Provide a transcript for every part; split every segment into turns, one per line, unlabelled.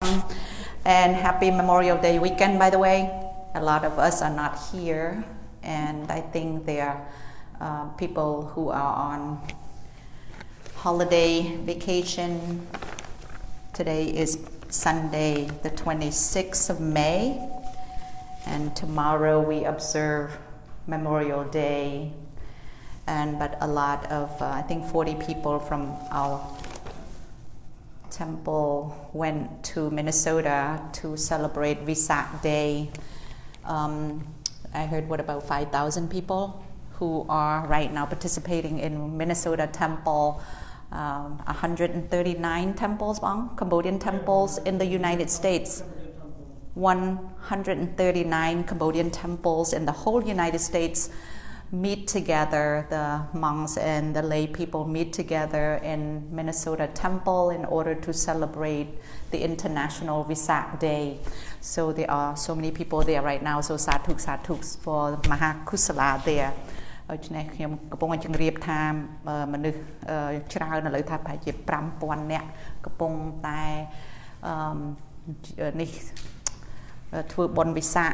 And happy Memorial Day weekend, by the way. A lot of us are not here, and I think there are people who are on holiday vacation. Today is Sunday, the 26th of May, and tomorrow we observe Memorial Day. But a lot of, I think 40 people from our temple went to Minnesota to celebrate Vesak Day. I heard about 5,000 people who are right now participating in Minnesota temple. 139 temples, Cambodian temples in the United States. 139 Cambodian temples in the whole United States meet together. The monks and the lay people meet together in Minnesota temple in order to celebrate the International Vesak Day. So there are so many people there right now. So sadhuks for Mahakusala there. ខ្ញុំកំពុងជម្រាបថាមនុស្សច្រើនឥឡូវថាប្រហែលជា 5,000 នាក់កំពុងតែនេះធ្វើបុណ្យវិសាខ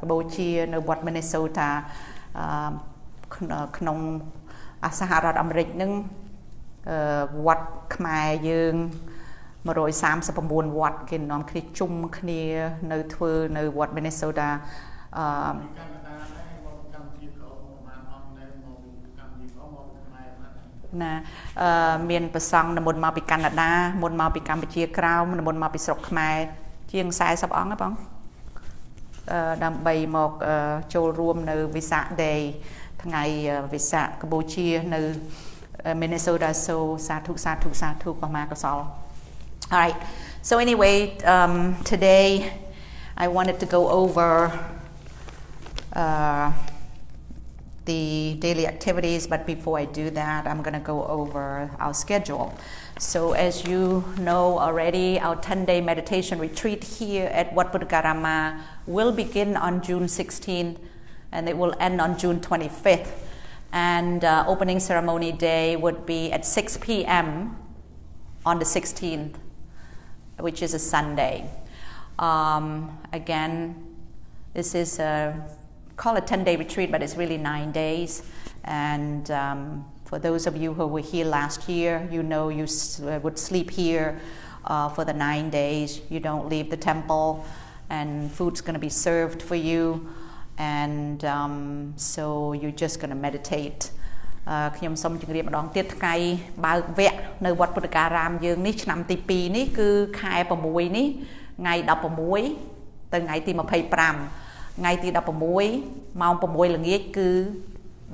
កម្ពុជានៅវត្ត Minnesota ក្នុងសហរដ្ឋអាមេរិកនឹងវត្តខ្មែរយើង139វត្តគេនាំគ្នាជុំគ្នានៅធ្វើនៅវត្ត Minnesota ណាមានប្រសង់និមន្តមកពីកាណាដាមុនមកពីកម្ពុជាក្រោមនិមន្តមកពីស្រុកខ្មែរជាង40អង្គហ្នឹងបងដើម្បីមកចូលរួមនៅ Vesak Day ថ្ងៃវិសាខកម្ពុជានៅ Minnesota. So sadhu បមាកសល All right, so anyway, today I wanted to go over the daily activities, but before I do that, I'm going to go over our schedule. So as you know already, our 10-day meditation retreat here at Wat Buddhakarama will begin on June 16th and it will end on June 25th. And opening ceremony day would be at 6 p.m. on the 16th, which is a Sunday. Again, this is call it 10-day retreat, but it's really 9 days. And for those of you who were here last year, you know you would sleep here for the 9 days. You don't leave the temple, and food's going to be served for you. And so you're just going to meditate. ខ្ញុំសូមជម្រាបម្ដងទៀតថ្ងៃបើកវគ្គនៅវត្តពុទ្ធការាមយើងនេះឆ្នាំទី2នេះគឺខែ6នេះថ្ងៃ16ទៅថ្ងៃទី25 ថ្ងៃទី16ម៉ោង6ល្ងាចគឺ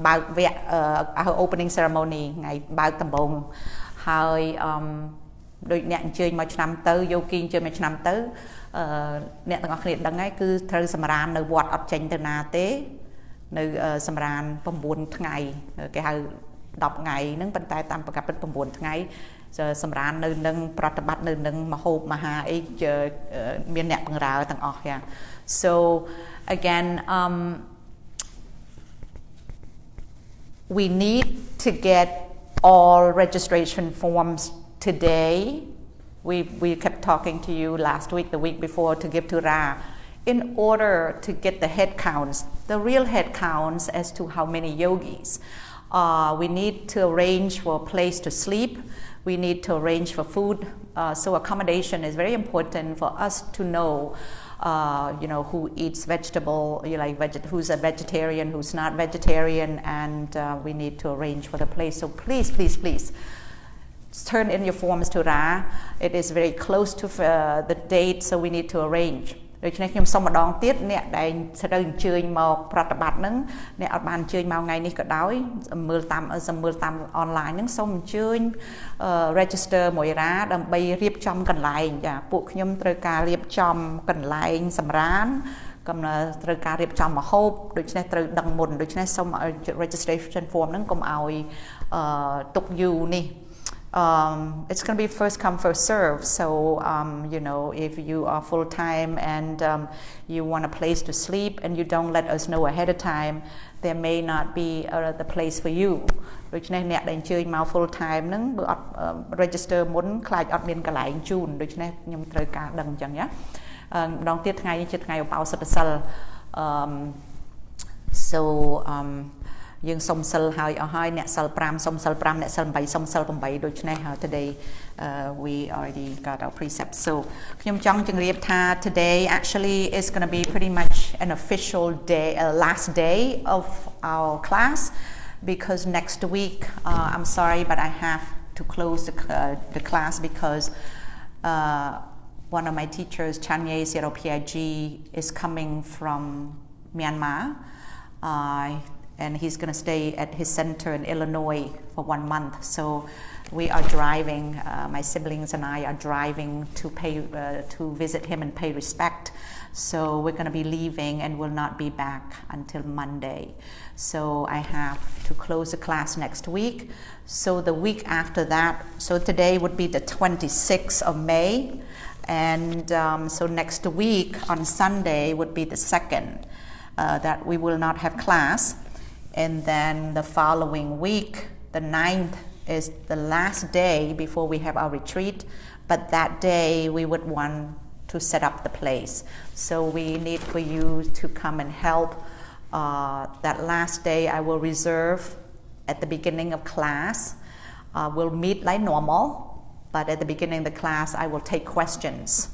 បើកវគ្គopening ceremony ថ្ងៃបើកដំបូងហើយដូចអ្នកអញ្ជើញមកឆ្នាំទៅយោគីអញ្ជើញមកឆ្នាំទៅអ្នកទាំងអស់គ្នាដឹងហើយគឺត្រូវសម្រាននៅវត្តអត់ចេញទៅណាទេនៅសម្រាន9ថ្ងៃគេហៅ10ថ្ងៃហ្នឹងប៉ុន្តែតាមប្រកាសពិត9ថ្ងៃសម្រាននៅនឹងប្រតិបត្តិនៅនឹងមហូបមហាអីមានអ្នកបង្រើទាំងអស់យ៉ា So again we need to get all registration forms today. We kept talking to you last week, the week before, to give to Ra in order to get the head counts, the real head counts as to how many yogis. We need to arrange for a place to sleep. We need to arrange for food. So accommodation is very important for us to know who eats vegetable, who's a vegetarian, who's not vegetarian, and we need to arrange for the place. So please turn in your forms to Ra. It is very close to the date, so we need to arrange. ដូច្នេះខ្ញុំសូមម្ដងទៀតអ្នកដែលត្រូវអញ្ជើញមកប្រតិបត្តិហ្នឹងអ្នកអត់បានអញ្ជើញមកថ្ងៃនេះក៏ដោយមើលតាមអនឡាញហ្នឹងសូមអញ្ជើញ register មួយរាដើម្បីរៀបចំកន្លែងចាពួកខ្ញុំត្រូវការរៀបចំកន្លែងសម្រានត្រូវការរៀបចំម្ហូបដូច្នេះត្រូវដឹងមុនដូច្នេះសូម registration form ហ្នឹងកុំឲ្យទុកយូរនេះ It's going to be first come, first serve. So, you know, if you are full time and you want a place to sleep and you don't let us know ahead of time, there may not be the place for you. ដូច្នេះអ្នកដែលអញ្ជើញមក full time ហ្នឹងបើអត់ register មុនខ្លាចអត់មានកន្លែងជូនដូច្នេះខ្ញុំត្រូវការដឹងអញ្ចឹងណាម្ដងទៀតថ្ងៃនេះជាថ្ងៃឧបោសថសិល so យើងសុំសិលហើយអស់ហើយអ្នកសិល 5 សុំសិល 5 អ្នកសិល 8 សុំសិល 8 ដូច្នេះ today we already got our precepts. So ខ្ញុំចង់ជម្រាបថា today actually is going to be pretty much an official day, last day of our class, because next week I'm sorry but I have to close the class because one of my teachers, Chanye Seropig, is coming from Myanmar. And he's going to stay at his center in Illinois for 1 month. So we are driving, my siblings and I are driving to visit him and pay respect. So we're going to be leaving and will not be back until Monday. So I have to close the class next week. So the week after that, so today would be the 26th of May. And so next week on Sunday would be the 2nd that we will not have class. And then the following week, the 9th, is the last day before we have our retreat. But that day, we would want to set up the place. So we need for you to come and help. That last day, I will reserve at the beginning of class. We'll meet like normal, but at the beginning of the class, I will take questions.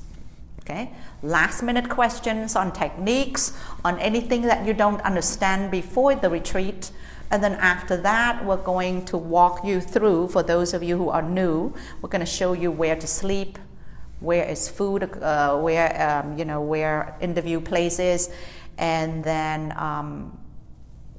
Okay, last minute questions on techniques, on anything that you don't understand before the retreat. And then after that, we're going to walk you through, for those of you who are new, we're going to show you where to sleep, where is food, where, you know, where interview places, and then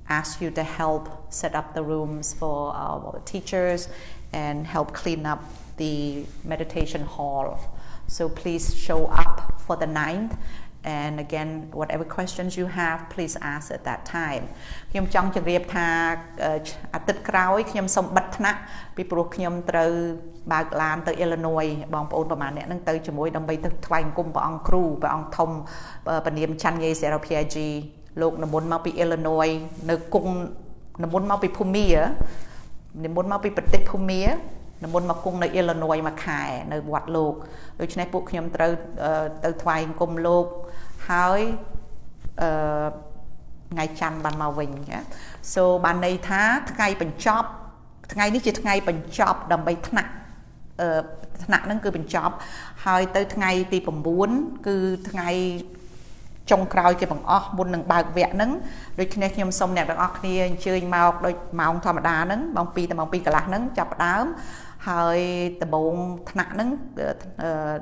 ask you to help set up the rooms for our teachers and help clean up the meditation hall. So please show up for the 9th, and again, whatever questions you have, please ask at that time. ខ្ញុំចង់ជម្រាបថាអាទិត្យក្រោយខ្ញុំសូមបិទថ្នាក់ពីព្រោះខ្ញុំត្រូវបើកឡានទៅ Illinois បងប្អូនប្រហែលអ្នកហ្នឹងទៅជាមួយដើម្បីទៅថ្វាយបង្គំព្រះអង្គគ្រូព្រះអង្គធំព្រះនាមច័ន្ទយេសេរ៉ូភីអាជីលោកនិមន្តមកពី Illinois នៅគង់និមន្តមកពីភូមានិមន្តមកពីប្រទេសភូមានិមន្តមកគង់នៅ Illinois មួយខែនៅវត្តលោកដូច្នេះពួកខ្ញុំត្រូវទៅថ្វាយបង្គំលោកហើយថ្ងៃច័ន្ទបានមកវិញណា So បានន័យថាថ្ងៃបញ្ចប់ថ្ងៃនេះជាថ្ងៃបញ្ចប់ដើម្បីថ្នាក់ហ្នឹងគឺបញ្ចប់ហើយទៅថ្ងៃទី 9 គឺថ្ងៃចុងក្រោយគេបង្អស់មុននឹងបើកវគ្គហ្នឹងដូច្នេះខ្ញុំសូមអ្នកទាំងអស់គ្នាអញ្ជើញមកដោយម៉ោងធម្មតាហ្នឹងម៉ោង 2 ដល់ម៉ោង 2 កន្លះហ្នឹងចាប់ផ្ដើមហើយដំបូងថ្នាក់ហ្នឹង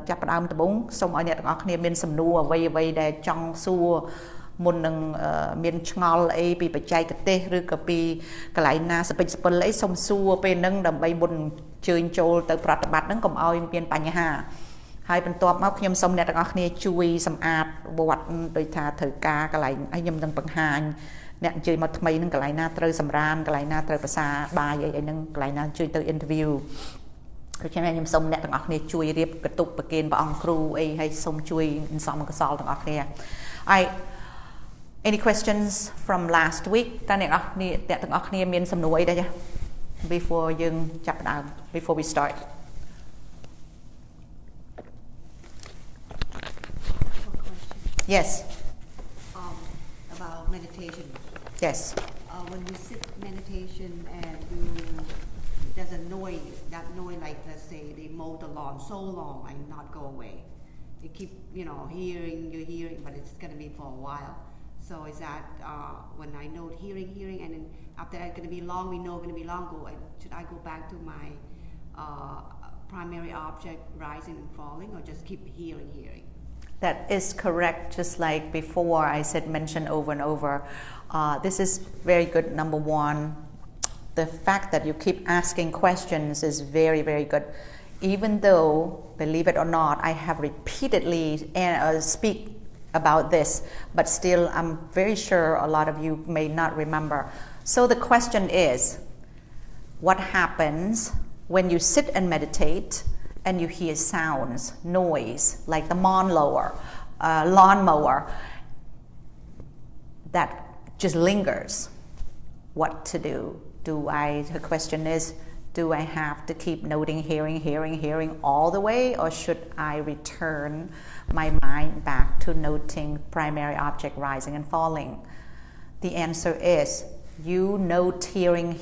ចាប់ផ្ដើមដំបូងសូមឲ្យអ្នកទាំងអស់គ្នាមានសំណួរអ្វីដែលចង់សួរមុននឹងមានឆ្ងល់អីពីបច្ចេកទេសឬក៏ពីកន្លែងណាសពេចសពិលអីសូមសួរពេលហ្នឹងដើម្បីមុនជើញចូលទៅប្រតិបត្តិហ្នឹងកុំឲ្យមានបញ្ហាហើយបន្ទាប់មកខ្ញុំសូមអ្នកទាំងអស់គ្នាជួយសម្អាតវត្តដោយថាត្រូវការកន្លែងឲ្យខ្ញុំនឹងបង្ហាញអ្នកអញ្ជើញមកថ្មីហ្នឹងកន្លែងណាត្រូវសម្រានកន្លែងណាត្រូវភាសាបាយអីហ្នឹងកន្លែងណាជួយទៅ interview ដូច្នេះខ្ញុំសូមអ្នកទាំងអស់គ្នាជួយរៀបកតុបប្រគេនព្រះអង្គគ្រូអីហើយសូមជួយសំកសលទាំងអស់គ្នា Any questions from last week តើអ្នកទាំងអស់គ្នាមានសំណួរអីដែរចា before យើងចាប់ផ្ដើម before we start Yes
about meditation
Yes
when you sit meditation and there's a noise that noise like let's say they mow the lawn so long and not go away you keep you're hearing but it's going to be for a while so is that when I know hearing and then after that going to be long we know going to be long should I go back to my primary object rising and falling or just keep hearing
That is correct, just like before I said mention over and over. This is very good, number one. The fact that you keep asking questions is very, very good. Even though, believe it or not, I have repeatedly speak about this, but still I'm very sure a lot of you may not remember. So the question is, what happens when you sit and meditate and you hear sounds, noise, like the lawnmower, that just lingers. What to do? The question is, do I have to keep noting, hearing all the way, or should I return my mind back to noting primary object rising and falling? The answer is, you note hearing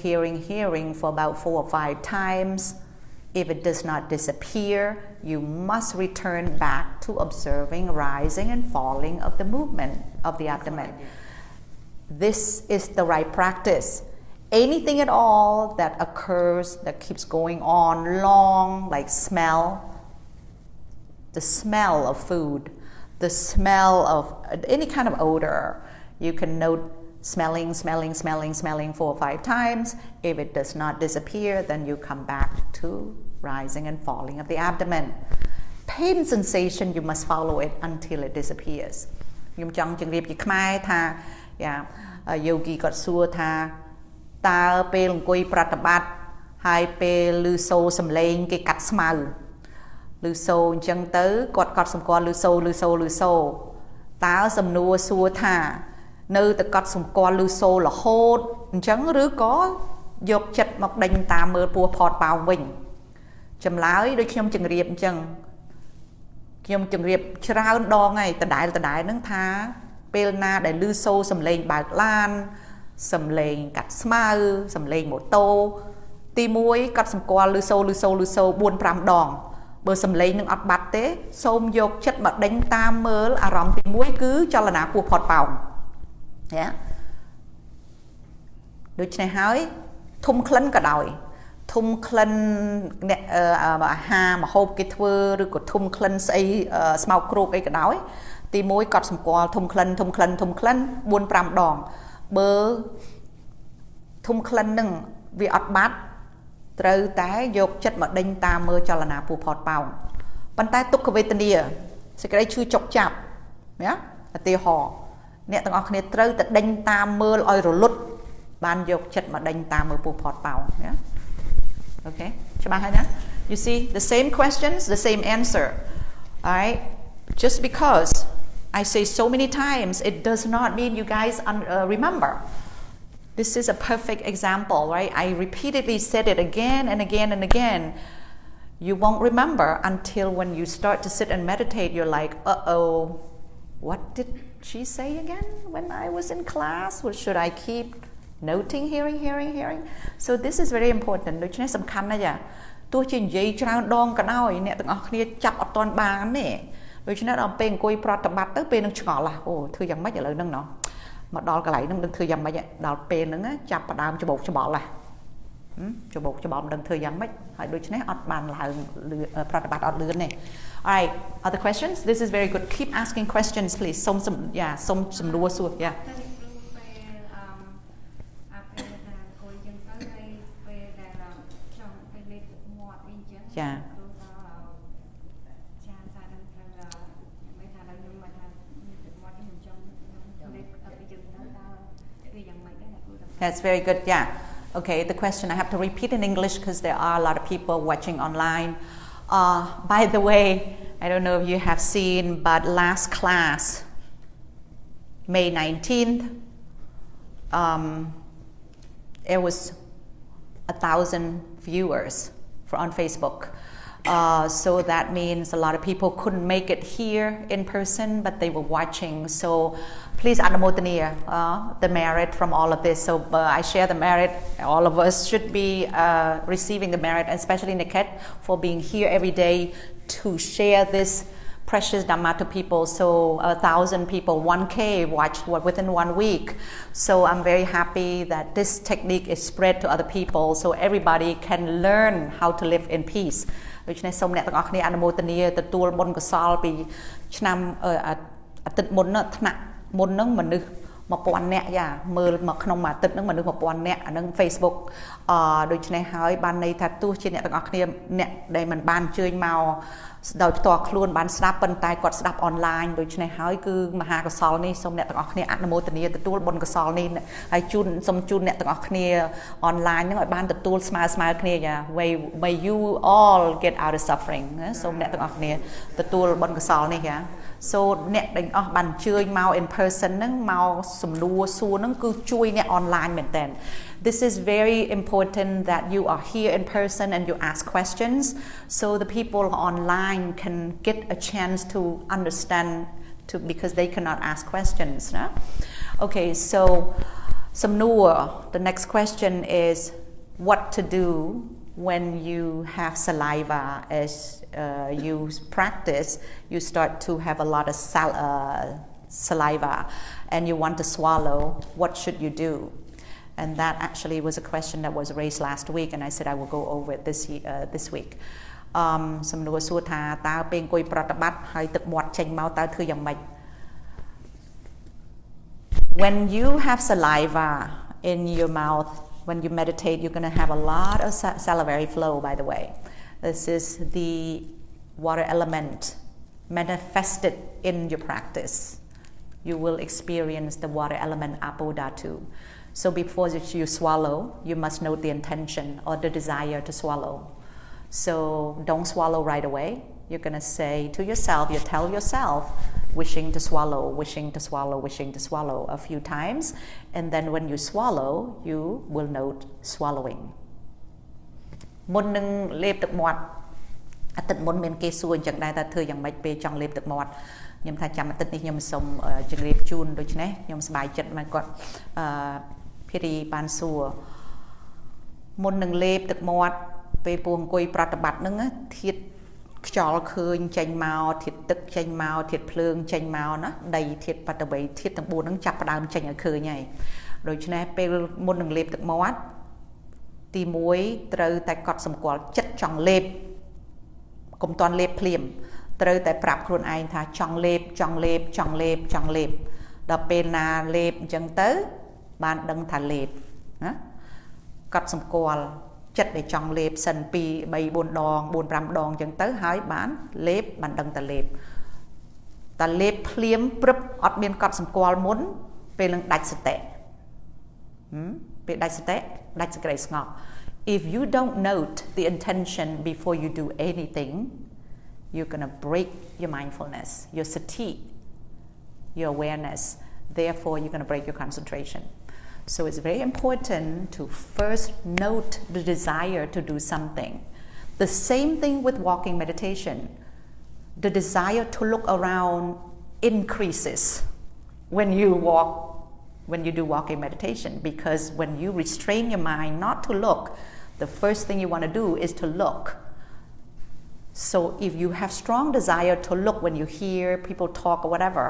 for about 4 or 5 times. If it does not disappear, you must return back to observing rising and falling of the movement of the abdomen. This is the right practice. Anything at all that occurs, that keeps going on long, like smell, the smell of food, the smell of any kind of odor, you can note smelling 4 or 5 times. If it does not disappear, then you come back to rising and falling of the abdomen. Pain sensation, you must follow it until it disappears. Yogi got សួរថាតើពេលអង្គុយប្រតិបត្តិហើយពេលឮសូរសំឡេងគេកាត់ស្មៅឮសូរអញ្ចឹងទៅគាត់កត់សម្គាល់ឮសូរតើសំណួរសួរថានៅតែកត់សម្គាល់ឮសូររហូតអញ្ចឹងឬក៏យកចិត្តមកដេញតាមមើលពោះផតប៉ោងវិញចម្លើយដូចខ្ញុំជម្រាបអញ្ចឹងខ្ញុំជម្រាបច្រើនដងហើយដដែលហ្នឹងថាពេលណាដែលឮសូរសំឡេងបើកឡានសំឡេងកាត់ស្មៅសំឡេងម៉ូតូទី1កត់សម្គាល់ឮសូរ 4-5 ដងបើសំឡេងនឹងអត់បាត់ទេសូមយកចិត្តមកដេញតាមមើលអារម្មណ៍ទី1គឺចលនាពោះផតប៉ោងដូច្នេះហើយធុំក្លិនក៏ដោយធុំក្លិនអាហារម្ហូបគេធ្វើឬក៏ធុំក្លិនស្អីស្មោកគ្រូកអីក៏ដោយទី1កត់សម្គាល់ធុំក្លិន 4-5 ដងបើធុំក្លិននឹងវាអត់បាត់ត្រូវតែយកចិត្តមកដេញតាមមើលចលនាពោះផតប៉ោងប៉ុន្តែទុក្ខវេទនាសេចក្តីឈឺចុកចាប់ណាឧទាហរណ៍អ្នកទាំងអស់គ្នាត្រូវតែដេញតាមមើលឲ្យរលត់បានយកចិត្តមកដេញតាមមើលពោះផតប៉ោងណា Okay ច្បាស់ហើយណា You see the same questions the same answer. All right, just because I say so many times, it does not mean you guys remember. This is a perfect example, right? I repeatedly said it again and again and again. You won't remember until when you start to sit and meditate, you're like, uh-oh, what did she say again when I was in class? Or should I keep noting, hearing? So this is very important. ដូច្នេះសំខាន់ណាស់ចាទោះជានិយាយច្រើនដងក៏ដោយអ្នកទាំងអស់គ្នាចាប់អត់ទាន់បានទេដូច្នេះដល់ពេលអង្គុយប្រតិបត្តិទៅពេលនឹងឆ្ងល់អូធ្វើយ៉ាងម៉េចឥឡូវហ្នឹងណោះមកដល់កន្លែងហ្នឹងនឹងធ្វើយ៉ាងម៉េចដល់ពេលហ្នឹងចាប់ផ្ដើមច្បោកច្បល់ច្បោកច្បល់មិនដឹងធ្វើយ៉ាងម៉េចហើយដូច្នេះអត់បានឡើងប្រតិបត្តិអត់លឿនទេ Alright, other questions? This is very good. Keep asking questions, please. សុំសំណួរសួរ Yeah. Yeah. That's very good. Yeah. Okay, the question I have to repeat in English because there are a lot of people watching online. By the way, I don't know if you have seen, but last class, May 19th, it was 1,000 viewers on Facebook. So that means a lot of people couldn't make it here in person, but they were watching. So please anumodana the merit from all of this. So I share the merit. All of us should be receiving the merit, especially Niket for being here every day to share this precious Dhamma to people. So 1,000 people, 1K watched within 1 week. So I'm very happy that this technique is spread to other people so everybody can learn how to live in peace. ដូច្នេះសូមអ្នកទាំងអស់គ្នាអនុមោទនាទទួលបុណ្យកុសលពីឆ្នាំអាទិត្យមុនថ្នាក់មុនហ្នឹងមនុស្ស một bọn nè ya mơ mà không mà tịch nó mà được một bọn nè ở nâng Facebook đôi chân này hỏi ban này thật tu trên nè tầng kia nè đây mình ban chơi màu đòi tọa luôn ban snap bên tai quạt snap online đôi chân này hỏi cứ mà hà cái sol này xong nè tầng kia ăn một tầng tu bồn cái sol này hay chun xong chun nè tầng kia online những gọi ban tu smile kia ya may you all get out of suffering xong nè tầng kia tu bồn cái sol này ya so nè đánh bàn chơi màu in person nâng màu sum đua xua nâng cứ chui nè online mình tên. This is very important that you are here in person and you ask questions so the people online can get a chance to understand because they cannot ask questions. No? Okay, so the next question is what to do when you have saliva as you practice, you start to have a lot of saliva and you want to swallow. What should you do? And that actually was a question that was raised last week, and I said I will go over it this week. Some nua xua tha ta pen koi pratabat haiទឹកមាត់ចេញមកតើធ្វើយ៉ាងម៉េច When you have saliva in your mouth, when you meditate, you're going to have a lot of salivary flow, by the way. This is the water element manifested in your practice. You will experience the water element apodhatu. So before you swallow, you must note the intention or the desire to swallow. So don't swallow right away. You're going to say to yourself, you tell yourself, wishing to swallow, wishing to swallow, wishing to swallow a few times. And then when you swallow, you will note swallowing. មុននឹងលេបទឹកមាត់អាទិត្យមុនមានគេសួរអញ្ចឹងដែរថាធ្វើយ៉ាងម៉េចពេលចង់លេបទឹកមាត់ខ្ញុំថាចាំអាទិត្យនេះខ្ញុំសូមជម្រាបជូនដូច្នេះខ្ញុំសប្បាយចិត្តមកគាត់ភារីបានសួរមុននឹងលេបទឹកមាត់ពេលពងអង្គុយប្រតិបត្តិហ្នឹងធាតុខ្យល់ឃើញចេញមកធាតុទឹកចេញមកធាតុភ្លើងចេញមកណាដីធាតុបតវ័យធាតុទាំង4ហ្នឹងចាប់ផ្ដើមចេញឲ្យឃើញហើយដូច្នេះពេលមុននឹងលេបទឹកមាត់ទី1ត្រូវតែកត់សម្គាល់ចិត្តចង់លេបកុំតន់លេបភ្លាមត្រូវតែប្រាប់ខ្លួនឯងថាចង់លេបចង់លេបចង់លេបចង់លេបដល់ពេលណាលេបអញ្ចឹងទៅបានដឹងថាលេបណាកត់សម្គាល់ចិត្តដែលចង់លេបសិន2 3 4 ដង 4 5 ដងអញ្ចឹងទៅហើយបានលេបបានដឹងតែលេបតែលេបភ្លាមព្រឹបអត់មានកត់សម្គាល់មុនពេលនឹងដាច់សតិពេលដាច់សតិដាច់សេចក្តីស្ងប់ If you don't note the intention before you do anything, you're going to break your mindfulness, your sati, your awareness. Therefore, you're going to break your concentration. So it's very important to first note the desire to do something. The same thing with walking meditation. The desire to look around increases when you do walking meditation, because when you restrain your mind not to look, the first thing you want to do is to look. So if you have strong desire to look when you hear people talk or whatever,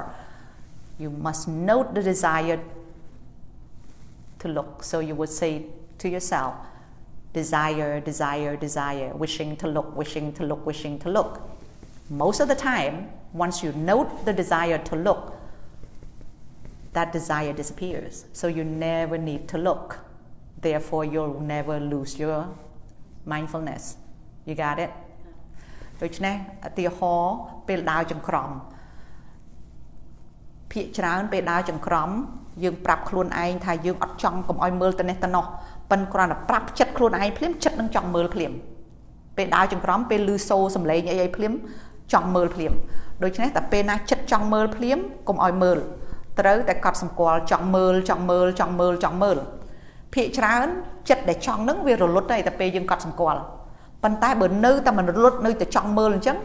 you must note the desire to look. So you would say to yourself, desire, desire, desire, wishing to look, wishing to look, wishing to look. Most of the time, once you note the desire to look, that desire disappears. So you never need to look. Therefore, you'll never lose your mindfulness. You got it? ដូច្នេះឧទាហរណ៍ពេលដើរចង្ក្រមភាគច្រើនពេលដើរចង្ក្រមយើងប្រាប់ខ្លួនឯងថាយើងអត់ចង់កុំឲ្យមើលទៅនេះទៅនោះប៉ិនគ្រាន់តែប្រាប់ចិត្តខ្លួនឯងភ្លាមចិត្តនឹងចង់មើលភ្លាមពេលដើរចង្ក្រមពេលឮសូរសំឡេងអីភ្លាមចង់មើលភ្លាមដូច្នេះតែពេលណាចិត្តចង់មើលភ្លាមកុំឲ្យមើលត្រូវតែកត់សម្គាល់ចង់មើលចង់មើលចង់មើលចង់មើលភាគច្រើនចិត្តដែលចង់នឹងវារលត់តែពេលយើងកត់សម្គាល់ប៉ុន្តែបើនៅតែមិនរលត់នៅតែចង់មើលអញ្ចឹង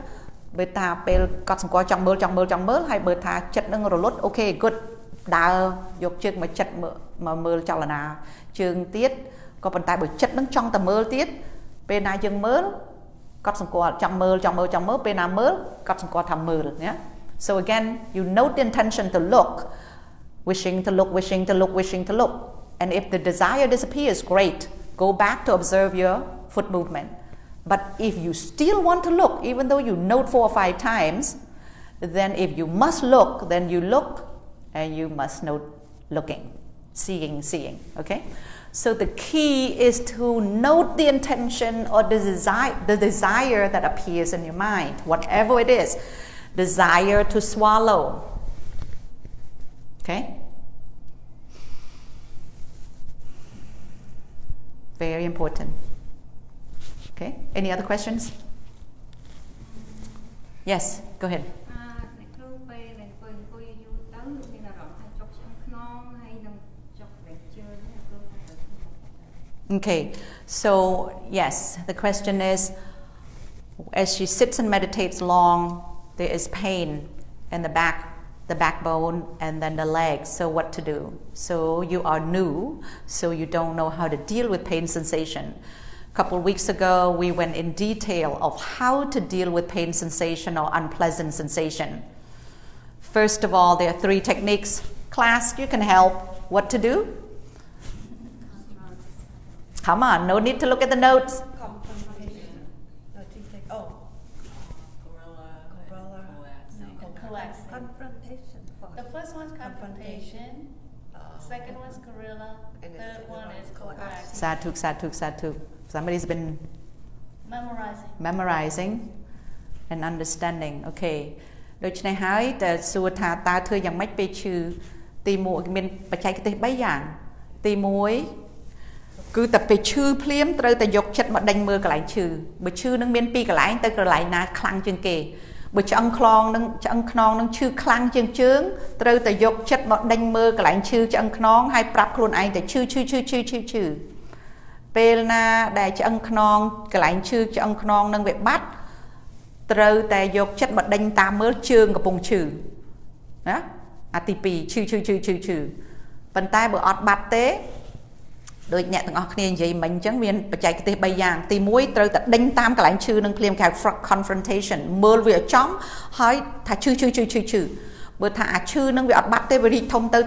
បើថាពេលកត់សម្គាល់ចង់មើលចង់មើលចង់មើលហើយបើថាចិត្តនឹងរលត់អូខេ good ដើរយកជើងមកចិត្តមកមើលចលនាជើងទៀតក៏ប៉ុន្តែបើចិត្តនឹងចង់តែមើលទៀតពេលណាយើងមើលកត់សម្គាល់ចង់មើលចង់មើលចង់មើលពេលណាមើលកត់សម្គាល់ថាមើលណា So again you note the intention to look, wishing to look, wishing to look, wishing to look, and if the desire disappears, great, go back to observe your foot movement. But if you still want to look, even though you note 4 or 5 times, then if you must look, then you look and you must note looking, seeing, okay? So the key is to note the intention or the desire that appears in your mind, whatever it is. Desire to swallow, okay? Very important. Okay, any other questions? Yes, go ahead. Okay, so yes, the question is, as she sits and meditates long, there is pain in the backbone and then the legs. So what to do? So you are new, so you don't know how to deal with pain sensation. A couple of weeks ago, we went in detail of how to deal with pain sensation or unpleasant sensation. First of all, there are 3 techniques. Class, you can help. What to do? Come on, no need to look at the notes.
Confrontation. Confrontation. The first one's confrontation. Second one's gorilla. Third one is coaxing.
Sadhu. Somebody's been memorizing and understanding. Okay. ដូច្នេះហើយតើសួរថាតើធ្វើយ៉ាងម៉េចពេលឈឺទី1មានបច្ចេកទេស3យ៉ាងទី1គឺតែពេលឈឺភ្លាមត្រូវតែយកចិត្តមកដេញមើលកន្លែងឈឺបើឈឺនឹងមាន2កន្លែងទៅកន្លែងណាខ្លាំងជាងគេបើឆ្អឹងខ្នងនឹងឈឺខ្លាំងជាងជើងត្រូវតែយកចិត្តមកដេញមើលកន្លែងឈឺឆ្អឹងខ្នងហើយប្រាប់ខ្លួនឯងតែឈឺពេលណាដែលឆ្អឹងខ្នងកន្លែងឈឺឆ្អឹងខ្នងនឹងវាបាត់ត្រូវតែយកចិត្តមកដេញតាមមើលជើងកំពុងឈឺណាអាទី2ឈឺប៉ុន្តែបើអត់បាត់ទេដូចអ្នកទាំងអស់គ្នានិយាយមិញអញ្ចឹងមានបច្ចេកទេស3យ៉ាងទី1ត្រូវតែដេញតាមកន្លែងឈឺនឹងភ្លាមគេហៅ confrontation មើលវាឲ្យចំហើយថាឈឺបើថាអាឈឺនឹងវាអត់បាត់ទេវារីកធំទៅ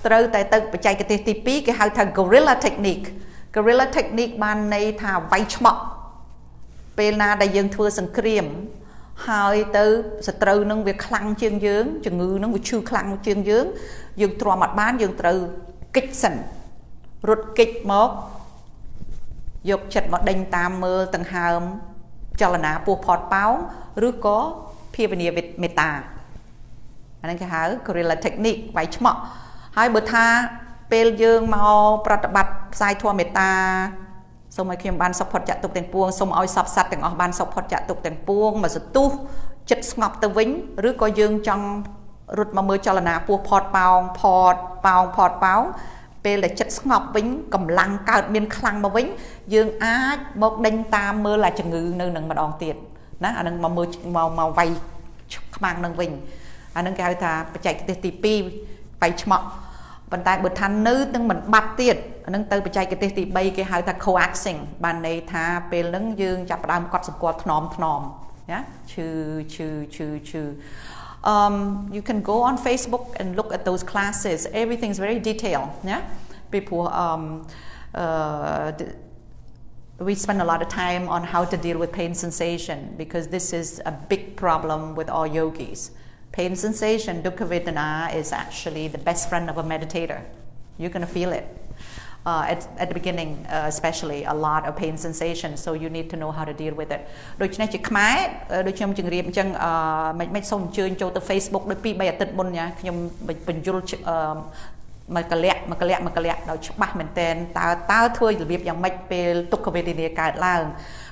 ត្រូវតែទៅបច្ចេកទេសទី2គេហៅថា gorilla technique បានន័យថាវាយឆ្មក់ពេលណាដែលយើងធ្វើសង្គ្រាមហើយទៅសត្រូវនឹងវាខ្លាំងជាងយើងជំងឺនឹងវាឈឺខ្លាំងជាងយើងទ្រាំអត់បានយើងត្រូវកិច្ចសិនរត់កិច្ចមកយកចិត្តមកដេញតាមមើលដង្ហើមចលនាពោះផាត់ប៉ោងឬក៏ភាវនាមេត្តាអាហ្នឹងគេហៅ gorilla technique វាយឆ្មក់ហើយបើថាពេលយើងមកប្រតិបត្តិផ្សាយធម៌មេត្តាសូមឲ្យខ្ញុំបានសុខផុតចាក់ទុក្ខទាំងពួងសូមឲ្យសពសត្វទាំងអស់បានសុខផុតចាក់ទុក្ខទាំងពួងមកសន្ទុះចិត្តស្ងប់ទៅវិញឬក៏យើងចង់រត់មកមើលចលនាពោះផាត់ប៉ោងផាត់ប៉ោងពេលដែលចិត្តស្ងប់វិញកម្លាំងកើតមានខ្លាំងមកវិញយើងអាចមកដេញតាមមើលអាជំងឺនៅនឹងម្ដងទៀតណាអានឹងមកមើលមកវាយខ្មាំងនឹងវិញអានឹងគេហៅថាបច្ចេកទេសទី2វាយឆ្មក់ប៉ុន្តែបើថានៅនឹងមិនបាត់ទៀតអានឹងទៅបច្ចេកទេសទី3គេហៅថា coaxing បានន័យថាពេលហ្នឹងយើងចាប់ផ្ដើមកត់សម្គាល់ថ្នមណាឈឺyou can go on Facebook and look at those classes. Everything's very detailed. Yeah, people. We spend a lot of time on how to deal with pain sensation because this is a big problem with all yogis. Pain sensation, dukkha vedana, is actually the best friend of a meditator. You're going to feel it. At the beginning, especially a lot of pain sensation, so you need to know how to deal with it. ដូច្នេះជាខ្មែរដូចខ្ញុំជម្រាបអញ្ចឹងមិនសូមអញ្ជើញចូលទៅ Facebook ដូច2-3អាទិត្យមុនណាខ្ញុំបញ្យល់មួយកលៈដោយច្បាស់មែនតើតើធ្វើរបៀបយ៉ាងម៉េចពេលទុក្ខវេទនាកើតឡើង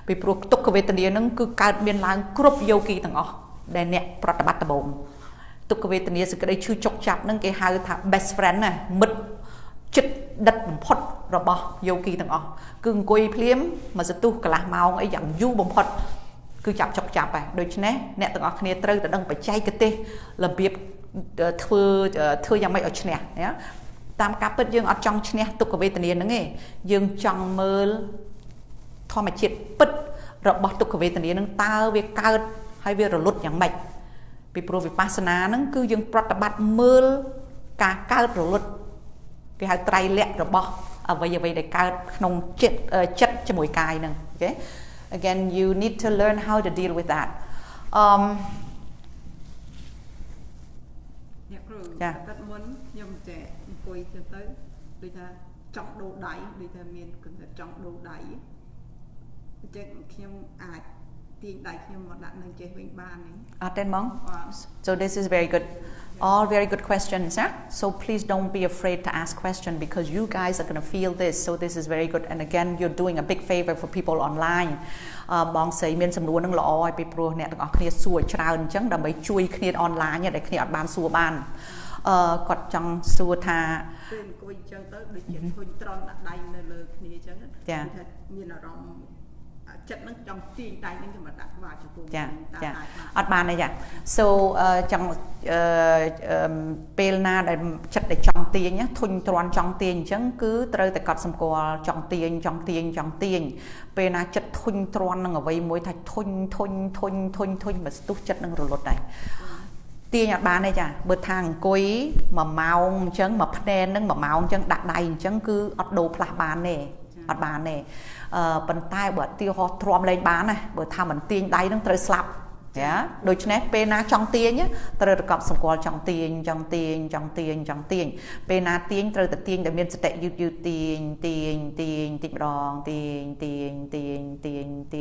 ពីព្រោះទុក្ខវេទនានឹងគឺកើតមានឡើងគ្រប់យោគីទាំងអស់ដែលអ្នកប្រតិបត្តិដំបូងទុក្ខវេទនាសេចក្តីឈឺចុកចាប់នឹងគេហៅថា best friend ណាមិត្តចិត្តដិតបំផុតរបស់យោគីទាំងអស់គឺអង្គុយភ្លាមមកសន្ទុះកន្លះម៉ោងអីយ៉ាងយូរបំផុតគឺចាប់ហើយដូច្នេះអ្នកទាំងអស់គ្នាត្រូវតែដឹងបច្ចេកទេសរបៀបធ្វើយ៉ាងម៉េចឲ្យឈ្នះណាតាមការពិតយើងអត់ចង់ឈ្នះទុក្ខវេទនាហ្នឹងទេយើងចង់មើលធម្មជាតិពិតរបស់ទុក្ខវេទនាហ្នឹងតើវាកើតហើយវារលត់យ៉ាងម៉េចពីព្រោះវិបស្សនាហ្នឹងគឺយើងប្រតិបត្តិមើលការកើតរលត់គេហៅត្រៃលក្ខរបស់អ្វីដែលកើតក្នុងចិត្តជាមួយកាយហ្នឹង okay again you need to learn how to deal with that
អ្នកគ្រូ
Yeah. So this is very good. All very good questions. So please don't be afraid to ask questions because you guys are going to feel this. So this is very good. And again, you're doing a big favor for people online. បងស្រីមានសំណួរនឹងល្អឲ្យពីព្រោះអ្នកទាំងអស់គ្នាសួរច្រើនអញ្ចឹងដើម្បីជួយគ្នាអនឡាញដែលគ្នាអត់បានសួរបានគាត់ចង់សួរថាពេលអង្គុយអញ្ចឹងទៅដូចជាធុញត្រង់ដាក់ដៃនៅលើគ្នាអញ្ចឹងចាមានអារម្មណ៍ចិត្តនឹងចង់ទាញដៃនឹងទៅមកដាក់មកចំពោះចាអត់បានទេចា so ចង់ពេលណាដែលចិត្តដែលចង់ទាញធុញទ្រាន់ចង់ទាញអញ្ចឹងគឺត្រូវតែកត់សម្គាល់ចង់ទាញពេលណាចិត្តធុញទ្រាន់នឹងអ្វីមួយថាធុញមកស្ទុះចិត្តនឹងរលត់ដែរទាញអត់បានទេចាបើថាអង្គុយ1ម៉ោងអញ្ចឹងមួយភ្នែននឹង1ម៉ោងអញ្ចឹងដាក់ដៃអញ្ចឹងគឺអត់ដូរផ្លាស់បានទេអត់បានទេប៉ុន្តែបើទាហោះទ្រាំលែងបានណាបើថាមិនទាញដៃនឹងត្រូវស្លាប់ចាដូច្នេះពេលណាចង់ទាញត្រូវរកប់សម្គាល់ចង់ទាញពេលណាទាញត្រូវតែទាញដែលមានសតិយឺតទាញតិចម្ដងទា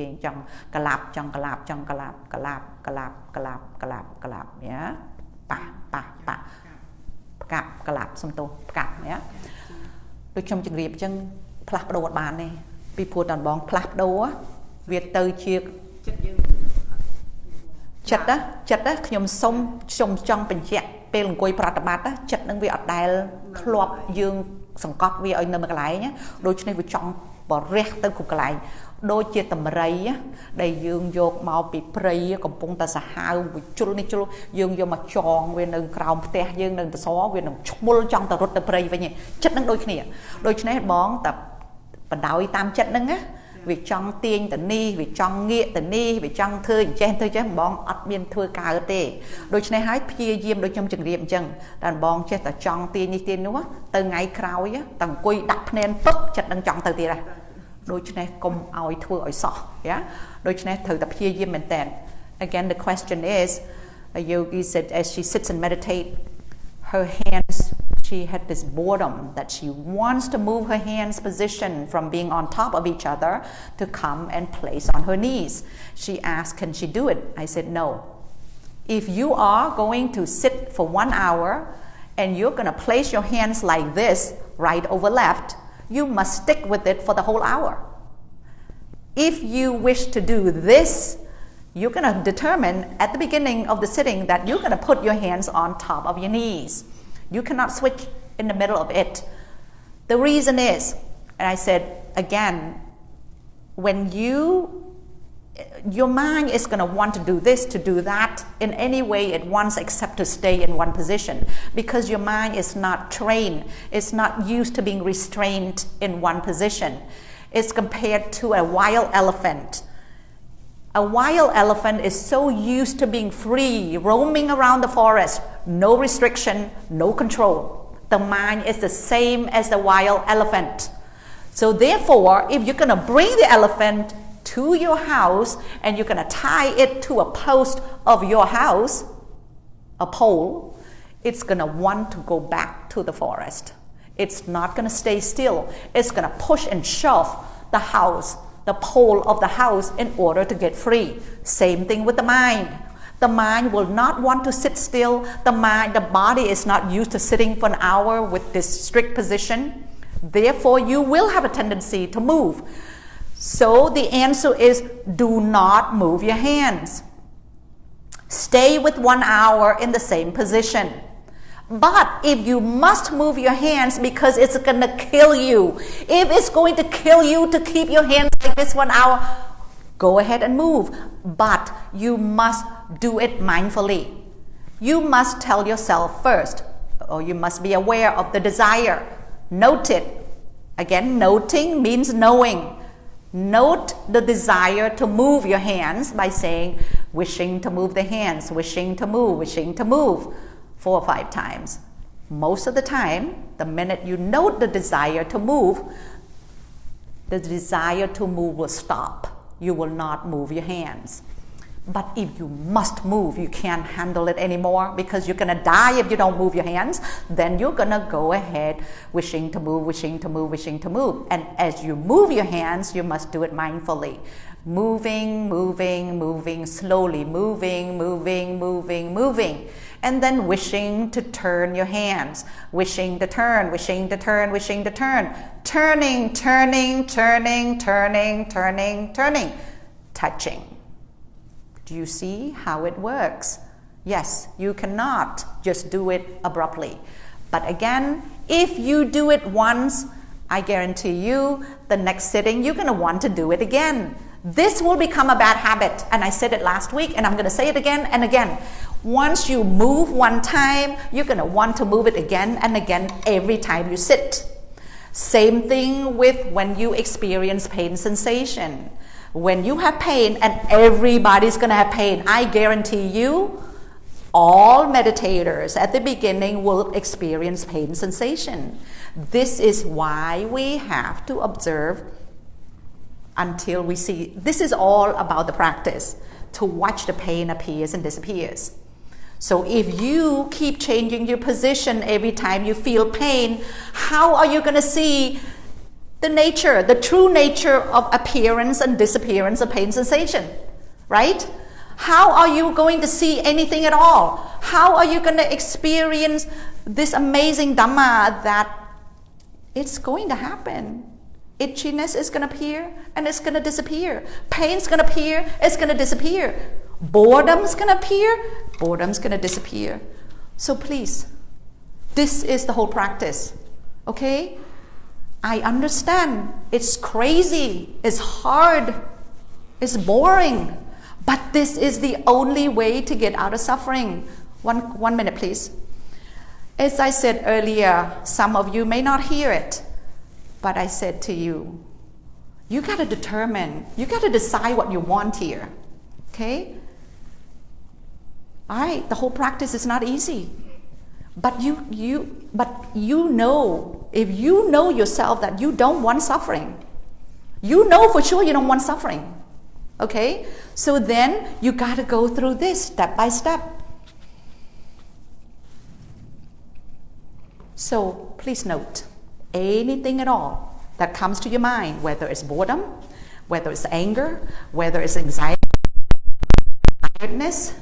ញចង់ក្លាប់យ៉ាប៉ះផ្កាប់ក្លាប់សំទោសផ្កាប់យ៉ាដូចខ្ញុំជម្រាបអញ្ចឹងផ្លាស់ប្ដូរអត់បានទេពីព្រោះតើបងផ្លាស់ប្ដូរវាទៅជាចិត្តខ្ញុំសុំចង់បញ្ជាក់ពេលអង្គុយប្រតិបត្តិចិត្តនឹងវាអត់ដែលធ្លាប់យើងសង្កត់វាឲ្យនៅមួយកន្លែងដូច្នេះវាចង់បរះទៅគ្រប់កន្លែងដូចជាតម្រៃដែលយើងយកមកពីព្រៃកំពុងតែសាហាវវាជុលយើងយកមកចងវានៅក្រោមផ្ទះយើងនៅសសរវានឹងឈ្មុលចង់ទៅរត់ទៅព្រៃវិញចិត្តនឹងដូចគ្នាដូច្នេះបងតែបដោយតាមចិត្តនឹងណាវាចង់ទាញទៅនេះវាចង់ងាកទៅនេះវាចង់ធ្វើអញ្ចេះទៅចេះបងអត់មានធ្វើកើតទេដូច្នេះហើយព្យាយាមដូចខ្ញុំជម្រាបអញ្ចឹងតែបងចេះតែចង់ទាញនេះទាញនោះទៅថ្ងៃក្រោយតែអង្គុយដាក់ភ្នែនពឹកចិត្តនឹងចង់ទៅទៀតហ่ะដូច្នេះកុំឲ្យធ្វើឲ្យសោះយ៉ាដូច្នេះត្រូវតែព្យាយាមមែនតើ Again the question is a yogi said as she sits and meditate her hands she had this boredom that she wants to move her hands position from being on top of each other to come and place on her knees. She asked, can she do it? I said, no. If you are going to sit for 1 hour and you're going to place your hands like this, right over left, you must stick with it for the whole hour. If you wish to do this, you're going to determine at the beginning of the sitting that you're going to put your hands on top of your knees. You cannot switch in the middle of it. The reason is, and I said again, when your mind is going to want to do this, to do that, in any way it wants except to stay in one position because your mind is not trained, it's not used to being restrained in one position. It's compared to a wild elephant. A wild elephant is so used to being free, roaming around the forest, no restriction, no control. The mind is the same as the wild elephant. So therefore, if you're going to bring the elephant to your house and you're going to tie it to a post of your house, a pole, it's going to want to go back to the forest. It's not going to stay still. It's going to push and shove the house, the pole of the house in order to get free. Same thing with the mind. The mind will not want to sit still. The body is not used to sitting for an hour with this strict position. Therefore, you will have a tendency to move. So the answer is do not move your hands. Stay with 1 hour in the same position. But if you must move your hands because it's going to kill you, if it's going to kill you to keep your hands like this 1 hour, go ahead and move. But you must do it mindfully. You must tell yourself first, or you must be aware of the desire. Note it. Again, noting means knowing. Note the desire to move your hands by saying, wishing to move the hands, wishing to move, wishing to move. 4 or 5 times. Most of the time, the minute you note the desire to move, the desire to move will stop. You will not move your hands. But if you must move, you can't handle it anymore because you're going to die if you don't move your hands, then you're going to go ahead wishing to move, wishing to move, wishing to move. And as you move your hands, you must do it mindfully. Moving, moving, moving, slowly moving, moving, moving, moving. And then wishing to turn your hands, wishing to turn, wishing to turn, wishing to turn, turning, turning, turning, turning, turning, turning, touching. Do you see how it works? Yes, you cannot just do it abruptly. But again, if you do it once, I guarantee you, the next sitting, you're going to want to do it again. This will become a bad habit. And I said it last week, and I'm going to say it again and again. Once you move one time, you're going to want to move it again and again every time you sit. Same thing with when you experience pain sensation. When you have pain, and everybody's going to have pain, I guarantee you, all meditators at the beginning will experience pain sensation. This is why we have to observe until we see. This is all about the practice, to watch the pain appears and disappears. So if you keep changing your position every time you feel pain, how are you going to see the nature, the true nature of appearance and disappearance of pain sensation, right? How are you going to see anything at all? How are you going to experience this amazing Dhamma that it's going to happen? Itchiness is going to appear and it's going to disappear. Pain's going to appear, it's going to disappear. Boredom's going to appear, boredom's going to disappear. So please, this is the whole practice, okay? I understand it's crazy, it's hard, it's boring, but this is the only way to get out of suffering. One minute, please. As I said earlier, some of you may not hear it, but I said to you, you got to determine, you got to decide what you want here, okay? All right, the whole practice is not easy. But you know, if you know yourself that you don't want suffering, you know for sure you don't want suffering, okay? So then you got to go through this step by step. So please note, anything at all that comes to your mind, whether it's boredom, whether it's anger, whether it's anxiety, tiredness,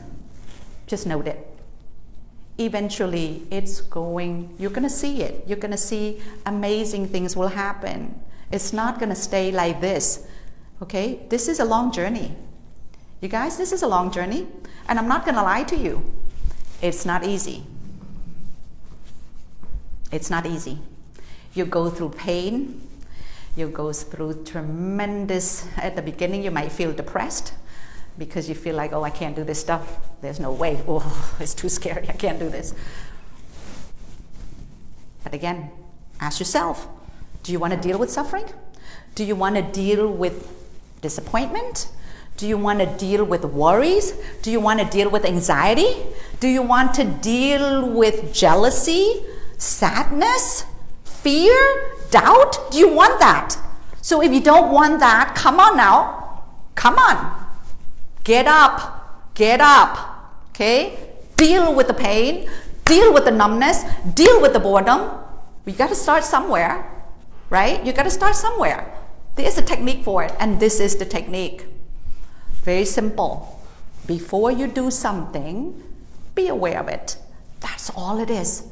just note it. Eventually, you're going to see it. You're going to see amazing things will happen. It's not going to stay like this, okay? This is a long journey. You guys, this is a long journey. And I'm not going to lie to you. It's not easy. It's not easy. You go through pain. You go through tremendous, at the beginning you might feel depressed, because you feel like, oh, I can't do this stuff. There's no way. Oh, it's too scary. I can't do this. But again, ask yourself, do you want to deal with suffering? Do you want to deal with disappointment? Do you want to deal with worries? Do you want to deal with anxiety? Do you want to deal with jealousy, sadness, fear, doubt? Do you want that? So if you don't want that, come on now. Come on. Get up, okay? Deal with the pain, deal with the numbness, deal with the boredom. We got to start somewhere, right? You got to start somewhere. There's a technique for it, and this is the technique. Very simple. Before you do something, be aware of it. That's all it is.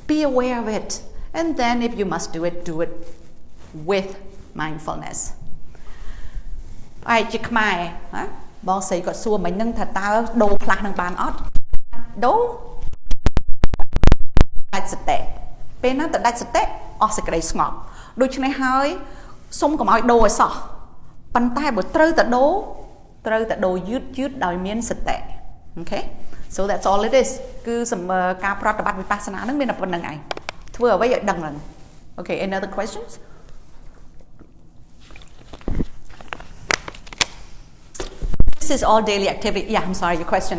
Be aware of it. And then if you must do it with mindfulness. Alright, chị Khmer, hả? បងស្រីគាត់សួរមិញហ្នឹងថាតើដូរផ្លាស់នឹងបានអត់ដូរដាច់សតិពេលណាទៅដាច់សតិអស់សេចក្តីស្ងប់ដូច្នេះហើយសុំកុំឲ្យដូរឲ្យសោះប៉ុន្តែបើត្រូវតែដូរយឺតដោយមានសតិ Okay, so that's all it is គឺការប្រតិបត្តិវិបស្សនាហ្នឹងមានតែប៉ុណ្្នឹងឯងធ្វើអ្វីឲ្យដឹងហ្នឹង Okay, any other questions? This is all daily activity. Yeah, I'm sorry, your question.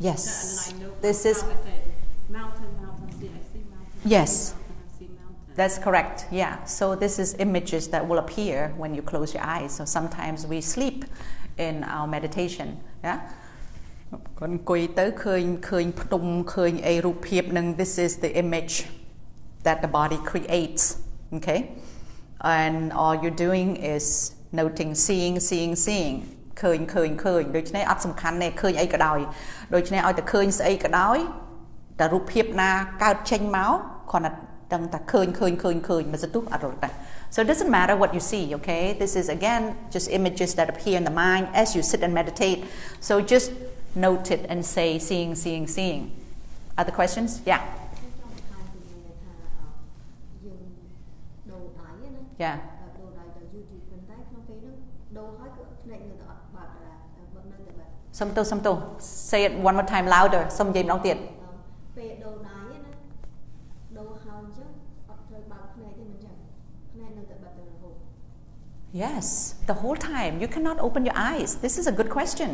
Yes. This is mountain. I see mountain. Yes. I see mountain. That's correct, yeah. So this is images that will appear when you close your eyes. So sometimes we sleep in our meditation, yeah. This is the image that the body creates, okay? And all you're doing is noting, seeing. ឃើញ ដូច្នេះអត់សំខាន់ទេឃើញអីក៏ដោយដូច្នេះឲ្យតែឃើញស្អីក៏ដោយតែរូបភាពណាកើតចេញមកគ្រាន់តែដឹងតែឃើញមិនសទុះអត់រត់តែ So it doesn't matter what you see, okay? This is again just images that appear in the mind as you sit and meditate. So just note it and say seeing. Other questions? Yeah. Yeah. Some to. Say it one more time louder. Some dây nóiទៀត. Yes, the whole time. You cannot open your eyes. This is a good question.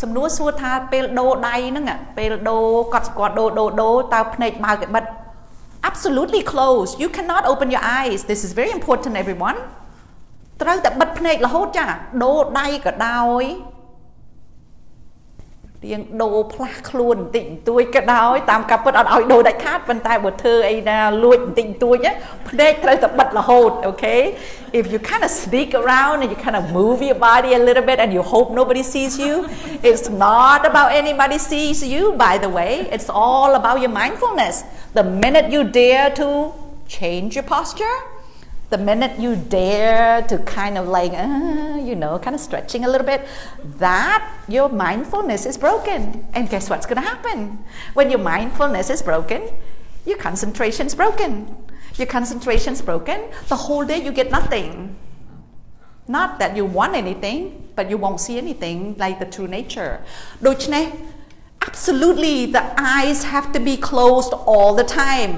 សំណួរសួរថាពេលដូរដៃហ្នឹងពេលដូរកត់ស្គាល់ដូរតើភ្នែកបើកបិទ Absolutely closed. You cannot open your eyes. This is very important, everyone. ត្រូវតែបិទភ្នែករហូតចាដូរដៃក៏ដោយរៀងដូរផ្លាស់ខ្លួនបន្តិចបន្តួចក៏ដោយតាមការពិតអត់ឲ្យដូរដាច់ខាតប៉ុន្តែបើធ្វើអីណាលួចបន្តិចបន្តួចភ្នែកត្រូវតែបិទរហូត okay? If you kind of sneak around and you kind of move your body a little bit and you hope nobody sees you, it's not about anybody sees you, by the way. It's all about your mindfulness. The minute you dare to change your posture, the minute you dare to kind of like, kind of stretching a little bit, that your mindfulness is broken. And guess what's going to happen? When your mindfulness is broken, your concentration's broken. Your concentration's broken, the whole day you get nothing. Not that you want anything, but you won't see anything like the true nature.ដូច្នេះ Absolutely, the eyes have to be closed all the time.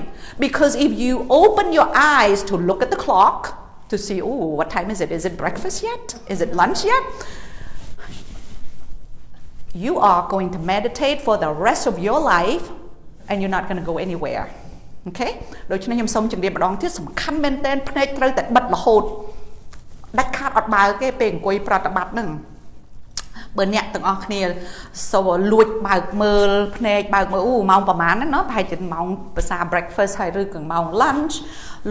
Because if you open your eyes to look at the clock, to see, oh, what time is it? Is it breakfast yet? Is it lunch yet? You are going to meditate for the rest of your life and you're not going to go anywhere. Okay? ដូច្នេះខ្ញុំសូមជម្រាបម្ដងទៀតសំខាន់មែនទែនភ្នែកត្រូវតែបិទរហូតដាច់ខាតអត់បើកទេពេលអង្គុយប្រតិបត្តិហ្នឹងបើអ្នកទាំងអស់គ្នាសូវលួចបើកមើលភ្នែកបើកមើលម៉ោងប្រហែលហ្នឹងប្រហែលជាម៉ោងភាសា breakfast ហើយឬក៏ម៉ោង lunch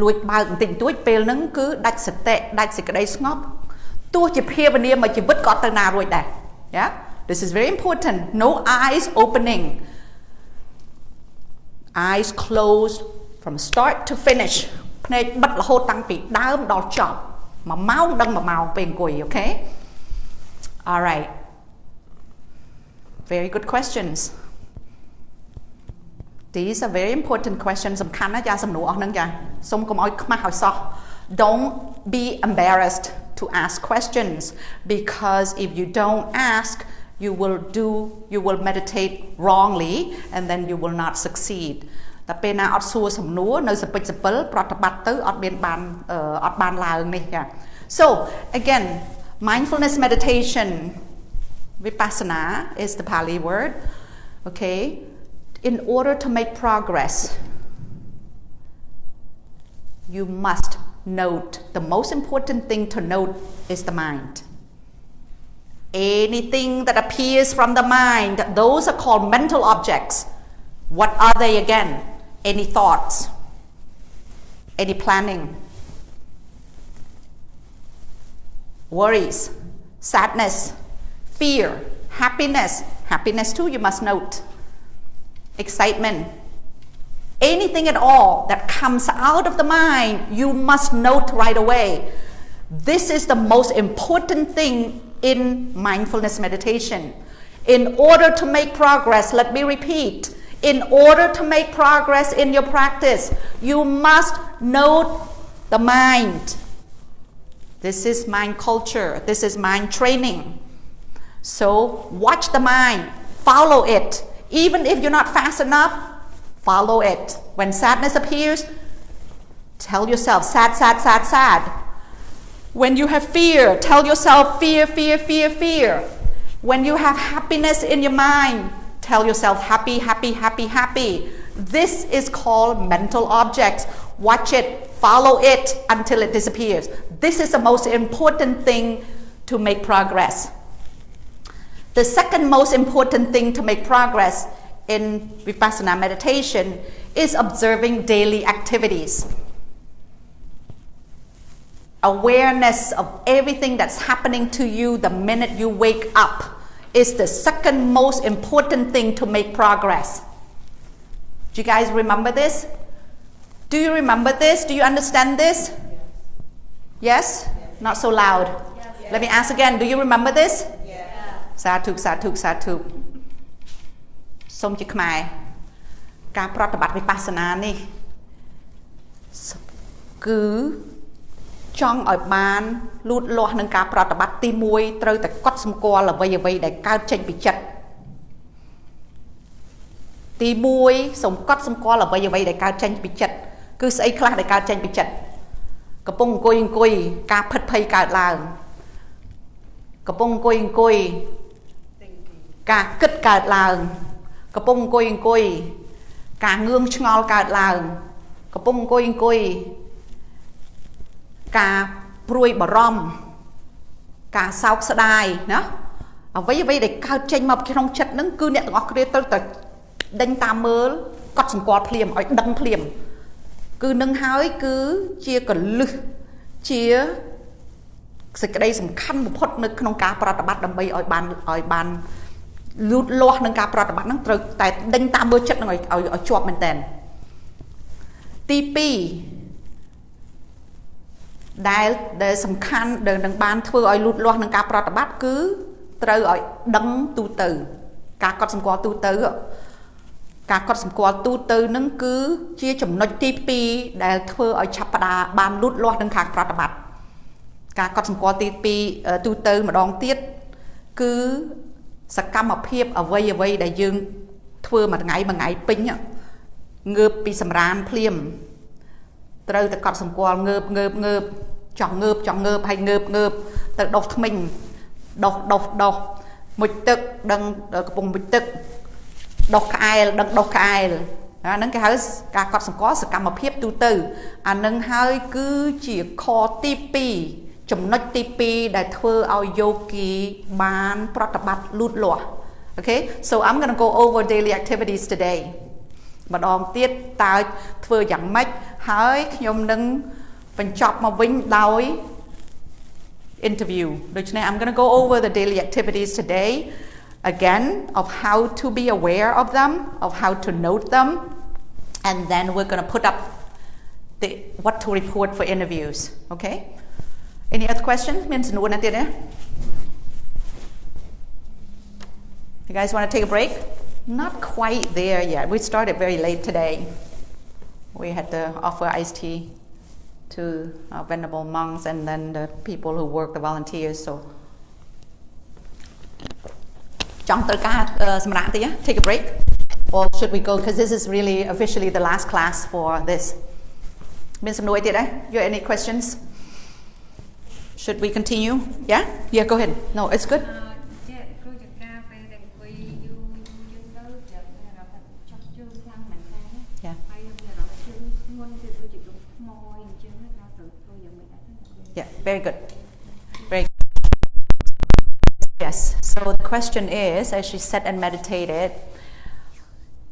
លួចបើកបន្តិចបន្តួចពេលហ្នឹងគឺដាច់សតិដាច់សេចក្តីស្ងប់ទោះជាភាវនាមួយជីវិតក៏អត់ទៅណារួចដែរ Yeah, this is very important. No eyes opening. Eyes closed from start to finish. ភ្នែកបិទរហូតតាំងពីដើមដល់ចប់1ម៉ោងដល់1ម៉ោងពេលអង្គុយ Okay? All right. Very good questions. These are very important questions. សំខាន់ណាស់ចាសំណួរអស់ហ្នឹងចាសូមកុំឲ្យខ្មាស់ឲ្យសោះ Don't be embarrassed to ask questions because if you don't ask, you will meditate wrongly and then you will not succeed. តែពេលណាអត់សួរសំណួរនៅសពិចសពិលប្រតិបត្តិទៅអត់បានឡើងនេះចា So again, mindfulness meditation, vipassana is the Pali word. Okay, in order to make progress, you must note. The most important thing to note is the mind. Anything that appears from the mind, those are called mental objects. What are they again? Any thoughts? Any planning? Worries? Sadness? Fear? Happiness too, you must note. Excitement? Anything at all that comes out of the mind, you must note right away. This is the most important thing in mindfulness meditation. In order to make progress, let me repeat, in order to make progress in your practice, you must note the mind. This is mind culture. This is mind training. So watch the mind, follow it. Even if you're not fast enough, follow it. When sadness appears, tell yourself sad. When you have fear, tell yourself fear. When you have happiness in your mind, tell yourself happy. This is called mental objects. Watch it, follow it until it disappears. This is the most important thing to make progress. The second most important thing to make progress in Vipassana meditation is observing daily activities. Awareness of everything that's happening to you the minute you wake up is the second most important thing to make progress. Do you guys remember this? Do you remember this? Do you understand this? Yes? Not so loud. Let me ask again. Do you remember this? Sadhu, sadhu, sadhu. សូមជាខ្មែរការប្រតិបត្តិវិបស្សនានេះគឺចង់ឲ្យបានលូតលាស់នឹងការប្រតិបត្តិទី1ត្រូវតែកត់សម្គាល់អ្វីៗដែលកើតចេញពីចិត្តទី1សូមកត់សម្គាល់អ្វីៗដែលកើតចេញពីចិត្តគឺស្អីខ្លះដែលកើតចេញពីចិត្តកំពុងអង្គុយការភិតភ័យកើតឡើងកំពុងអង្គុយការគិតកើតឡើងកំពុងអង្គុយការងឿងឆ្ងល់កើតឡើងកំពុងអង្គុយការព្រួយបារម្ភការសោកស្ដាយណាអ្វីដែលកើតចេញមកក្នុងចិត្តហ្នឹងគឺអ្នកទាំងអស់គ្នាត្រូវតែដេញតាមមើលកត់សម្គាល់ភ្លាមឲ្យដឹងភ្លាមគឺនឹងហើយគឺជាកលឹះជាសេចក្តីសំខាន់បំផុតនៅក្នុងការប្រតិបត្តិដើម្បីឲ្យបានលូតលាស់នឹងការប្រតិបត្តិហ្នឹងត្រូវតែដេញតាមមើលចិត្តហ្នឹងឲ្យជាប់មែនតើទី2ដែលសំខាន់ដែលនឹងបានធ្វើឲ្យលូតលាស់នឹងការប្រតិបត្តិគឺត្រូវឲ្យដឹងទូទៅការកត់សម្គាល់ទូទៅការកត់សម្គាល់ទូទៅនឹងគឺជាចំណុចទី2ដែលធ្វើឲ្យឆាប់ផ្ដើមបានលូតលាស់នឹងការប្រតិបត្តិការកត់សម្គាល់ទី2ទូទៅម្ដងទៀតគឺសកម្មភាពអ្វីដែលយើងធ្វើមួយថ្ងៃពេញងើបពីសម្រានភ្លាមត្រូវតែកត់សម្គាល់ងើបចង់ងើបហើយងើបទៅដុសធ្មេញដុសមុជទឹកដឹងកំពុងមុជទឹកដុសក្អែលដឹងដុសក្អែលអាហ្នឹងគេហៅការកត់សម្គាល់សកម្មភាពទូទៅអាហ្នឹងហើយគឺជាខទី2ចំណុចទី2ដែលធ្វើឲ្យយោគីបានប្រតិបត្តិលូតលាស់ Okay so I'm going to go over daily activities today ម្ដងទៀតតើធ្វើយ៉ាងម៉េចហើយខ្ញុំនឹងបញ្ចប់មកវិញដោយ interview ដូច្នេះ I'm going to go over the daily activities today again of how to be aware of them of how to note them and then we're going to put up what to report for interviews okay any other questions មានសំណួរណាទៀតទេ You guys want to take a break? Not quite there yet. We started very late today. We had to offer iced tea to our venerable monks and then the people who work, the volunteers. So, take a break? Or should we go? Because this is really officially the last class for this. You have any questions? Should we continue? Yeah? Yeah, go ahead. No, it's good. Yeah, very good. Very good. Yes, so the question is, as she sat and meditated,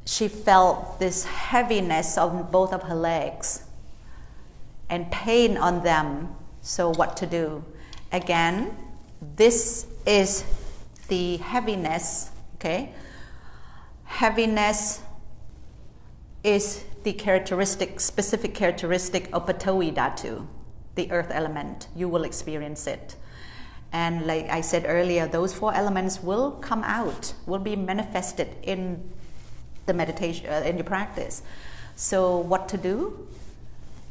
she felt this heaviness on both of her legs and pain on them. So what to do? Again, this is the heaviness, okay? Heaviness is the specific characteristic of Patawi Dhatu, the earth element. You will experience it. And like I said earlier, those 4 elements will come out, will be manifested in the meditation, in your practice. So what to do?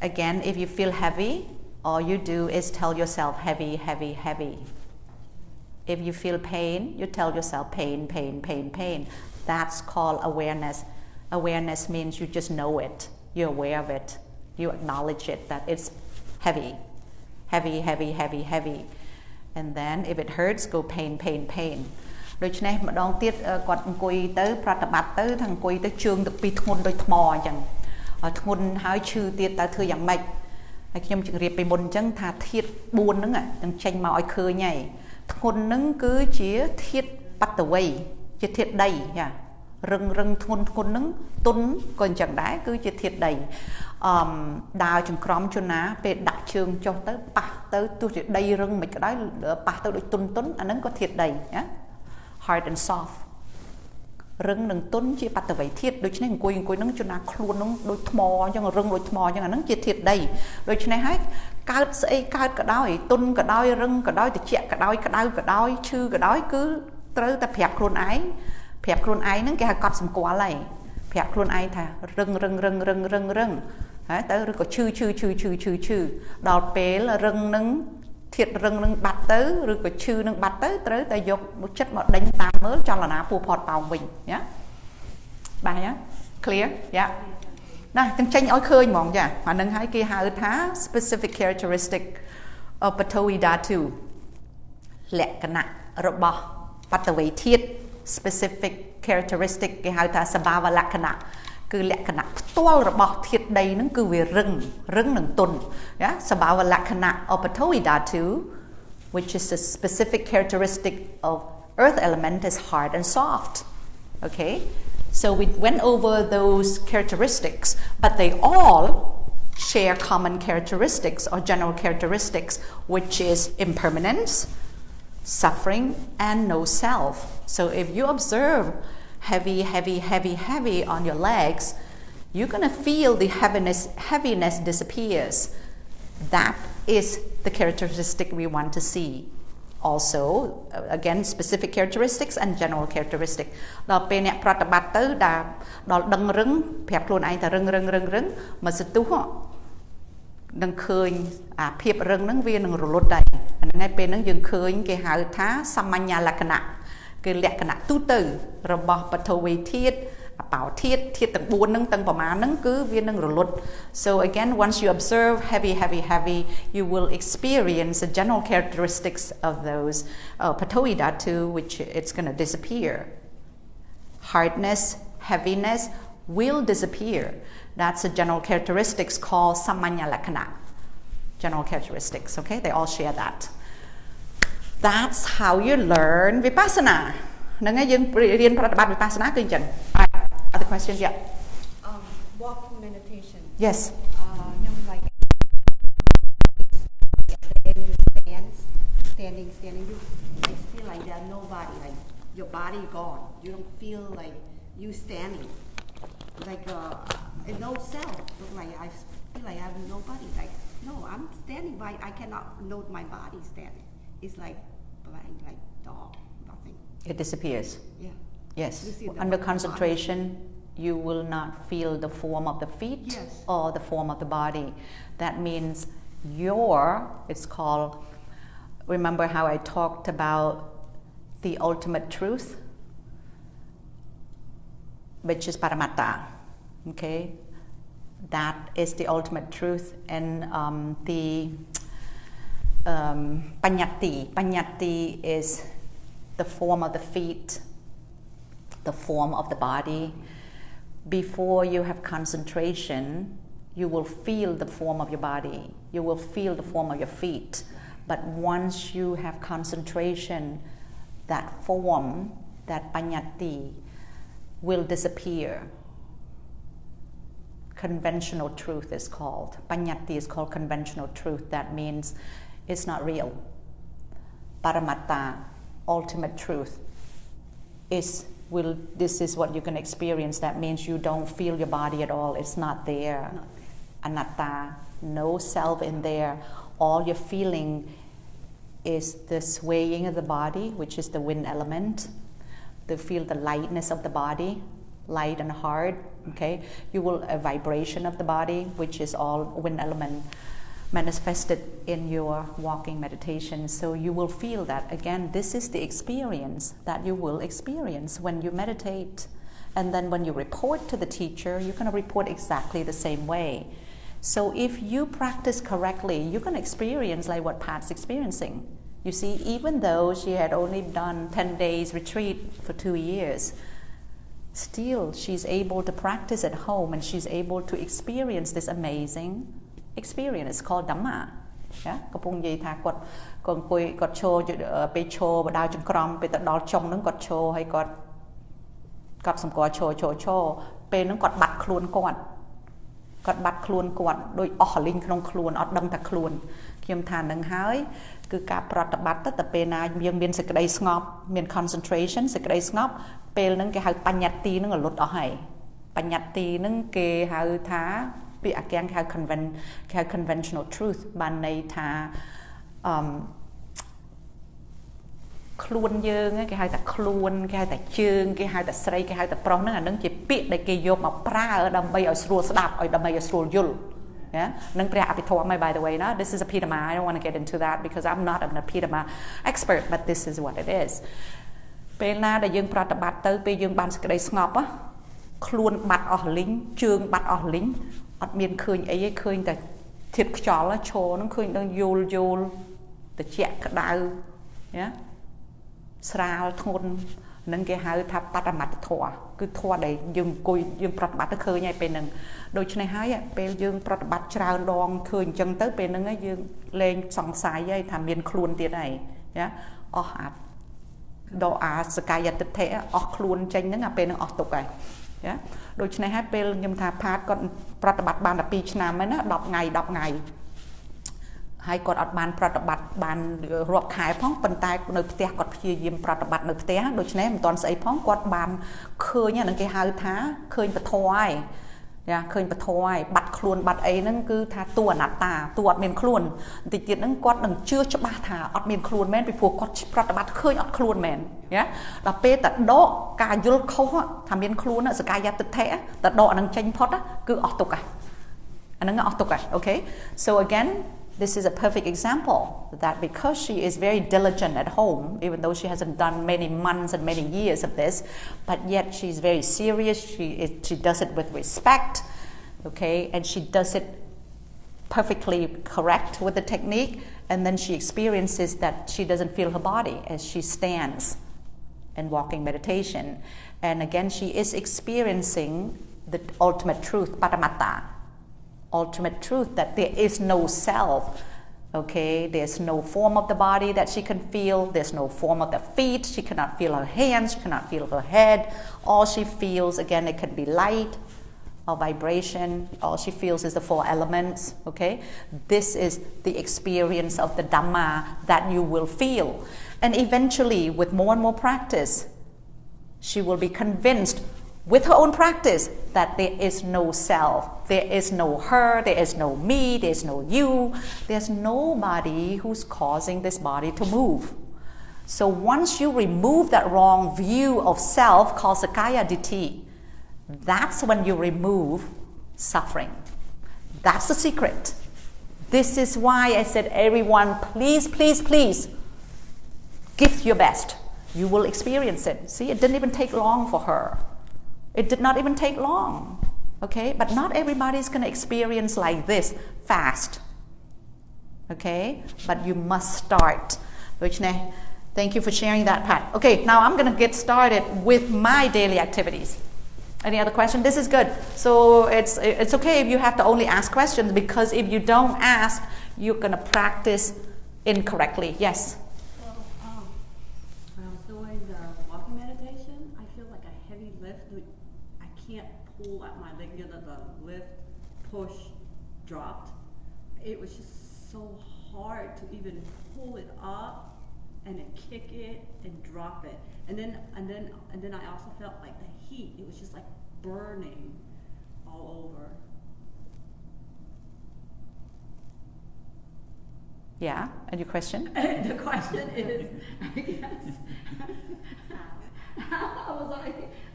Again, if you feel heavy, all you do is tell yourself heavy, heavy, heavy. If you feel pain, you tell yourself pain, pain, pain, pain. That's called awareness. Awareness means you just know it. You're aware of it. You acknowledge it, that it's heavy, heavy, heavy, heavy, heavy. And then if it hurts, go pain, pain, pain. ដូច្នេះម្ដងទៀតគាត់អង្គុយទៅប្រតិបត្តិទៅថាអង្គុយទៅជើងទៅពីធ្ងន់ដូចថ្មអញ្ចឹងធ្ងន់ហើយឈឺទៀតតើធ្វើយ៉ាងម៉េចហើយខ្ញុំជម្រាបពីមុនអញ្ចឹងថាធាតុ4ហ្នឹងនឹងចេញមកឲ្យឃើញហើយធ្ងន់ហ្នឹងគឺជាធាតុបត្តវ័យជាធាតុដីចារឹងធ្ងន់ហ្នឹងទុនក៏អញ្ចឹងដែរគឺជាធាតុដីដើរចង្ក្រមជួនណាពេលដាក់ជើងចុះទៅប៉ះទៅទោះជាដីរឹងមិនក៏ដោយប៉ះទៅដូចទុនអាហ្នឹងក៏ធាតុដីណា hard and soft រឹងនិងទុនជាបត្តវ័យធាតុដូច្នេះអង្គុយហ្នឹងជួនណាខ្លួនហ្នឹងដូចថ្មអញ្ចឹងរឹងដូចថ្មអញ្ចឹងអាហ្នឹងជាធាតុដីដូច្នេះហើយកើតស្អីកើតក៏ដោយទុនក៏ដោយរឹងក៏ដោយត្រជាក់ក៏ដោយក្តៅក៏ដោយឈឺក៏ដោយគឺត្រូវតែប្រាប់ខ្លួនឯងហ្នឹងគេហៅកត់សម្គាល់ហើយប្រាប់ខ្លួនឯងថារឹងហើយទៅឬក៏ឈឺដល់ពេលរឹងនឹងធាតុរឹងនឹងបាត់ទៅឬក៏ឈឺនឹងបាត់ទៅត្រូវតែយកចិត្តមកដេញតាមមើលចលនាពោះផាត់ប៉ោងវិញណាបាទណា clear យ៉ាណាទាំងចេញឲ្យឃើញហ្មងចាអានឹងហើយគេហៅថា specific characteristic of Patawi Dhatu លក្ខណៈរបស់បត្តវ័យធាតុ specific characteristic គេហៅថាសបាវលក្ខណៈគឺលក្ខណៈផ្ទាល់របស់ធាតុដីហ្នឹងគឺវារឹងនិងទន់ណាសបាវលក្ខណៈ of Patawi Dhatu which is a specific characteristic of earth element is hard and soft okay so we went over those characteristics but they all share common characteristics or general characteristics which is impermanence suffering and no self so if you observe heavy on your legs, you're going to feel the heaviness disappears. That is the characteristic we want to see. Also, again, specific characteristics and general characteristics. ដល់ពេលអ្នកប្រតិបត្តិទៅដល់ដឹងរឹងប្រាប់ខ្លួនឯងថារឹងមកសទុះនឹងឃើញអាភាពរឹងហ្នឹងវានឹងរលត់ដែរអាហ្នឹងហើយពេលហ្នឹងយើងឃើញគេហៅថាសមញ្ញលក្ខណៈគឺលក្ខណៈទូទៅរបស់បឋវីធាតុអបោធាតុទាំង4ហ្នឹងទាំងប្រមាណហ្នឹងគឺវានឹងរលត់ so again once you observe heavy you will experience the general characteristics of those Patawi Dhatu which it's going to disappear hardness heaviness will disappear that's a general characteristics called samanya lakhana general characteristics okay they all share that.That's how you learn Vipassana. ហ្នឹងហើយយើងរៀនប្រតិបត្តិ Vipassana គឺអញ្ចឹង Other question yeah.
Walking meditation.
Yes.
You like standing you feel like there's nobody like your body gone. You don't feel like you standing. Like no self. Like I feel like I have nobody like no, I'm standing but I cannot note my body standing. It's like blank, like dog, nothing.
It disappears.
Yeah.
Yes. Under concentration, you will not feel the form of the feet or the form of the body. That means it's called, remember how I talked about the ultimate truth, which is Paramatta. Okay? That is the ultimate truth and Panyati is the form of the feet, the form of the body. Before you have concentration, you will feel the form of your body. You will feel the form of your feet. But once you have concentration, that form, that Panyati, will disappear. Conventional truth is called. Panyati is called conventional truth. That means it's not real. Paramatta, ultimate truth, this is what you can experience. That means you don't feel your body at all. It's not there. Anatta, no self in there. All you're feeling is the swaying of the body, which is the wind element. To feel the lightness of the body, light and hard. Okay, you will a vibration of the body, which is all wind element. Manifested in your walking meditation, so you will feel that again. This is the experience that you will experience when you meditate, and then when you report to the teacher, you're going to report exactly the same way. So if you practice correctly, you're going to experience like what Pat's experiencing. You see, even though she had only done 10 days retreat for 2 years, still she's able to practice at home and she's able to experience this amazing experience. It's called Dhamma. Yeah? កំពុងនិយាយថាគាត់អង្គុយគាត់ឈរពេលឈរបដៅចង្ក្រមពេលទៅដល់ចុងហ្នឹងគាត់ឈរហើយគាត់សម្គាល់ឈរពេលហ្នឹងគាត់បាត់ខ្លួនគាត់បាត់ខ្លួនគាត់ដោយអស់លីងក្នុងខ្លួនអត់ដឹងថាខ្លួនខ្ញុំថានឹងហើយគឺការប្រតិបត្តិទៅតែពេលណាយើងមានសេចក្តីស្ងប់មាន concentration សេចក្តីស្ងប់ពេលហ្នឹងគេហៅបញ្ញត្តិហ្នឹងរលត់អស់ហើយបញ្ញត្តិហ្នឹងគេហៅថាពីអាគាំងគេហៅ conventional truth បានន័យថាខ្លួនយើងគេហៅថាខ្លួនគេហៅថាជើងគេហៅថាស្រីគេហៅថាប្រុសហ្នឹងអានឹងជាពាក្យដែលគេយកមកប្រើដើម្បីឲ្យស្រួលស្ដាប់ឲ្យដើម្បីឲ្យស្រួលយល់ណានឹងព្រះអភិធម្ម by the way ណា this is Abhidhamma I don't want to get into that because I'm not an Abhidhamma expert but this is what it is ពេលណាដែលយើងប្រតិបត្តិទៅពេលយើងបានសេចក្តីស្ងប់ខ្លួនបាត់អស់លីងជើងបាត់អស់លីងអត់មានឃើញអីទេឃើញតែធាតុខ្យល់ឈរហ្នឹងឃើញដល់យល់ត្រជាក់ក្តៅណាស្រាលធ្ងន់នឹងគេហៅថាបដមត្តធម៌គឺធម៌ដែលយើងអង្គុយយើងប្រតិបត្តិទៅឃើញហើយពេលហ្នឹងដូច្នេះហើយពេលយើងប្រតិបត្តិច្រើនដងឃើញអញ្ចឹងទៅពេលហ្នឹងយើងលែងសង្ស័យហើយថាមានខ្លួនទៀតហើយណាអស់ដល់សកាយតិដ្ឋិអស់ខ្លួនចេញហ្នឹងពេលហ្នឹងអស់ទុកហើយណាដូច្នេះហើយពេលខ្ញុំថាផាតគាត់ប្រតិបត្តិបានតែ2ឆ្នាំហើយណា10ថ្ងៃហើយគាត់អត់បានប្រតិបត្តិបានរាប់ខែផងប៉ុន្តែនៅផ្ទះគាត់ព្យាយាមប្រតិបត្តិនៅផ្ទះដូច្នេះមិនទាន់ស្អីផងគាត់បានឃើញហ្នឹងគេហៅថាឃើញពធហើយឃើញពធហើយបាត់ខ្លួនបាត់អីហ្នឹងគឺថាតួអនត្តាតួអត់មានខ្លួនបន្តិចទៀតហ្នឹងគាត់នឹងជឿច្បាស់ថាអត់មានខ្លួនមែនពីព្រោះគាត់ប្រតិបត្តិឃើញអត់ខ្លួនមែនណាដល់ពេលតដកការយល់ខុសថាមានខ្លួនសកាយតិដ្ឋិតដកអានឹងចេញផុតគឺអស់ទុកហើយអាហ្នឹងអស់ទុកហើយ okay so again this is a perfect example that because she is very diligent at home, even though she hasn't done many months and many years of this, but yet she's very serious, she does it with respect, okay, and she does it perfectly correct with the technique, and then she experiences that she doesn't feel her body as she stands in walking meditation. And again, she is experiencing the ultimate truth, Paramatta. Ultimate truth that there is no self, okay, there's no form of the body that she can feel, there's no form of the feet, she cannot feel her hands, she cannot feel her head, all she feels, again, it can be light or vibration, all she feels is the 4 elements, okay, this is the experience of the Dhamma that you will feel, and eventually with more and more practice she will be convinced with her own practice that there is no self, there is no her, there is no me, there's no you, there's nobody who's causing this body to move. So once you remove that wrong view of self called Sakaya Ditti, that's when you remove suffering. That's the secret. This is why I said everyone, please, please, please, give your best. You will experience it. See, it didn't even take long for her. It did not even take long, okay? But not everybody's going to experience like this fast, okay? But you must start. Thank you for sharing that, Pat. Okay, now I'm going to get started with my daily activities. Any other question? This is good. So it's okay if you have to only ask questions because if you don't ask, you're going to practice incorrectly. Yes?
At my leg, the lift, push, dropped. It was just so hard to even pull it up and then kick it and drop it. And then I also felt like the heat. It was just like burning all over.
Yeah, and your question?
The question is, I guess, how was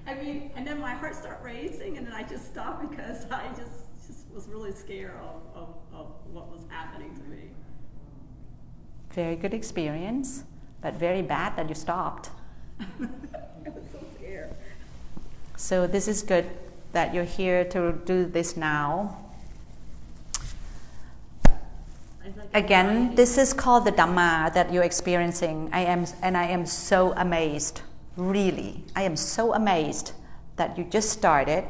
I mean, and then my heart started racing, and then I just stopped because I just was really scared of what was happening to me.
Very good experience, but very bad that you stopped.
I was so scared.
So this is good that you're here to do this now.
It's like
Again,
anxiety.
this is called the Dhamma that you're experiencing. I am so amazed, really. I am so amazed that you just started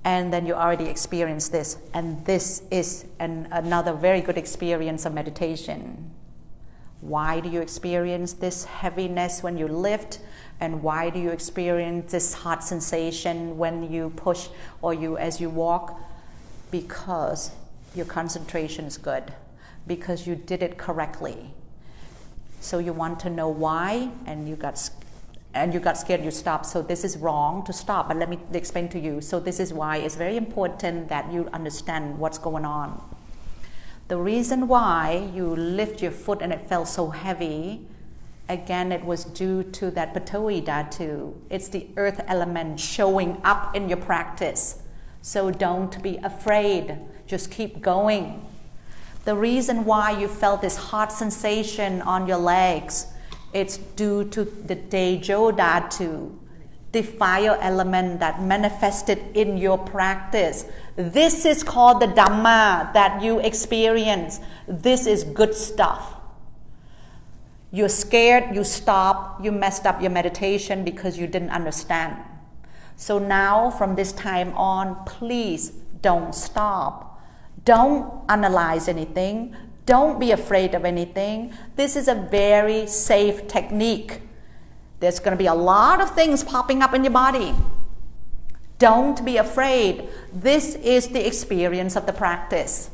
and then you already experienced this. And this is another very good experience of meditation. Why do you experience this heaviness when you lift? And why do you experience this hot sensation when you push or as you walk? Because your concentration is good. Because you did it correctly. So you want to know why, and you got scared, you stopped. So this is wrong to stop, but let me explain to you. So this is why it's very important that you understand what's going on. The reason why you lift your foot and it felt so heavy, again, it was due to that Patawi Dhatu. It's the earth element showing up in your practice. So don't be afraid. Just keep going. The reason why you felt this hot sensation on your legs, it's due to the Tejo Dhatu, the fire element that manifested in your practice. This is called the Dhamma that you experience. This is good stuff. You're scared, you stop, you messed up your meditation because you didn't understand. So now, from this time on, please don't stop. Don't analyze anything. Don't be afraid of anything. This is a very safe technique. There's going to be a lot of things popping up in your body. Don't be afraid. This is the experience of the practice.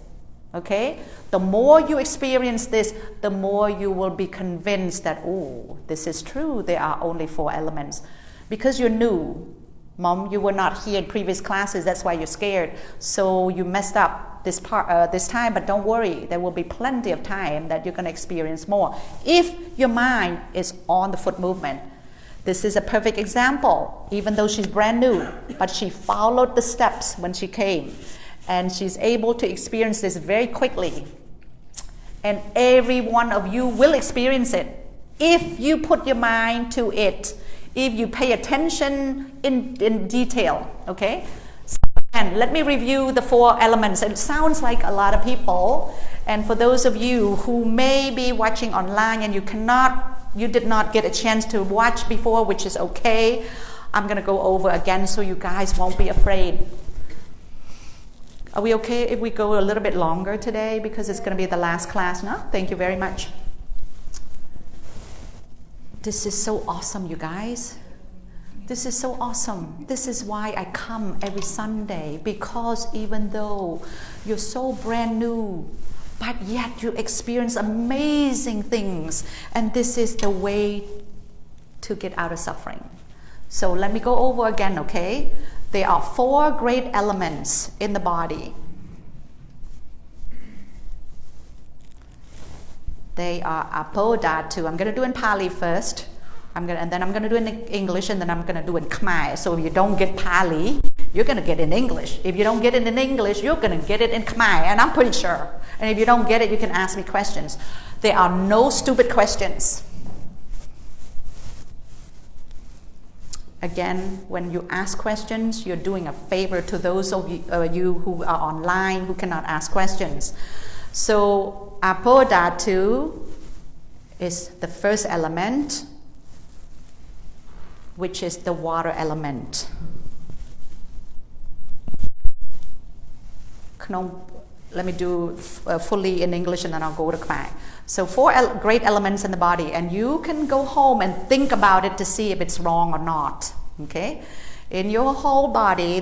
Okay? The more you experience this, the more you will be convinced that, oh, this is true. There are only 4 elements. Because you're new. Mom, you were not here in previous classes. That's why you're scared. So you messed up this time, but don't worry. There will be plenty of time that you're going to experience more. If your mind is on the foot movement. This is a perfect example. Even though she's brand new, but she followed the steps when she came. And she's able to experience this very quickly. And every one of you will experience it. If you put your mind to it. If you pay attention in detail. Okay? So again, let me review the 4 elements. It sounds like a lot of people. And for those of you who may be watching online and you did not get a chance to watch before, which is okay. I'm going to go over again so you guys won't be afraid. Are we okay if we go a little bit longer today because it's going to be the last class? No? Thank you very much. This is so awesome, you guys. This is so awesome. This is why I come every Sunday, because even though you're so brand new, but yet you experience amazing things. And this is the way to get out of suffering. So let me go over again, okay? There are 4 great elements in the body. They are Apo Dhatu. I'm going to do in Pali first. And then I'm going to do in English, and then I'm going to do in Khmer. So if you don't get Pali, you're going to get it in English. If you don't get it in English, you're going to get it in Khmer, and I'm pretty sure. And if you don't get it, you can ask me questions. There are no stupid questions. Again, when you ask questions, you're doing a favor to those of you who are online who cannot ask questions. So, Apo Dhatu is the first element, which is the water element. Let me do fully in English and then I'll go to Khmer. So 4 great elements in the body, and you can go home and think about it to see if it's wrong or not. Okay? In your whole body,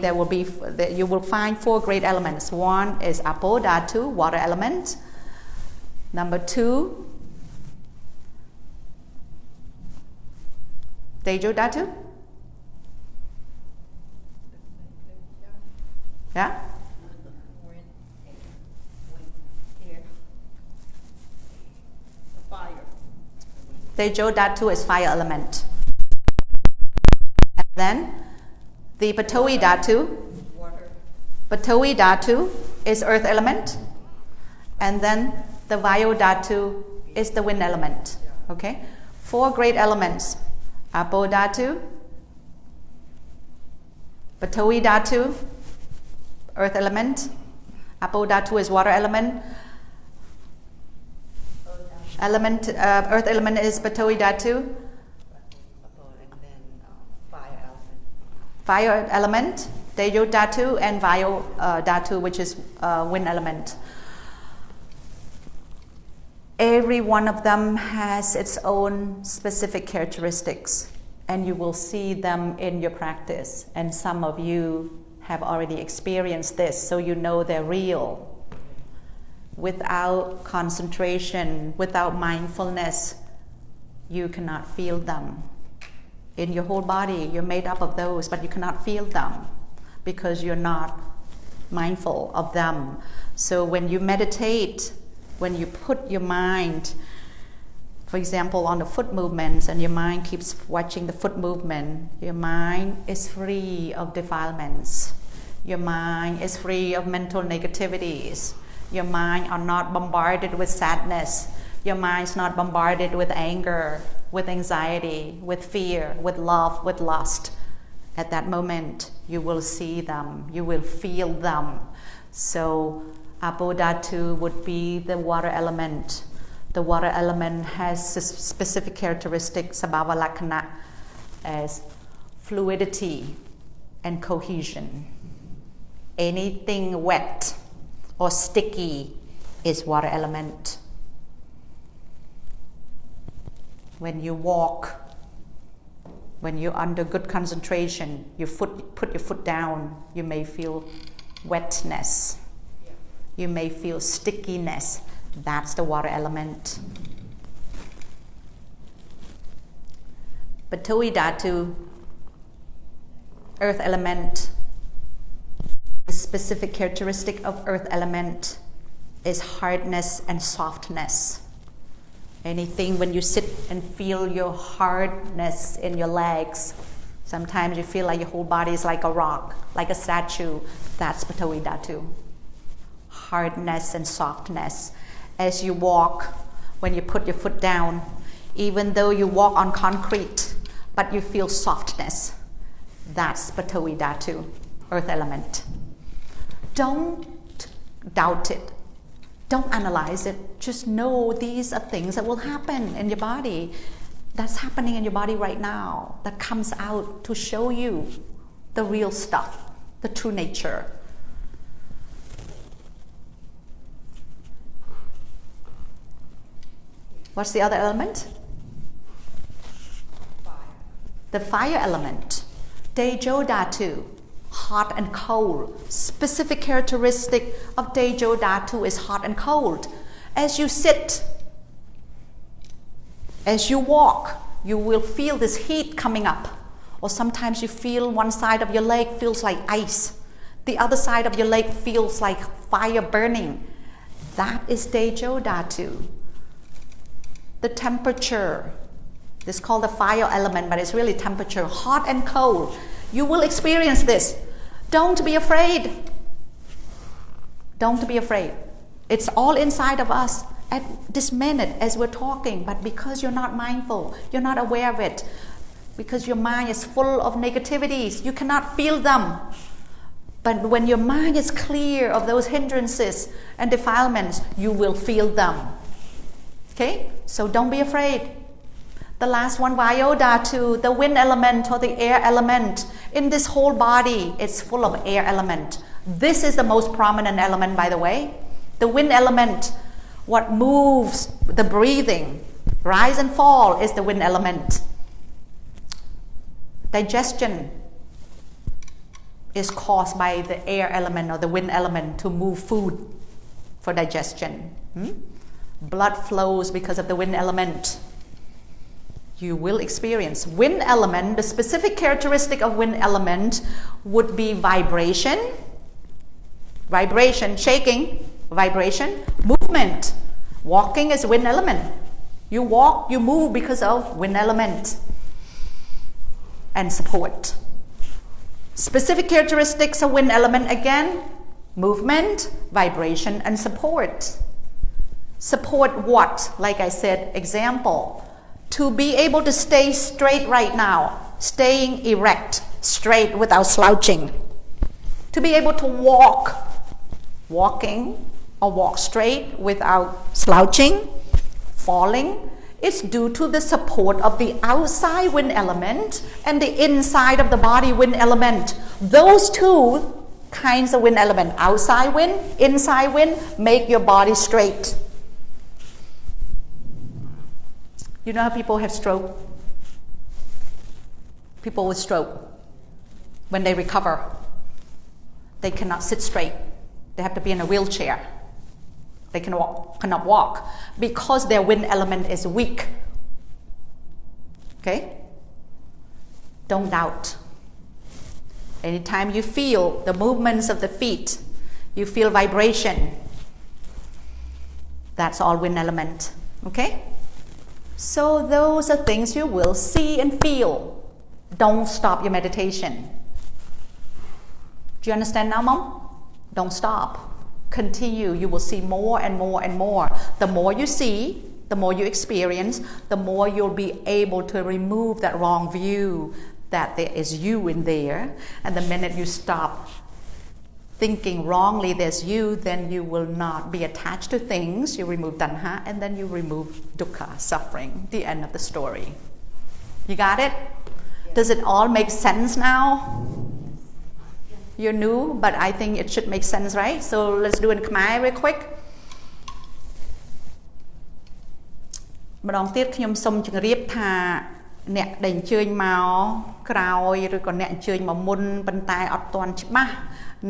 you will find 4 great elements. 1 is Apo Dhatu, water element. Number 2, Tejo Dhatu. Yeah? Tejo Dhatu is fire element. And then the Patawi Dhatu. Patawi Dhatu is earth element. And then the Vayu Dhatu is the wind element. Okay? 4 great elements. Apo Dhatu, Patawi Dhatu, earth element, Apo Dhatu is water element. Earth element is Patoi Dhatu.
And then fire element.
Fire element, Tejo Dhatu, and Vayu Dhatu, which is wind element. Every one of them has its own specific characteristics, and you will see them in your practice. And some of you have already experienced this, so you know they're real. Without concentration, without mindfulness, you cannot feel them. In your whole body, you're made up of those, but you cannot feel them because you're not mindful of them. So when you meditate, when you put your mind, for example, on the foot movements, and your mind keeps watching the foot movement, your mind is free of defilements. Your mind is free of mental negativities. Your mind are not bombarded with sadness. Your mind's not bombarded with anger, with anxiety, with fear, with love, with lust. At that moment, you will see them, you will feel them. So Apo Dhatu would be the water element. The water element has a specific characteristic, Sabhava Lakkhana, as fluidity and cohesion. Anything wet or sticky is water element. When you walk, when you're under good concentration, put your foot down, you may feel wetness. You may feel stickiness. That's the water element. Patoi Dhatu, earth element. The specific characteristic of earth element is hardness and softness. Anything when you sit and feel your hardness in your legs, sometimes you feel like your whole body is like a rock, like a statue, that's Patoi Dhatu. Hardness and softness. As you walk, when you put your foot down, even though you walk on concrete, but you feel softness, that's Patoi Dhatu, earth element. Don't doubt it. Don't analyze it. Just know these are things that will happen in your body. That's happening in your body right now. That comes out to show you the real stuff, the true nature. What's the other element?
Fire.
The fire element. Tejo Dhatu, hot and cold. Specific characteristic of Tejo Dhatu is hot and cold. As you sit, as you walk, you will feel this heat coming up. Or sometimes you feel one side of your leg feels like ice. The other side of your leg feels like fire burning. That is Tejo Dhatu. The temperature, this is called the fire element, but it's really temperature, hot and cold. You will experience this. Don't be afraid. Don't be afraid. It's all inside of us at this minute as we're talking, but because you're not mindful, you're not aware of it, because your mind is full of negativities, you cannot feel them. But when your mind is clear of those hindrances and defilements, you will feel them. Okay? So don't be afraid. The last one, Vayu Dhatu, the wind element or the air element. In this whole body, it's full of air element. This is the most prominent element, by the way. The wind element, what moves the breathing, rise and fall, is the wind element. Digestion is caused by the air element or the wind element to move food for digestion. Blood flows because of the wind element. You will experience wind element. The specific characteristic of wind element would be vibration, shaking, vibration, movement. Walking is wind element. You walk, you move because of wind element. And support. Specific characteristics of wind element again, movement, vibration, and support. Support what? Like I said, example. To be able to stay straight right now, staying erect, straight without slouching. To be able to walk walking or walk straight without slouching, falling, it's due to the support of the outside wind element and the inside of the body wind element. Those two kinds of wind element, outside wind, inside wind, make your body straight. You know how people have stroke? People with stroke, when they recover, they cannot sit straight. They have to be in a wheelchair. They cannot walk because their wind element is weak. Okay? Don't doubt. Anytime you feel the movements of the feet, you feel vibration, that's all wind element. Okay? So those are things you will see and feel. Don't stop your meditation. Do you understand now, Mom? Don't stop. Continue. You will see more and more and more. The more you see, the more you experience, the more you'll be able to remove that wrong view that there is you in there. And the minute you stop thinking wrongly there's you, then you will not be attached to things. You remove tanha, and then you remove dukkha, suffering. The end of the story. You got it? Does it all make sense now? You're new, but I think it should make sense, right? So let's do it in Khmer real quick. ម្ដងទៀតខ្ញុំសូមជម្រាបថាអ្នកដែលអញ្ជើញមកក្រោយឬក៏អ្នកអញ្ជើញមកមុនប៉ុន្តែអត់ទាន់ច្បាស់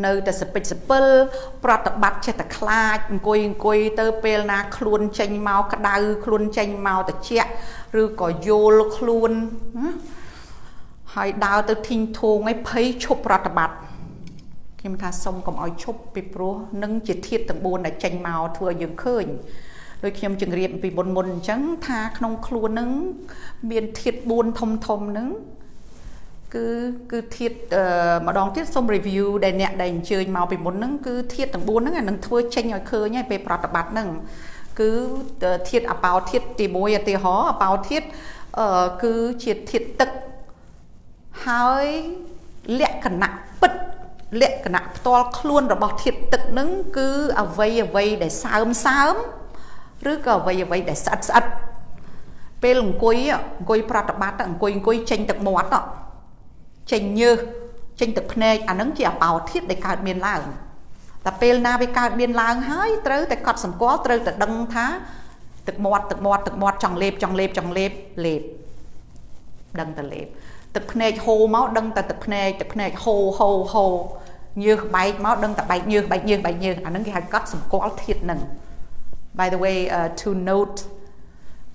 នៅតែសពិចសពិលប្រតិបត្តិចេះតែខ្លាចអង្គុយទៅពេលណាខ្លួនចេញមកក្តៅខ្លួនចេញមកត្រជាក់ឬក៏យល់ខ្លួនហើយដើរទៅធីងធូងឲ្យភ័យឈប់ប្រតិបត្តិខ្ញុំថាសុំកុំឲ្យឈប់ពីព្រោះនឹងជាធាតុទាំង4ដែលចេញមកធ្វើឲ្យយើងឃើញដូចខ្ញុំជម្រាបពីមុនអញ្ចឹងថាក្នុងខ្លួននឹងមានធាតុ4ធំហ្នឹងគឺធាតុម្ដងទៀតសូម review ដែលអ្នកដែលអញ្ជើញមកពីមុនហ្នឹងគឺធាតុទាំង4ហ្នឹងនឹងធ្វើចេញឲ្យឃើញហើយពេលប្រតិបត្តិហ្នឹងគឺធាតុអបោធាតុទី1ឧទាហរណ៍អបោធាតុគឺជាធាតុទឹកហើយលក្ខណៈពិតលក្ខណៈផ្ទាល់ខ្លួនរបស់ធាតុទឹកហ្នឹងគឺអ្វីដែលសើមឬក៏អ្វីដែលស្អិតពេលអង្គុយប្រតិបត្តិអង្គុយចេញទឹកមាត់ចេញញើសចេញទឹកភ្នែកអាហ្នឹងជាអបោធាតុដែលកើតមានឡើងតែពេលណាវាកើតមានឡើងហើយត្រូវតែកត់សម្គាល់ត្រូវតែដឹងថាទឹកមាត់ចង់លេបលេបដឹងតែលេបទឹកភ្នែកហូរមកដឹងតែទឹកភ្នែកហូរញើសបែកមកដឹងតែបែកញើសអាហ្នឹងគេហៅកត់សម្គាល់ធាតុហ្នឹង By the way, to note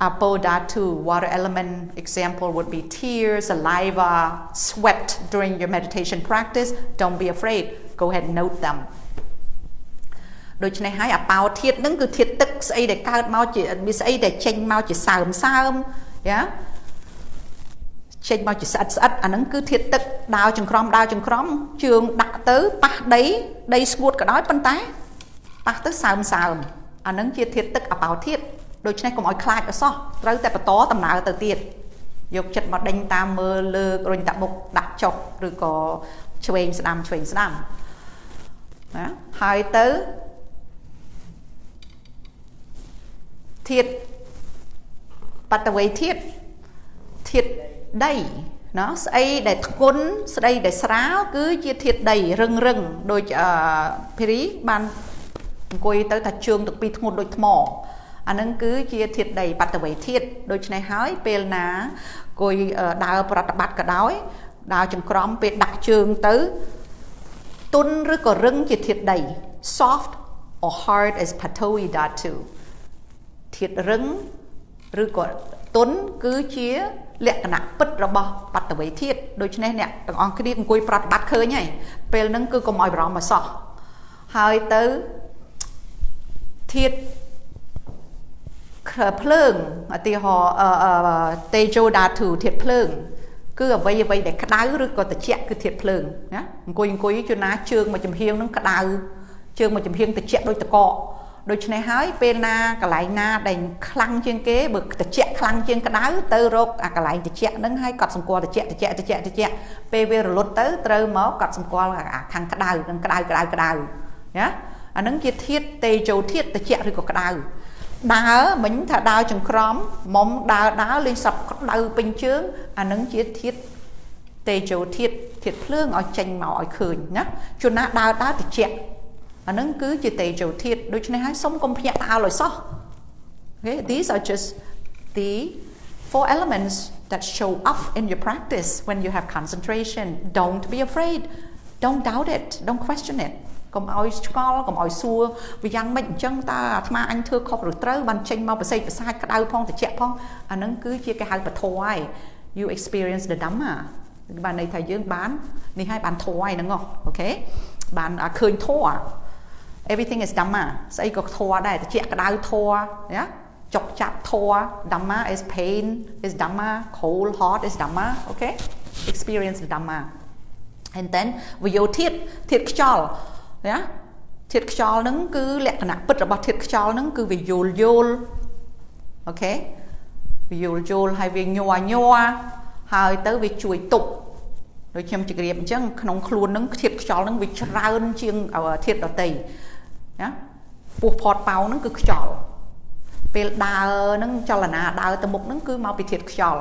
Apo Dhatu, water element example would be tears, saliva, sweat during your meditation practice. Don't be afraid. Go ahead and note them. ដូច្នេះហើយអបោធាតុហ្នឹងគឺធាតុទឹកស្អីដែលកើតមកជាមានស្អីដែលចេញមកជាសើមយ៉ាចេញមកជាស្អិតអាហ្នឹងគឺធាតុទឹកដើរចង្ក្រមជើងដាក់ទៅប៉ះដីស្ងួតក៏ដោយប៉ុន្តែប៉ះទៅសើមអានឹងជាធាតុទឹកអបោធាតុដូច្នេះកុំឲ្យខ្លាចអសោះត្រូវតែបន្តដំណើរទៅទៀតយកចិត្តមកដេញតាមមើលលើរុញតាមុខដាក់ចុះឬក៏ឆ្វេងស្ដាំណាហើយទៅធាតុបតវេធាតុដីណាស្អីដែលធ្ងន់ស្អីដែលស្រាលគឺជាធាតុដីរឹងដូចភេរីបានអង្គុយទៅថាជើងទឹកពីធ្ងន់ដូចថ្មអាហ្នឹងគឺជាធាតុដីបតវេធាតុដូច្នេះហើយពេលណាអង្គុយដើរប្រតិបត្តិក៏ដោយដើរចង្ក្រមពេលដាក់ជើងទៅទុនឬក៏រឹងជាធាតុដី soft or hard as patawi dhatu ធាតុរឹងឬក៏ទុនគឺជាលក្ខណៈពិតរបស់បតវេធាតុដូច្នេះអ្នកទាំងអស់គ្នាអង្គុយប្រតិបត្តិឃើញហើយពេលហ្នឹងគឺកុំឲ្យបារម្ភអសោះហើយទៅធាតុភ្លើងឧទាហរណ៍តេជោដាធុធាតុភ្លើងគឺអ្វីដែលក្តៅឬក៏ត្រជាក់គឺធាតុភ្លើងណាអង្គុយជួនណាជើងមកចំហៀងនឹងក្តៅជើងមកចំហៀងត្រជាក់ដូចតកកដូច្នេះហើយពេលណាកន្លែងណាដែលខ្លាំងជាងគេបើត្រជាក់ខ្លាំងជាងក្តៅទៅរកអាកន្លែងត្រជាក់ហ្នឹងហើយកត់សម្គាល់ត្រជាក់ពេលវារលត់ទៅត្រូវមកកត់សម្គាល់អាខាងក្តៅនឹងក្តៅណា anh nâng chiết thiết tê dầu thiết tê chẹt rồi có đau đau mình thà đau chừng crom mong đau lên sập đau bình chướng anh nâng chiết thiết tê dầu thiết thiệt lương ở tranh màu ở khơi nhá cho nó đau tê chẹt anh nâng cứ chỉ tê dầu thiết đôi chân này sống công việc đau rồi sao? Okay, these are just the 4 elements that show up in your practice when you have concentration. Don't be afraid. Don't doubt it. Don't question it. Cầm oi scroll, cầm oi xua. Vì rằng mình chân ta mà anh thưa khóc rồi trớ bàn tranh mau bả xây cái đau phong thì chẹt phong. Anh nâng cứ chia cái hai bả thôi. You experience the Dhamma. Bạn này thầy dương bán, ni hai bạn thôi đúng không? Okay. Bạn khơi thôi. Everything is Dhamma. Xây có thôi đây, chẹt cái đau thôi, yeah. Chọc chạp thua, Dhamma is pain, is Dhamma, cold, hot is Dhamma, okay? Experience Dhamma. And then, we vô thiết khchol, yeah? Thiết khchol nâng cứ lẹ khả nạc bứt rồi bọc thiết khchol nâng cứ vì yol, okay? Vì yol hay vì nhòa, hay tới vì chuối tục. Rồi châm chỉ riêng chứ, nông khuôn nâng thiết khchol nâng vì trơn chiêng thiết ở tây, yeah? Buộc phọt bao nâng cứ khchol.ពេលដើរនឹងចលនាដើរទៅមុខនឹងគឺមកពីធាតុខ្យល់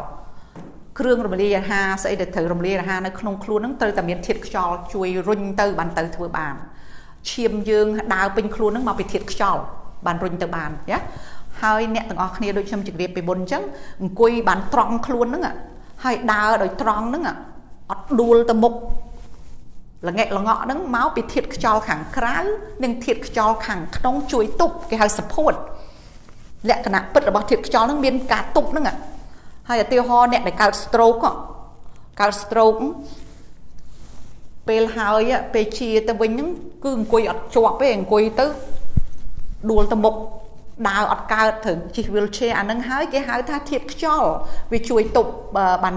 គ្រឿងរំលាយអាហារស្អីដែលត្រូវរំលាយអាហារនៅក្នុងខ្លួននឹងត្រូវតែមានធាតុខ្យល់ជួយរុញទៅបានទៅធ្វើបានឈាមយើងដើរពេញខ្លួននឹងមកពីធាតុខ្យល់បានរុញទៅបានណាហើយអ្នកទាំងអស់គ្នាដូចខ្ញុំជម្រាបពីមុនអញ្ចឹងអង្គុយបានត្រង់ខ្លួននឹងហើយដើរដោយត្រង់នឹងអត់ដួលទៅមុខល្ងែកល្ងក់នឹងមកពីធាតុខ្យល់ខាងក្រៅនិងធាតុខ្យល់ខាងក្នុងជួយទប់គេហៅ support លក្ខណៈពិតរបស់ធាតុខ្យល់នឹងមានការទប់នឹងហើយឧទាហរណ៍អ្នកដែលកើត stroke ពេលហើយពេលជាទៅវិញហ្នឹងគឺអង្គុយអត់ជាប់ទេអង្គុយទៅដួលទៅមុខដើរអត់កើតត្រូវជិះ wheelchair អាហ្នឹងហើយគេហៅថាធាតុខ្យល់វាជួយទប់បាន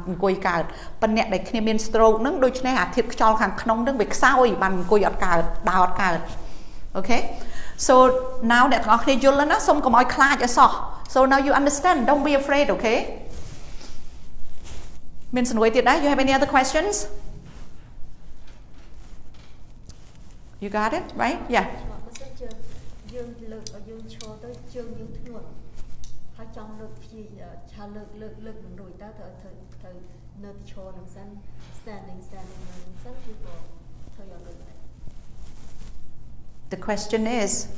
អង្គុយកើតប៉ុន្តែអ្នកដែលគ្នាមាន stroke ហ្នឹងដូច្នេះអាធាតុខ្យល់ខាងក្នុងហ្នឹងវាខ្សោយបានអង្គុយអត់កើតដើរអត់កើតអូខេSo now that you understand, some come out clad as so now you understand. Don't be afraid, okay? Minson, wait, you have any other questions? You got it, right? Yeah. The question is,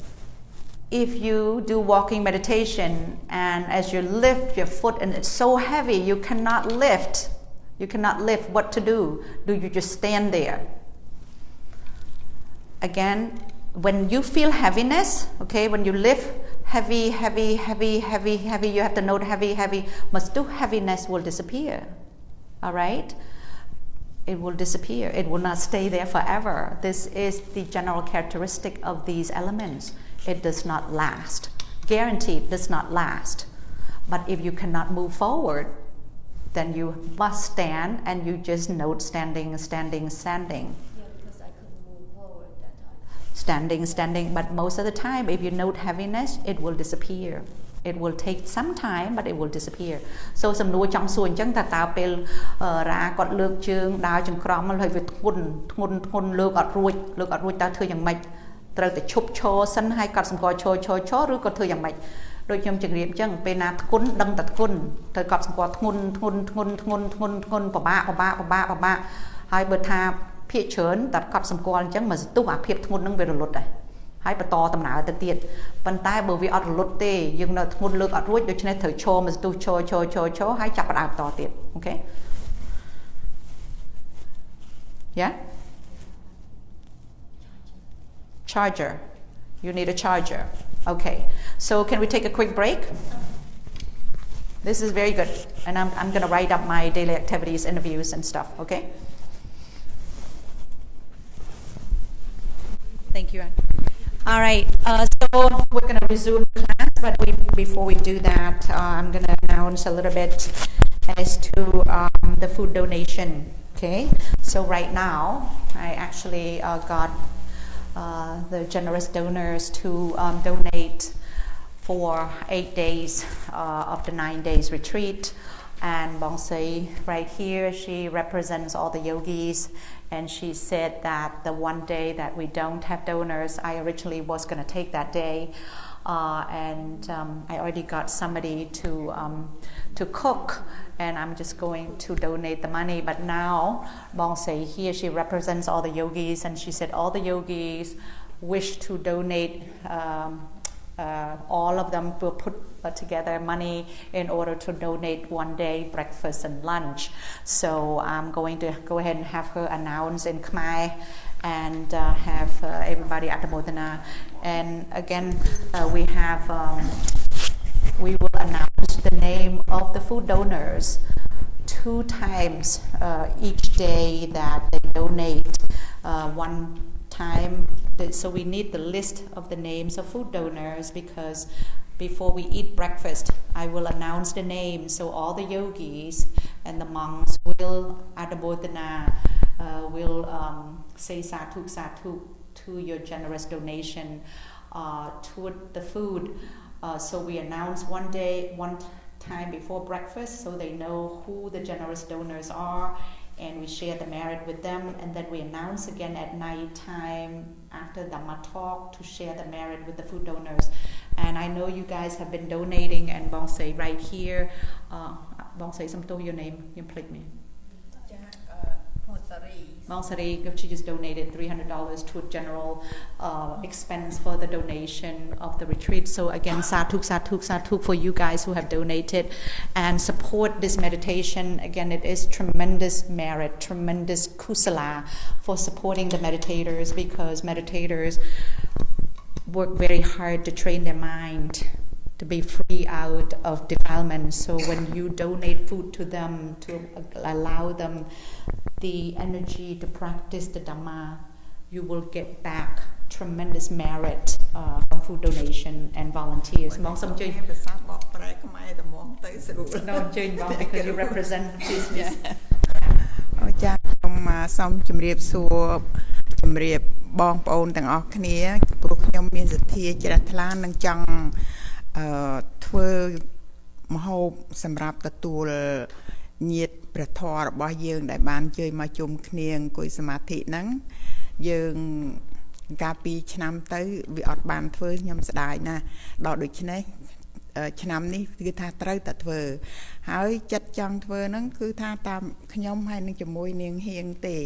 if you do walking meditation and as you lift your foot and it's so heavy you cannot lift, what to do? Do you just stand there? Again, when you feel heaviness, okay, when you lift heavy, you have to note heavy, but still heaviness will disappear, all right? It will disappear. It will not stay there forever. This is the general characteristic of these elements. It does not last. Guaranteed does not last. But if you cannot move forward, then you must stand and you just note standing. Yeah, because I couldn't move forward that time. Standing, but most of the time, if you note heaviness, it will disappear. It will take some time, but it will disappear. So some nuôi trong xuồng chẳng ta tạo pel ra còn lược chương đào chừng crom mà hơi việc thun lược ở ruột ta thưaอย่างmạchត្រូវតែឈប់ឈរសិនហើយកត់សម្គាល់ឈរឬក៏ធ្វើយ៉ាងម៉េចដូចខ្ញុំជម្រាបអញ្ចឹងពេលណាធ្ងន់ដឹងតែធ្ងន់ត្រូវកត់សម្គាល់ធ្ងន់ពិបាកហើយបើថាភាកច្រើនតែកត់សម្គាល់អញ្ចឹងមកសន្ទុះអាភាពធ្ងន់នឹងវារលត់ដែរហើយបន្តដំណើរទៅទៀតប៉ុន្តែបើវាអត់រលត់ទេយើងនៅធ្ងន់លើកអត់រួចដូច្នេះត្រូវឈរមកសន្ទុះឈរហើយចាប់ផ្ដើមបន្តទៀតអូខេ Yeah Charger. You need a charger. Okay. So can we take a quick break? This is very good. And I'm going to write up my daily activities, interviews and stuff. Okay? Thank you, Anne. All right. So we're going to resume class. But before we do that, I'm going to announce a little bit as to the food donation. Okay? So right now, I actually got the generous donors to donate for 8 days of the 9 days retreat. And Bonsai right here, she represents all the yogis and she said that the one day that we don't have donors, I originally was going to take that day, and I already got somebody to cook, and I'm just going to donate the money. But now Bong say here she represents all the yogis, and she said all the yogis wish to donate. All of them will put together money in order to donate one day breakfast and lunch. So I'm going to go ahead and have her announce in Khmer and have everybody Atamodana. And again, we will announce the name of the food donors 2 times each day that they donate. One time, so we need the list of the names of food donors, because before we eat breakfast, I will announce the names, so all the yogis and the monks will Adabodhana, will say sadhu sadhu to your generous donation toward the food. So we announce one time before breakfast, so they know who the generous donors are, and we share the merit with them, and then we announce again at night time after Dhamma talk to share the merit with the food donors. And I know you guys have been donating, and Bong say right here, Bong say some your name, you played me. Bong Sari, she just donated $300 to a general expense for the donation of the retreat. So again, sadhu, sadhu, sadhu for you guys who have donated and support this meditation. Again, it is tremendous merit, tremendous kusala for supporting the meditators, because meditators work very hard to train their mind to be free out of defilement. So when you donate food to them to allow them the energy to practice the Dhamma, you will get back tremendous merit from food donation and volunteers. No, because you represent business. ជំរាបបងប្អូនទាំងអស់គ្នាព្រោះខ្ញុំមានសទ្ធាជ្រះថ្លានឹងចង់ធ្វើម្ហូបសម្រាប់ទទួលញាតិព្រះធម៌របស់យើងដែលបានជើញមកជុំគ្នាអង្គុយសមាធិហ្នឹងយើងកាលពីឆ្នាំទៅវាអត់បានធ្វើខ្ញុំស្ដាយណាស់ដល់ដូច្នេះឆ្នាំនេះគឺថាត្រូវតែធ្វើហើយចិត្តចង់ធ្វើហ្នឹងគឺថាតាមខ្ញុំហើយនឹងជាមួយនាងហៀងទេ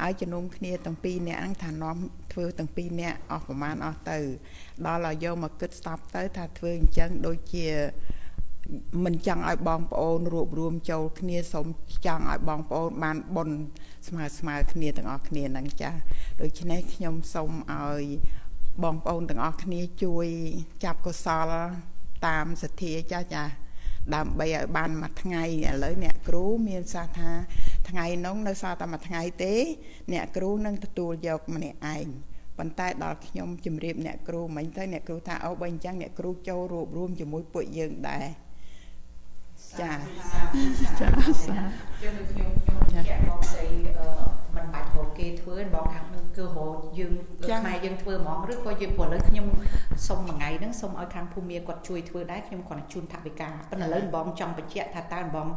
ហើយជំនុំគ្នាទាំងពីរនាក់ហ្នឹងថានាំធ្វើទាំងពីរនាក់អស់ប្រមាណអស់ទៅដល់ឲ្យយកមកគិតស្ដាប់ទៅថាធ្វើអញ្ចឹងដូចជាមិនចង់ឲ្យបងប្អូនរួបរวมចូលគ្នាសូមចង់ឲ្យបងប្អូនបានបុណ្យស្មើគ្នាទាំងអស់គ្នាហ្នឹងចាដូច្នេះខ្ញុំសូមឲ្យបងប្អូនទាំងអស់គ្នាជួយចាប់កុសលតាមសទ្ធាចាដើម្បីឲ្យបានមួយថ្ងៃឥឡូវអ្នកគ្រូមានសាសថាថ្ងៃនោះនៅសល់តែមួយថ្ងៃទេអ្នកគ្រូនឹងទទួលយកម្នាក់ឯងប៉ុន្តែដល់ខ្ញុំជម្រាបអ្នកគ្រូមិញទៅអ្នកគ្រូថាអូបើអញ្ចឹងអ្នកគ្រូចូលរួបរวมជាមួយពួកយើងដែរចាខ្ញុំបងស្អីមិនបាច់រកគេធ្វើបងខាងនឹងគឺរកយើងខ្មែរយើងធ្វើហ្មងឬក៏យើងព្រោះឥឡូវខ្ញុំសុំមួយថ្ងៃហ្នឹងសុំឲ្យខាងភូមិគាត់ជួយធ្វើដែរខ្ញុំគ្រាន់តែជូនថវិកាប៉ុន្តែឥឡូវបងចង់បញ្ជាក់ថាតើបង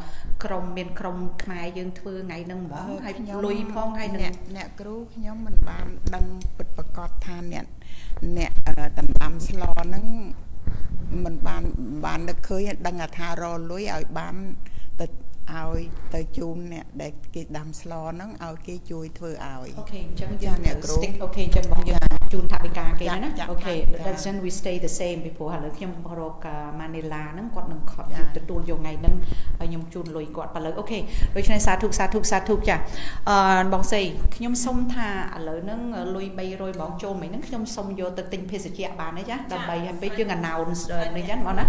ក្រុមមានក្រុមខ្មែរយើងធ្វើថ្ងៃហ្នឹងហ្មងហើយលុយផងហើយនឹងអ្នកគ្រូខ្ញុំមិនបានដឹងពិតប្រាកដថាអ្នកដណ្ដើមស្លហ្នឹងមិនបាននឹកឃើញដឹងថារលុយឲ្យបានទៅឲ្យទៅជូនអ្នកដែលគេដាំស្លហ្នឹងឲ្យគេជួយធ្វើឲ្យអូខេអញ្ចឹងយើងអ្នកគ្រូអូខេអញ្ចឹងបងយើងជូនថវិកាគេណាអូខេ then we stay the same ពីព្រោះឥឡូវខ្ញុំរកម៉ានីឡាហ្នឹងគាត់នឹងខត់ទទួលយកថ្ងៃហ្នឹងហើយខ្ញុំជូនលុយគាត់ឥឡូវអូខេដូច្នេះសាធុចាបងស្អីខ្ញុំសុំថាឥឡូវហ្នឹងលុយ300បងចូលមិញហ្នឹងខ្ញុំសុំយកទៅទិញភេសជ្ជៈបានទេចាដើម្បីឲ្យពេលយើង announce នេះចឹងបងណា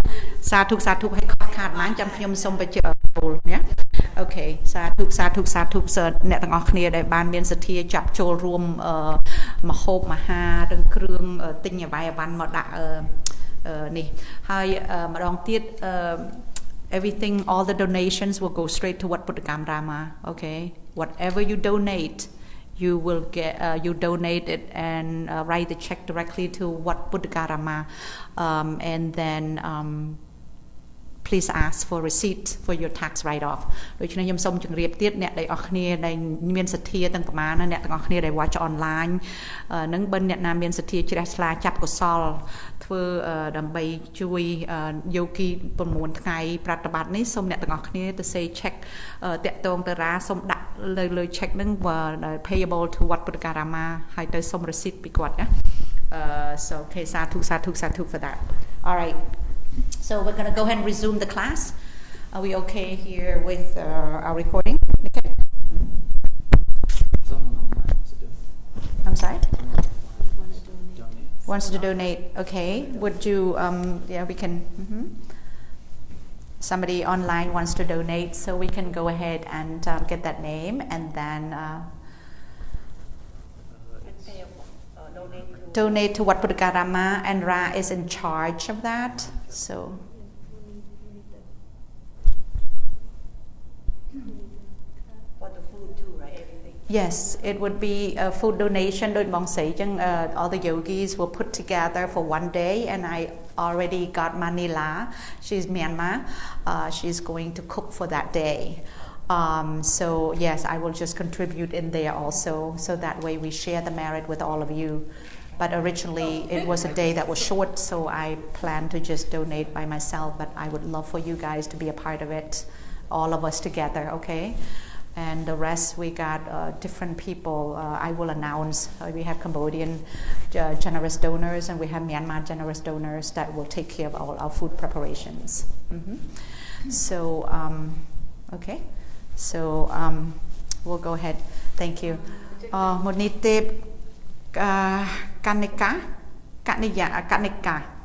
សាធុឲ្យខត់ខាតឡើងចាំខ្ញុំសុំបញ្ជាក់ណាអូខេសាធុអ្នកទាំងអស់គ្នាដែលបានមានសទ្ធាចាប់ចូលរួមមហូបអាហារនិងគ្រឿងទិញអ្វីអវ៉ាន់មកដាក់នេះហើយម្ដងទៀតeverything all the donations will go straight to what Buddhagam Rama okay whatever you donate you will get you donate it and write the check directly to what Buddhagam Rama and then please ask for receipt for your tax write-off ដូច្នេះខ្ញុំសូមជម្រាបទៀតអ្នកដែលអស់គ្នាដែលមានសទ្ធាទាំងប្រមាណអ្នកទាំងអស់គ្នាដែល watch online នឹងបើអ្នកណាមានសទ្ធាជ្រះថ្លាចាប់កុសលធ្វើដើម្បីជួយយោគី9ថ្ងៃប្រតិបត្តិនេះសូមអ្នកទាំងអស់គ្នាទៅ say check តាក់ទងតារាសូមដាក់លើ check នឹង payable to វត្តពុទ្ធការ៉ាមាហើយទៅសូម receipt ពីគាត់ណា so okay សាធុ for that all right so we're going to go ahead and resume the class are we okay here with our recording okay. I'm sorry wants to donate okay would you yeah we can somebody online wants to donate so we can go ahead and get that name and then donate to Wat Puttakarama and Ra is in charge of that so
for the food too right everything
yes it would be a food donation all the yogis will put together for one day and I already got Manila she's Myanmar she's going to cook for that day so yes I will just contribute in there also so that way we share the merit with all of you but originally it was a day that was short so I planned to just donate by myself but I would love for you guys to be a part of it all of us together okay and the rest we got different people I will announce we have Cambodian generous donors and we have Myanmar generous donors that will take care of all our food preparations so okay so we'll go ahead thank you Monitip Kanika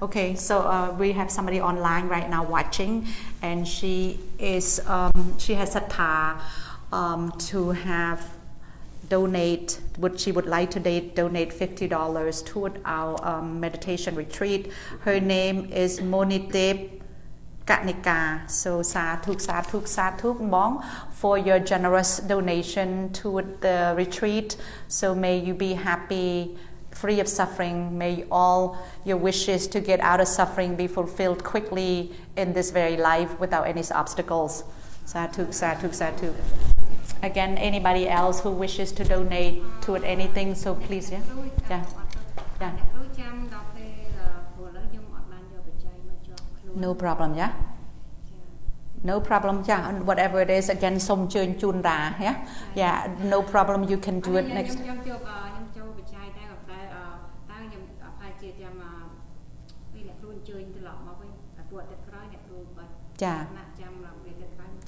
okay so we have somebody online right now watching and she is she has sattha to have donate she would like to donate $50 toward our meditation retreat her name is Monitip Kanika so sadhu mong for your generous donation toward the retreat so may you be happy free of suffering may all your wishes to get out of suffering be fulfilled quickly in this very life without any obstacles sadhu again anybody else who wishes to donate toward anything so please yeah no problem yeah no problem yeah whatever it is again som chön chun ra yeah no problem you can do it next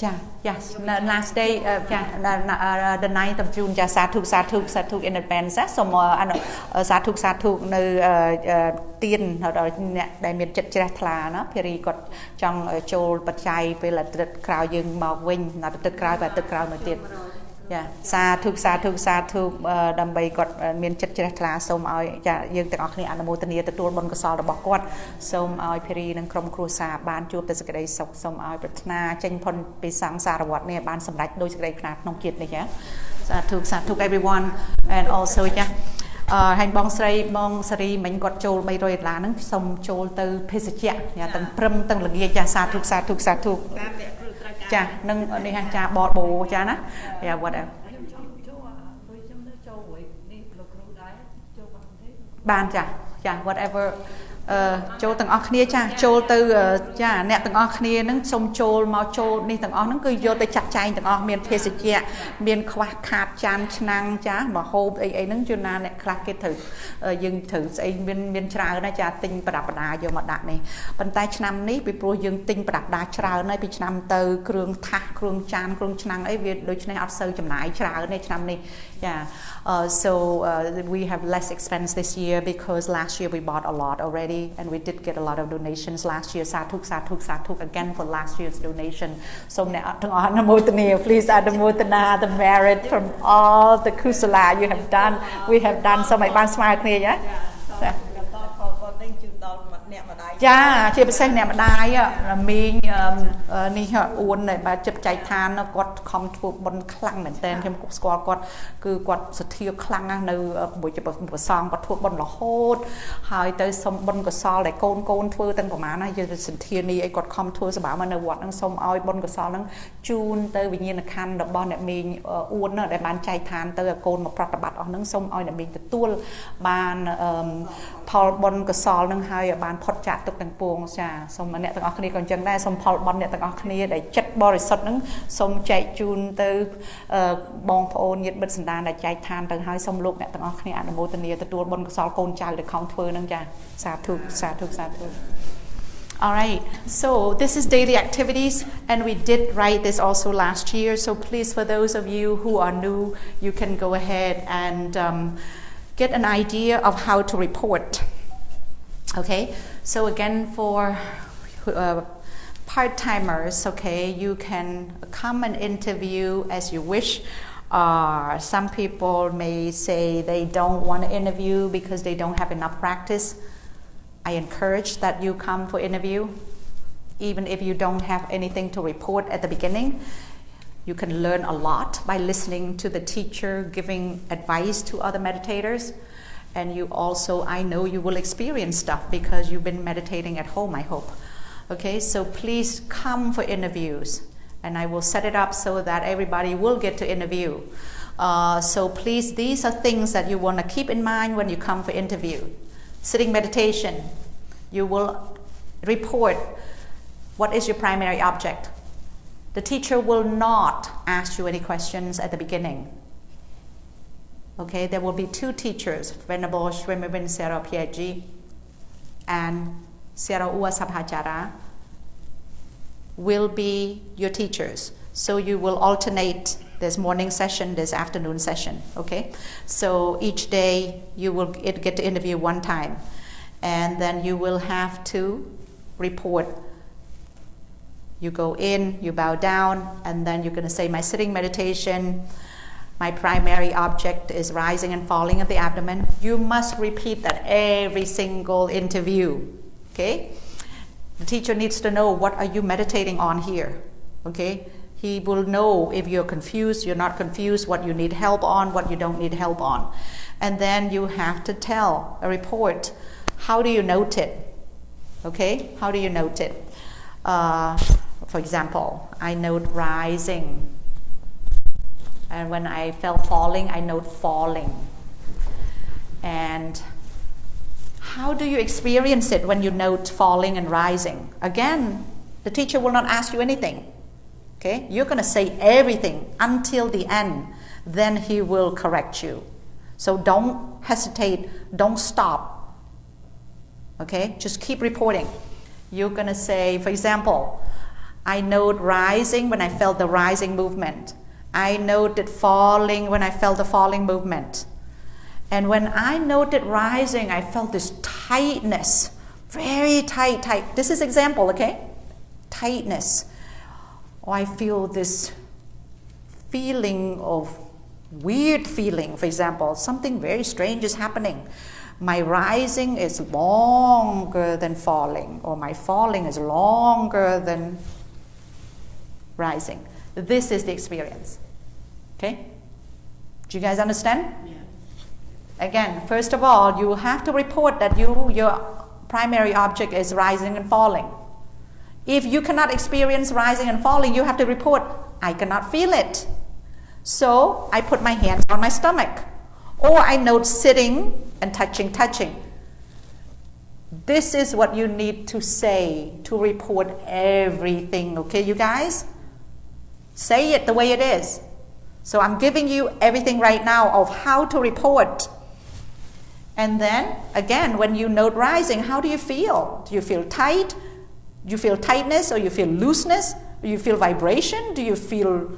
yeah yes last day the 9th of June ja sadhu in advance សូមsadhu នៅទៀនដល់អ្នកដែលមានចិត្តជ្រះថ្លាណាភារីគាត់ចង់ចូលបច្ច័យពេលអាទិត្យក្រោយយើងមកវិញអាទិត្យក្រោយអាទិត្យក្រោយមកទៀតចាsadhu ដើម្បីគាត់មានចិត្តជ្រះថ្លាសូមឲ្យចាយើងទាំងអស់គ្នាអនុមោទនាទទួលបុណ្យកុសលរបស់គាត់សូមឲ្យភារីនិងក្រុមគ្រួសារបានជួបតែសេចក្តីសុខសូមឲ្យប្រាថ្នាចេញផុតពីសង្សារវដ្តនេះបានសម្រេចដោយសេចក្តីប្រាថ្នាក្នុងជាតិនេះចាsadhu everyone and also ចាហើយបងស្រីបងសេរីមិញគាត់ចូល$300ហ្នឹងសូមចូលទៅភេសជ្ជៈទាំងព្រឹមទាំងល្ងាចចាsadhuចានឹងនេះចាបតបោចាណា yeah whatever បានចា whatever ចូលទាំងអស់គ្នាចាចូលទៅចាអ្នកទាំងអស់គ្នានឹងសូមចូលមកចូលនេះទាំងអស់ហ្នឹងគឺយកទៅចាត់ចែងទាំងអស់មានភេសជ្ជៈមានខ្វះខាតចានឆ្នាំងចាមកហូបអីហ្នឹងជួនណាអ្នកខ្លះគេត្រូវយើងត្រូវស្អីមានច្រើនណាចាទិញប្រដាប់ប្រដាយកមកដាក់នេះប៉ុន្តែឆ្នាំនេះពីព្រោះយើងទិញប្រដាប់ប្រដាច្រើនហើយពីឆ្នាំទៅគ្រឿងថាសគ្រឿងចានគ្រឿងឆ្នាំងអីវាដូច្នេះអត់សូវចំណាយច្រើនទេឆ្នាំនេះចា so we have less expense this year because last year we bought a lot already and we did get a lot of donations last year sadhu again for last year's donation so please adamotana the merit from all the kusala you have done we have done so មិនបានស្មើគ្នាចា
ក៏ thank you ដល់អ្នក
ចាជាពិសេសអ្នកម្ដាយមីងនេះអួនបាទចិត្តចៃឋានគាត់ខំធ្វើបុណ្យខ្លាំងមែនតើខ្ញុំស្គាល់គាត់គឺគាត់សទ្ធាខ្លាំងណាស់នៅមួយជាប្រសងគាត់ធ្វើបុណ្យរហូតហើយទៅសុំបុណ្យកុសលដែលកូនធ្វើទាំងប្រមាណណាយើងសទ្ធានេះឲ្យគាត់ខំធ្វើសម្រាប់មកនៅវត្តហ្នឹងសុំឲ្យបុណ្យកុសលហ្នឹងជូនទៅវិញ្ញាណក្ខន្ធរបស់អ្នកមីងអួនដែលបានចៃឋានទៅកូនមកប្រតិបត្តិអស់ហ្នឹងសុំឲ្យអ្នកមីងទទួលបានផលបុណ្យកុសលហ្នឹងហើយបានផុតចាកទុក្ខទាំងពួងចាសូមអ្នកទាំងអស់គ្នាក៏អញ្ចឹងដែរសូមផលបុណ្យអ្នកទាំងអស់គ្នាដែលចិត្តបរិសុទ្ធហ្នឹងសូមចែកជូនទៅបងប្អូនញាតិមិត្តសន្តានដែលចែកឋានទៅហើយសូមលោកអ្នកទាំងអស់គ្នាអនុមោទនាទទួលបុណ្យកុសលកូនចៅដែលខំធ្វើហ្នឹងចាសាធុសាធុសាធុ All right, so this is daily activities, and we did write this also last year. So please, for those of you who are new, you can go ahead and get an idea of how to report. Okay, so again for part-timers, okay, you can come and interview as you wish. Some people may say they don't want to interview because they don't have enough practice. I encourage that you come for interview, even if you don't have anything to report at the beginning. You can learn a lot by listening to the teacher giving advice to other meditators. And you also, I know you will experience stuff because you've been meditating at home, I hope. Okay, so please come for interviews. And I will set it up so that everybody will get to interview. So please, these are things that you want to keep in mind when you come for interview. Sitting meditation, you will report what is your primary object. The teacher will not ask you any questions at the beginning. Okay, there will be two teachers, Venerable Srimavin Sera Piaji and Sera Ua Sabhajara will be your teachers. So you will alternate. There's morning session, there's afternoon session, okay? So each day you will get to interview one time, and then you will have to report. You go in, you bow down, and then you're going to say, my sitting meditation, my primary object is rising and falling of the abdomen. You must repeat that every single interview, okay? The teacher needs to know, what are you meditating on here, okay? He will know if you're confused, you're not confused, what you need help on, what you don't need help on. And then you have to tell a report. How do you note it? Okay, how do you note it? For example, I note rising. And when I felt falling, I note falling. And how do you experience it when you note falling and rising? Again, the teacher will not ask you anything. Okay? You're going to say everything until the end. Then he will correct you. So don't hesitate. Don't stop. Okay? Just keep reporting. You're going to say, for example, I note rising when I felt the rising movement. I noted falling when I felt the falling movement. And when I noted rising, I felt this tightness. Very tight. This is example, okay? Tightness. Or I feel this feeling of weird feeling, for example, something very strange is happening. My rising is longer than falling, or my falling is longer than rising. This is the experience. Okay? Do you guys understand? Yeah. Again, first of all, you have to report that your primary object is rising and falling. If you cannot experience rising and falling, you have to report, I cannot feel it. So I put my hands on my stomach. Or I note sitting and touching. This is what you need to say to report everything, okay, you guys? Say it the way it is. So I'm giving you everything right now of how to report. And then, again, when you note rising, how do you feel? Do you feel tight? Do you feel tightness, or you feel looseness? Do you feel vibration? Do you feel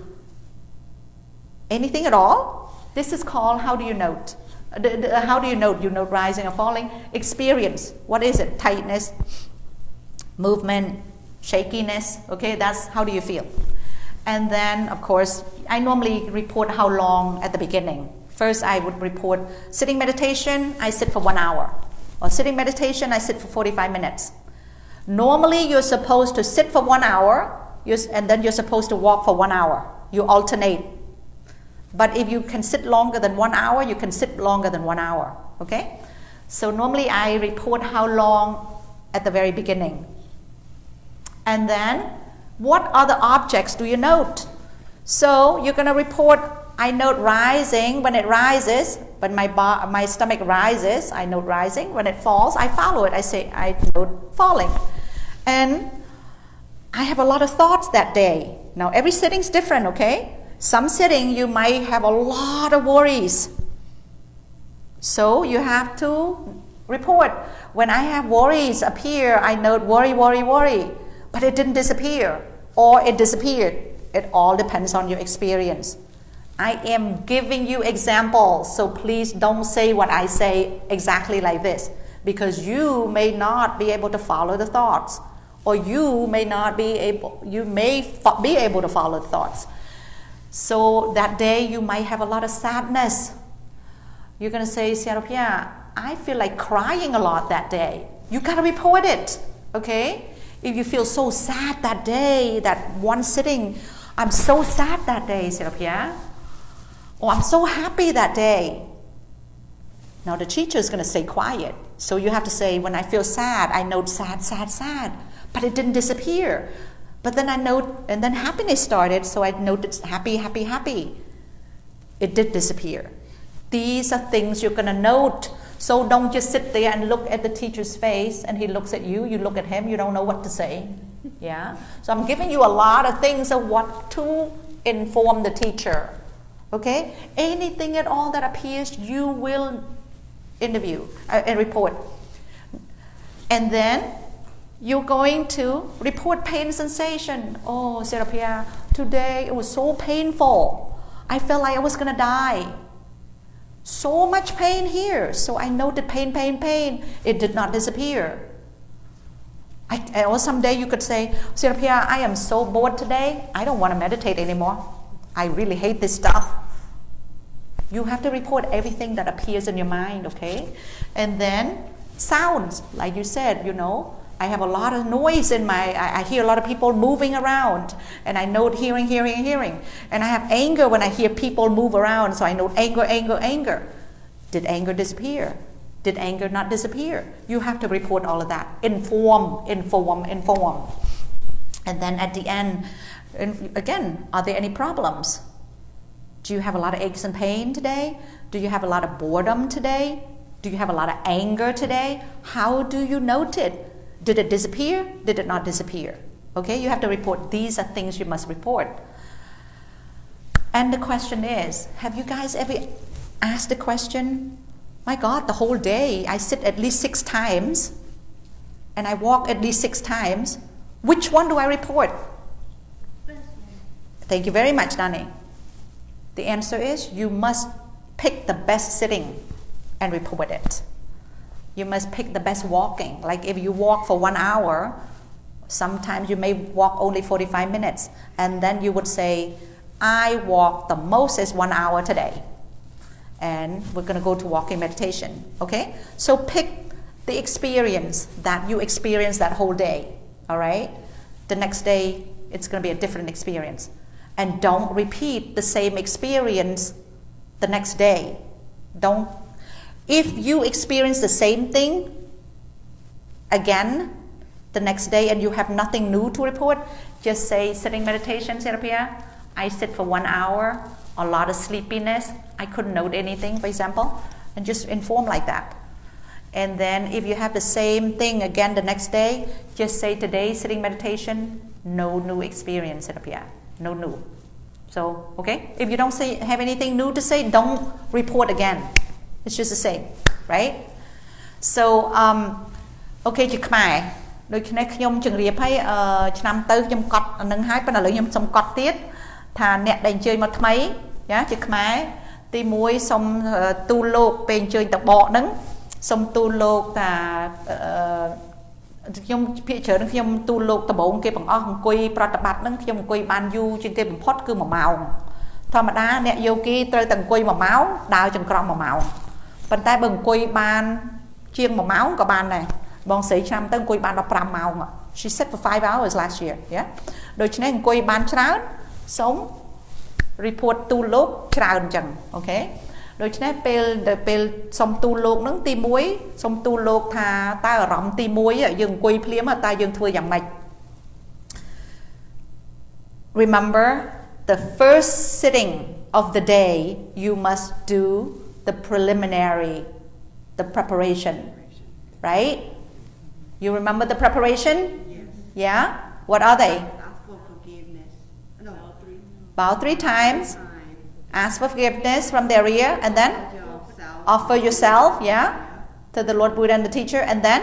anything at all? This is called, how do you note? How do you note? You note rising or falling? Experience. What is it? Tightness, movement, shakiness. Okay, that's how do you feel? And then, of course, I normally report how long at the beginning. First, I would report sitting meditation. I sit for 1 hour. Or sitting meditation, I sit for 45 minutes. Normally, you're supposed to sit for 1 hour, and then you're supposed to walk for 1 hour. You alternate. But if you can sit longer than 1 hour, you can sit longer than 1 hour. Okay? So normally I report how long at the very beginning. And then, what other objects do you note? So you're going to report, I note rising when it rises, when my stomach rises, I note rising. When it falls, I follow it. I note falling. And I have a lot of thoughts that day. Now, every sitting's different, okay? Some sitting, you might have a lot of worries. So you have to report. When I have worries appear, I note worry, worry, worry. But it didn't disappear. Or it disappeared. It all depends on your experience. I am giving you examples, so please don't say what I say exactly like this, because you may not be able to follow the thoughts, or you may be able to follow the thoughts. So that day you might have a lot of sadness. You're going to say, Serapia, I feel like crying a lot that day. You got to report it, okay? If you feel so sad that day, that one sitting, I'm so sad that day, Serapia. Or I'm so happy that day. Now the teacher is going to stay quiet. So you have to say, when I feel sad, I note sad, sad, sad. But it didn't disappear. But then I note, and then happiness started, so I noted happy, happy, happy. It did disappear. These are things you're going to note. So don't just sit there and look at the teacher's face and he looks at you, you look at him, you don't know what to say. Yeah. So I'm giving you a lot of things of what to inform the teacher. Okay? Anything at all that appears, you will interview and report. And then you're going to report pain sensation. Oh, Serapia, today it was so painful. I felt like I was going to die. So much pain here. So I noted pain, pain, pain. It did not disappear. Or someday you could say, Serapia, I am so bored today. I don't want to meditate anymore. I really hate this stuff. You have to report everything that appears in your mind, okay? And then sounds, like you said, you know, I have a lot of noise in I hear a lot of people moving around, and I note hearing. And I have anger when I hear people move around, so I note anger. Did anger disappear? Did anger not disappear? You have to report all of that. Inform. And then at the end, again, are there any problems? Do you have a lot of aches and pain today? Do you have a lot of boredom today? Do you have a lot of anger today? How do you note it? Did it disappear? Did it not disappear? Okay, you have to report. These are things you must report. And the question is, have you guys ever asked the question, my God, the whole day I sit at least 6 times and I walk at least 6 times. Which one do I report? Thank you very much, Nani. The answer is you must pick the best sitting and report it. You must pick the best walking. Like if you walk for 1 hour, sometimes you may walk only 45 minutes. And then you would say, I walked the most is 1 hour today. And we're going to go to walking meditation. Okay? So pick the experience that you experienced that whole day. All right? The next day, it's going to be a different experience. And don't repeat the same experience the next day. Don't. If you experience the same thing again the next day and you have nothing new to report, just say sitting meditation, Serapia, I sit for 1 hour, a lot of sleepiness, I couldn't note anything, for example, and just inform like that. And then if you have the same thing again the next day, just say today sitting meditation, no new experience, Serapia, no new. So, okay, if you don't have anything new to say, don't report again. It's just the same, right? So, okay, ជាខ្មែរដូចគ្នាខ្ញុំជម្រាបឲ្យឆ្នាំទៅខ្ញុំកត់នឹងហើយប៉ុន្តែឥឡូវខ្ញុំសុំកត់ទៀតថាអ្នកដែលអញ្ជើញមកថ្មីណាជាខ្មែរទី1សុំទូលលោកពេលអញ្ជើញតបកហ្នឹងសុំទូលលោកថាខ្ញុំភាគច្រើនខ្ញុំទូលលោកដំបងគេបង្អស់អង្គុយប្រតិបត្តិហ្នឹងខ្ញុំអង្គុយបានយូរជាងគេបំផុតគឺ1ម៉ោងធម្មតាអ្នកយូគីត្រូវតែអង្គុយ1ម៉ោងដើរចង្ក្រង់1ម៉ោងប៉ុន្តែបើអង្គុយបាន chiêng một máu có bàn này bong sấy trăm tới quay bàn đọc pram máu she sat for 5 hours last year yeah đôi chân này quay bàn chán sống report tu lốp chán chẳng ok đôi chân này pel xong tu lốp nắng ti muối xong tu lốp thà ta ở rộng ti muối ở dừng quay phím mà ta dừng thưa dạng mạch. Remember the first sitting of the day you must do the preliminary, the preparation, right? You remember the preparation?
Yes.
Yeah? What are they?
Ask for forgiveness. No.
About 3 times. Ask for forgiveness from their ear and then offer yourself, yeah, to the Lord Buddha and the teacher and then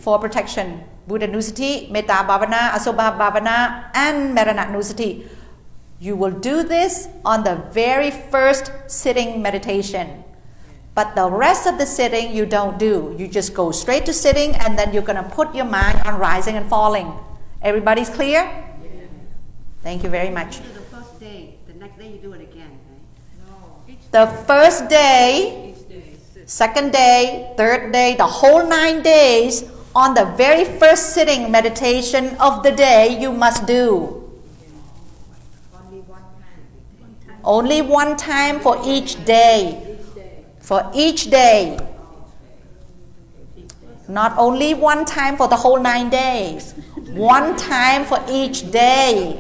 for protection. Buddha Nusati, Metta Bhavana, Asobha Bhavana, and Marana Nusati. You will do this on the very first sitting meditation. But the rest of the sitting you don't do. You just go straight to sitting and then you're going to put your mind on rising and falling. Everybody's clear?
Yeah.
Thank you very much.
You do the first day, the next day you do it again, right? No.
The first day, second day, third day, the whole 9 days, on the very first sitting meditation of the day you must do. Only one time for each day. For each day. Not only one time for the whole 9 days. One time for each day.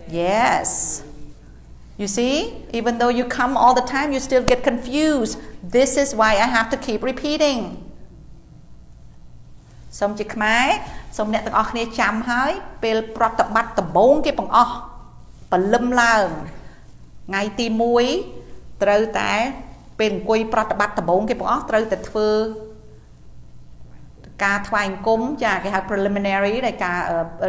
Yes. You see, even though you come all the time, you still get confused. This is why I have to keep repeating. សូមជាខ្មែរសូមអ្នកទាំងអស់គ្នាចាំហើយពេលប្រតិបត្តិដំបូងគេបង្អស់ព្រលឹមឡើងថ្ងៃទី1ត្រូវតែពេលអង្គុយប្រតិបត្តិដំបូងគេបង្អស់ត្រូវតែធ្វើការថ្វាយអង្គមចាគេហៅ preliminary ដែលការ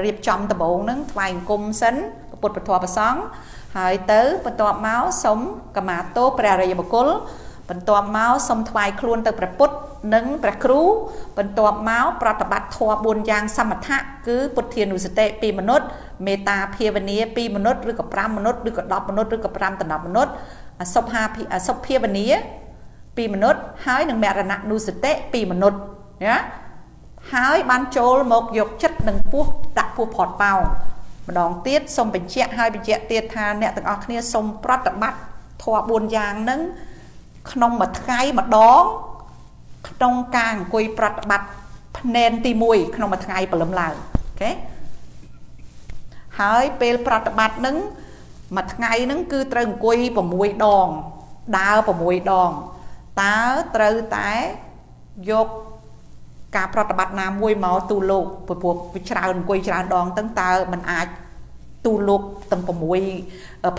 រៀបចំដំបូងហ្នឹងថ្វាយអង្គមសិនពុទ្ធពធប្រសង្ឃហើយទៅបន្ទាប់មកសូមកម្មាទោព្រះរាជបុគ្គលបន្ទាប់មកសូមថ្វាយខ្លួនទៅព្រះពុទ្ធនិងព្រះគ្រូបន្ទាប់មកប្រតិបត្តិធម៌4យ៉ាងសមថៈគឺពុទ្ធានុសតិ2មនុស្សមេត្តាភាវនា2មនុស្សឬក៏5មនុស្សឬក៏10មនុស្សឬក៏5ដល់10មនុស្សអសុភាវនា2មនុស្សហើយនឹងមរណនុសតិ2មនុស្សណាហើយបានចូលមកយកចិត្តនិងពោះដាក់ពោះផតប៉ោងម្ដងទៀតសូមបញ្ជាក់ហើយបញ្ជាក់ទៀតថាអ្នកទាំងអស់គ្នាសូមប្រតិបត្តិធម៌4យ៉ាងហ្នឹងក្នុងមួយថ្ងៃម្ដងក្នុងការអង្គុយប្រតិបត្តិភ្នែនទី1ក្នុងមួយថ្ងៃព្រលឹមឡើងអូខេហើយពេលប្រតិបត្តិហ្នឹងមួយថ្ងៃហ្នឹងគឺត្រូវអង្គុយ6ដងដើរ6ដងតើត្រូវតែយកការប្រតិបត្តិណាមួយមកទូលោកព្រោះវាច្រើនអង្គុយច្រើនដងហ្នឹងតើมันអាចទូលោកទាំង6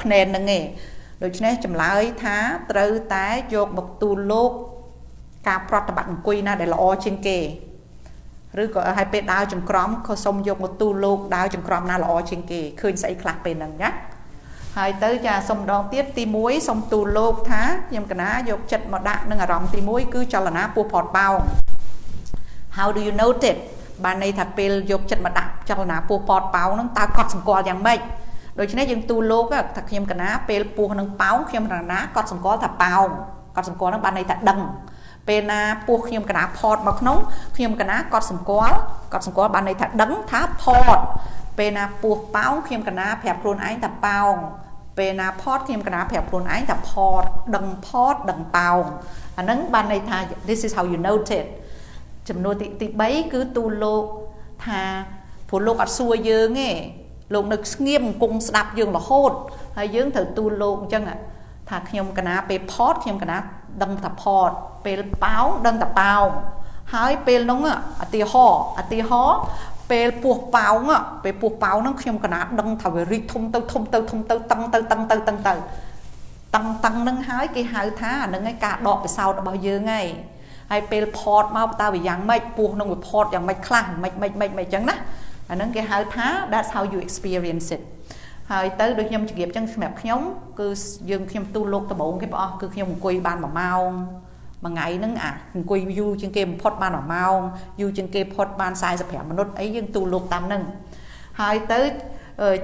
ភ្នែនហ្នឹងឯងដូច្នេះចម្លើយថាត្រូវតែយកមកទូលោកការប្រតិបត្តិអង្គុយណាដែលល្អជាងគេឬក៏ឲ្យពេលដើរចង្ក្រមក៏សូមយកមកទូលោកដើរចង្ក្រមណាល្អជាងគេឃើញស្អីខ្លះពេលហ្នឹងណាហើយទៅចាសូមម្ដងទៀតទី1សូមទូលោកថាខ្ញុំកណាយកចិត្តមកដាក់នឹងអារម្មណ៍ទី1គឺចលនាពោះផតប៉ោង How do you note it បានន័យថាពេលយកចិត្តមកដាក់ចលនាពោះផតប៉ោងហ្នឹងតើកត់សម្គាល់យ៉ាងម៉េចដូច្នេះយើងទូលោកថាខ្ញុំកណាពេលពោះនឹងប៉ោងខ្ញុំកណាកត់សម្គាល់ថាប៉ោងកត់សម្គាល់ហ្នឹងបានន័យថាដឹងពេលណាពោះខ្ញុំកណាផតមកក្នុងខ្ញុំកណាកត់សម្គាល់បានន័យថាដឹងថាផតពេលណាពោះប៉ោងខ្ញុំកណាប្រាប់ខ្លួនឯងថាប៉ោងពេលណាផតខ្ញុំកណាប្រាប់ខ្លួនឯងថាផតដឹងផតដឹងប៉ោងអាហ្នឹងបានន័យថា this is how you note it ចំនួនទី3គឺទូលោកថាព្រោះលោកអត់សួរយើងទេលោកនៅស្ងៀមអង្គង់ស្ដាប់យើងរហូតហើយយើងត្រូវទូលោកអញ្ចឹងថាខ្ញុំកណាពេលផតខ្ញុំកណាដឹងថាផតពេលប៉ោងដឹងថាប៉ោងហើយពេលនោះឧទាហរណ៍ពេលពោះប៉ោងហ្នឹងខ្ញុំកណាដឹងថាវារីកធំទៅតឹងហ្នឹងហើយគេហៅថាអាហ្នឹងឯងការដកពិសោធន៍របស់យើងឯងហើយពេលផតមកតើវាយ៉ាងម៉េចពោះនឹងវាផតយ៉ាងម៉េចខ្លះមិនអញ្ចឹងណាអាហ្នឹងគេហៅថា that's how you experience it ហើយទៅដូចខ្ញុំជម្រាបអញ្ចឹងសម្រាប់ខ្ញុំគឺយើងខ្ញុំទូលោកដំបូងគេបងអស់គឺខ្ញុំអង្គុយបាន1ម៉ោងមួយថ្ងៃហ្នឹងអង្គុយយូរជាងគេបំផុតបាន1ម៉ោងយូរជាងគេផុតបាន45មិនិតអីយើងទូលោកតាមហ្នឹងហើយទៅ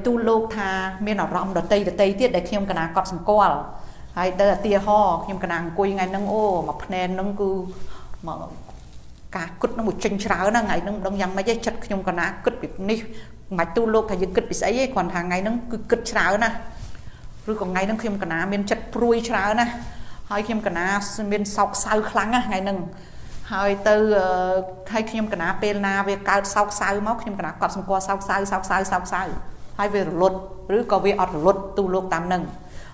ទូលោកថាមានអារម្មណ៍ដតីទៀតដែលខ្ញុំកណាកត់សម្គាល់ហ ហើយទៅឧទាហរណ៍ខ្ញុំកណាអង្គុយថ្ងៃហ្នឹងអូមកភ្នែនហ្នឹងគឺមកការគិតហ្នឹងមកចេញច្រើនណាថ្ងៃហ្នឹងមិនដឹងយ៉ាងម៉េចទេចិត្តខ្ញុំកណាគិតពីនេះមិនបាច់ទូលោកថាយើងគិតពីស្អីទេគ្រាន់ថាថ្ងៃហ្នឹងគឺគិតច្រើនណាឬក៏ថ្ងៃហ្នឹងខ្ញុំកណាមានចិត្តព្រួយច្រើនណាហើយខ្ញុំកណាមានសោកសៅខ្លាំងណាថ្ងៃហ្នឹងហើយទៅហើយខ្ញុំកណាពេលណាវាកើតសោកសៅមកខ្ញុំកណាកត់សម្គាល់សោកសៅហើយវារលត់ឬក៏វាអត់រលត់ទូលោកតាមហ្នឹង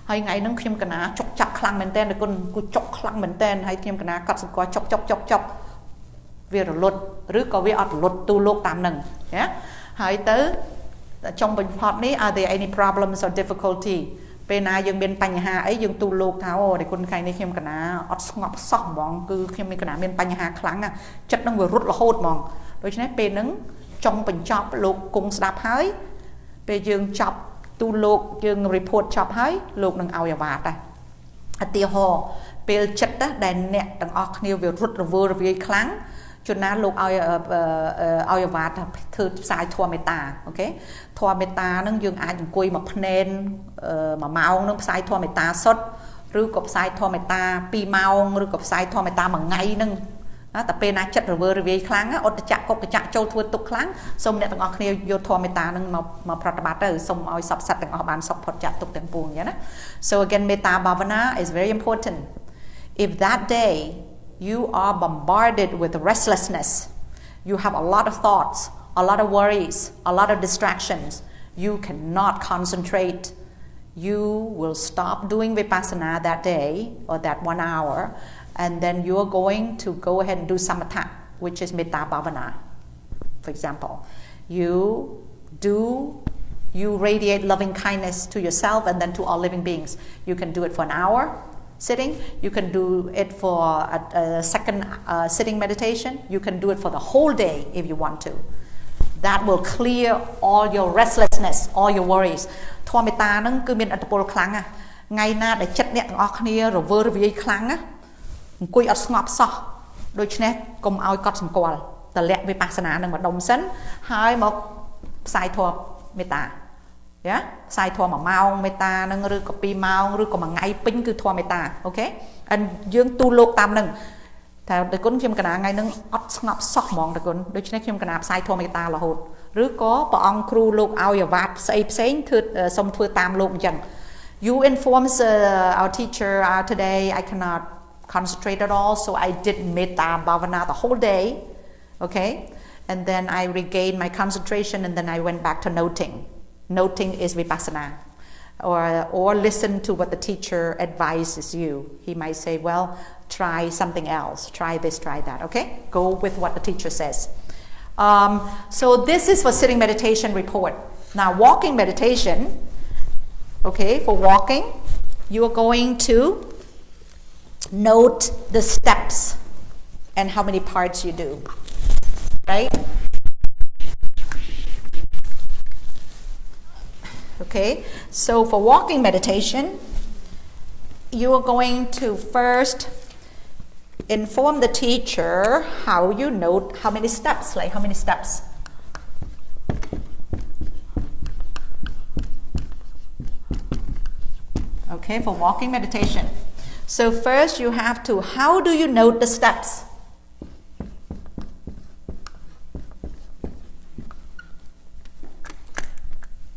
ហើយថ្ងៃហ្នឹងខ្ញុំកណាចុកចាក់ខ្លាំងមែនតើគុណគូចុកខ្លាំងមែនតើហើយខ្ញុំកណាកត់សម្គាល់ចុកវារលត់ឬក៏វាអត់រលត់ទូលោកតាមហ្នឹងណាហើយទៅចុងបញ្ផុតនេះ are there any problems or difficulty ពេលណាយើងមានបញ្ហាអីយើងទូលោកថាអូតែគុណថ្ងៃនេះខ្ញុំកណាអត់ស្ងប់សោះហ្មងគឺខ្ញុំមានកណាមានបញ្ហាខ្លាំងណាចិត្តហ្នឹងវារត់រហូតហ្មងដូច្នេះពេលហ្នឹងចុងបញ្ចប់លោកគង់ស្ដាប់ហើយពេលយើងចប់ទូលោកយើង report ចប់ហើយលោកនឹងឲ្យអាវ៉ាតដែរឧទាហរណ៍ពេលចិត្តដែលអ្នកទាំងអស់គ្នាវារត់រវើរវាយខ្លាំងជួនណាលោកឲ្យអាវ៉ាតធ្វើផ្សាយធម៌មេត្តាអូខេធម៌មេត្តាហ្នឹងយើងអាចអង្គុយមកភ្នែន1ម៉ោងនឹងផ្សាយធម៌មេត្តាសុទ្ធឬក៏ផ្សាយធម៌មេត្តា2ម៉ោងឬក៏ផ្សាយធម៌មេត្តា1ថ្ងៃហ្នឹងតែពេលណាចិត្តរវើរវាយខ្លាំងអត់ចៈកុកចៈចូលធ្វើទុកខ្លាំងសូមអ្នកទាំងអស់គ្នាយកធម៌មេត្តាហ្នឹងមកប្រតិបត្តិទៅសូមឲ្យសពសត្វទាំងអស់បានសុខផុតចាកទុកទាំងពួងអញ្ចឹងណា So again metta bhavana is very important if that day you are bombarded with restlessness you have a lot of thoughts a lot of worries a lot of distractions you cannot concentrate you will stop doing vipassana that day or that 1 hour and then you are going to go ahead and do samatha which is metta bhavana for example you radiate loving kindness to yourself and then to all living beings you can do it for an hour sitting you can do it for a second sitting meditation you can do it for the whole day if you want to that will clear all your restlessness all your worries ធម៌មេត្តាហ្នឹងគឺមានឥទ្ធិពលខ្លាំងណាស់ថ្ងៃណាដែលចិត្តអ្នកទាំងអស់គ្នារវើរវាយខ្លាំងណាអង្គុយអត់ស្ងប់សោះដូច្នេះកុំឲ្យកត់សម្គាល់តម្លាក់វិបស្សនានឹងម្ដុំសិនហើយមកផ្សាយធម៌មេត្តាយ៉ាផ្សាយធម៌1ម៉ោងមេត្តានឹងឬក៏2ម៉ោងឬក៏1ថ្ងៃពេញគឺធម៌មេត្តាអូខេហើយយើងទូលោកតាមនឹងតែតើគុណខ្ញុំកណាថ្ងៃហ្នឹងអត់ស្ងប់សោះហ្មងតើគុណដូច្នេះខ្ញុំកណាផ្សាយធម៌មេត្តារហូតឬក៏ព្រះអង្គគ្រូលោកឲ្យអាវ៉ាតផ្សេងធ្វើសុំធ្វើតាមលោកអញ្ចឹង you informs our teacher today I cannot concentrate at all so I did metta bhavana the whole day okay and then I regained my concentration and then I went back to noting is vipassana or listen to what the teacher advises you he might say well try something else try this try that okay go with what the teacher says so this is for sitting meditation report now walking meditation okay for walking you are going to note the steps and how many parts you do right okay so for walking meditation you are going to first inform the teacher how you note how many steps like how many steps okay for walking meditation so first you have to how do you note the steps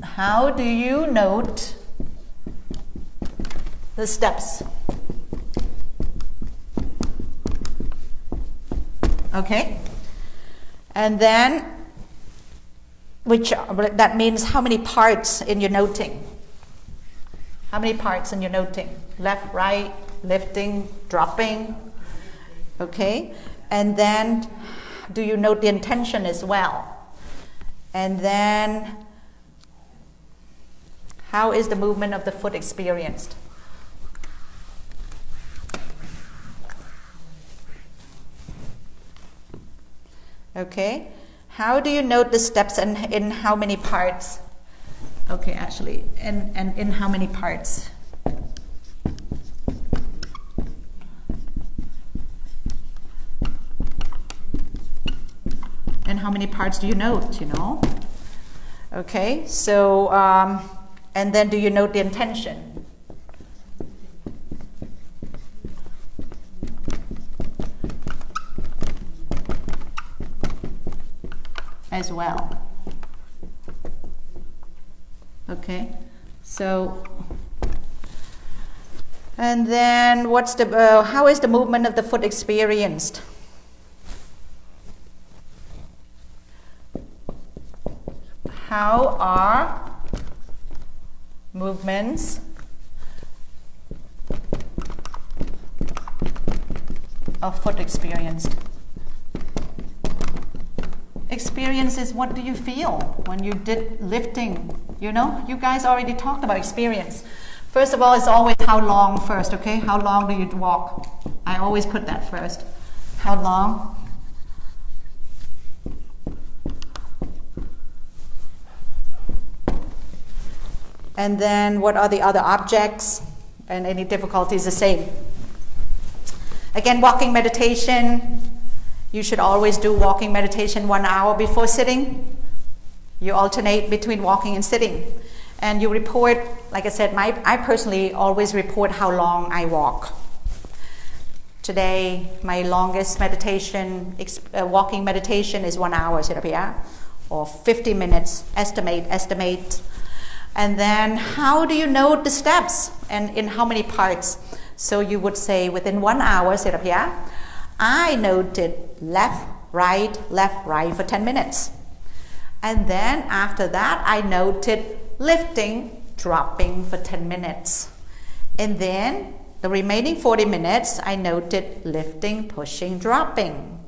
how do you note the steps okay and then that means how many parts in your noting how many parts in your noting left right lifting dropping okay and then do you note the intention as well and then how is the movement of the foot experienced okay how do you note the steps and in how many parts okay actually and in how many parts and how many parts do you note you know okay so and then do you note the intention as well. Okay, so, and then how is the movement of the foot experienced? How are movements of foot experienced? Experience is what do you feel when you did lifting? You know, you guys already talked about experience. First of all, it's always how long first, okay? How long do you walk? I always put that first. How long? And then what are the other objects? And any difficulties the same. Again, walking meditation. You should always do walking meditation 1 hour before sitting. You alternate between walking and sitting. And you report, like I said, I personally always report how long I walk. Today, my longest meditation, walking meditation is 1 hour, or 50 minutes, estimate. And then how do you know the steps and in how many parts? So you would say within 1 hour, I noted left, right for 10 minutes. And then after that, I noted lifting, dropping for 10 minutes. And then the remaining 40 minutes, I noted lifting, pushing, dropping.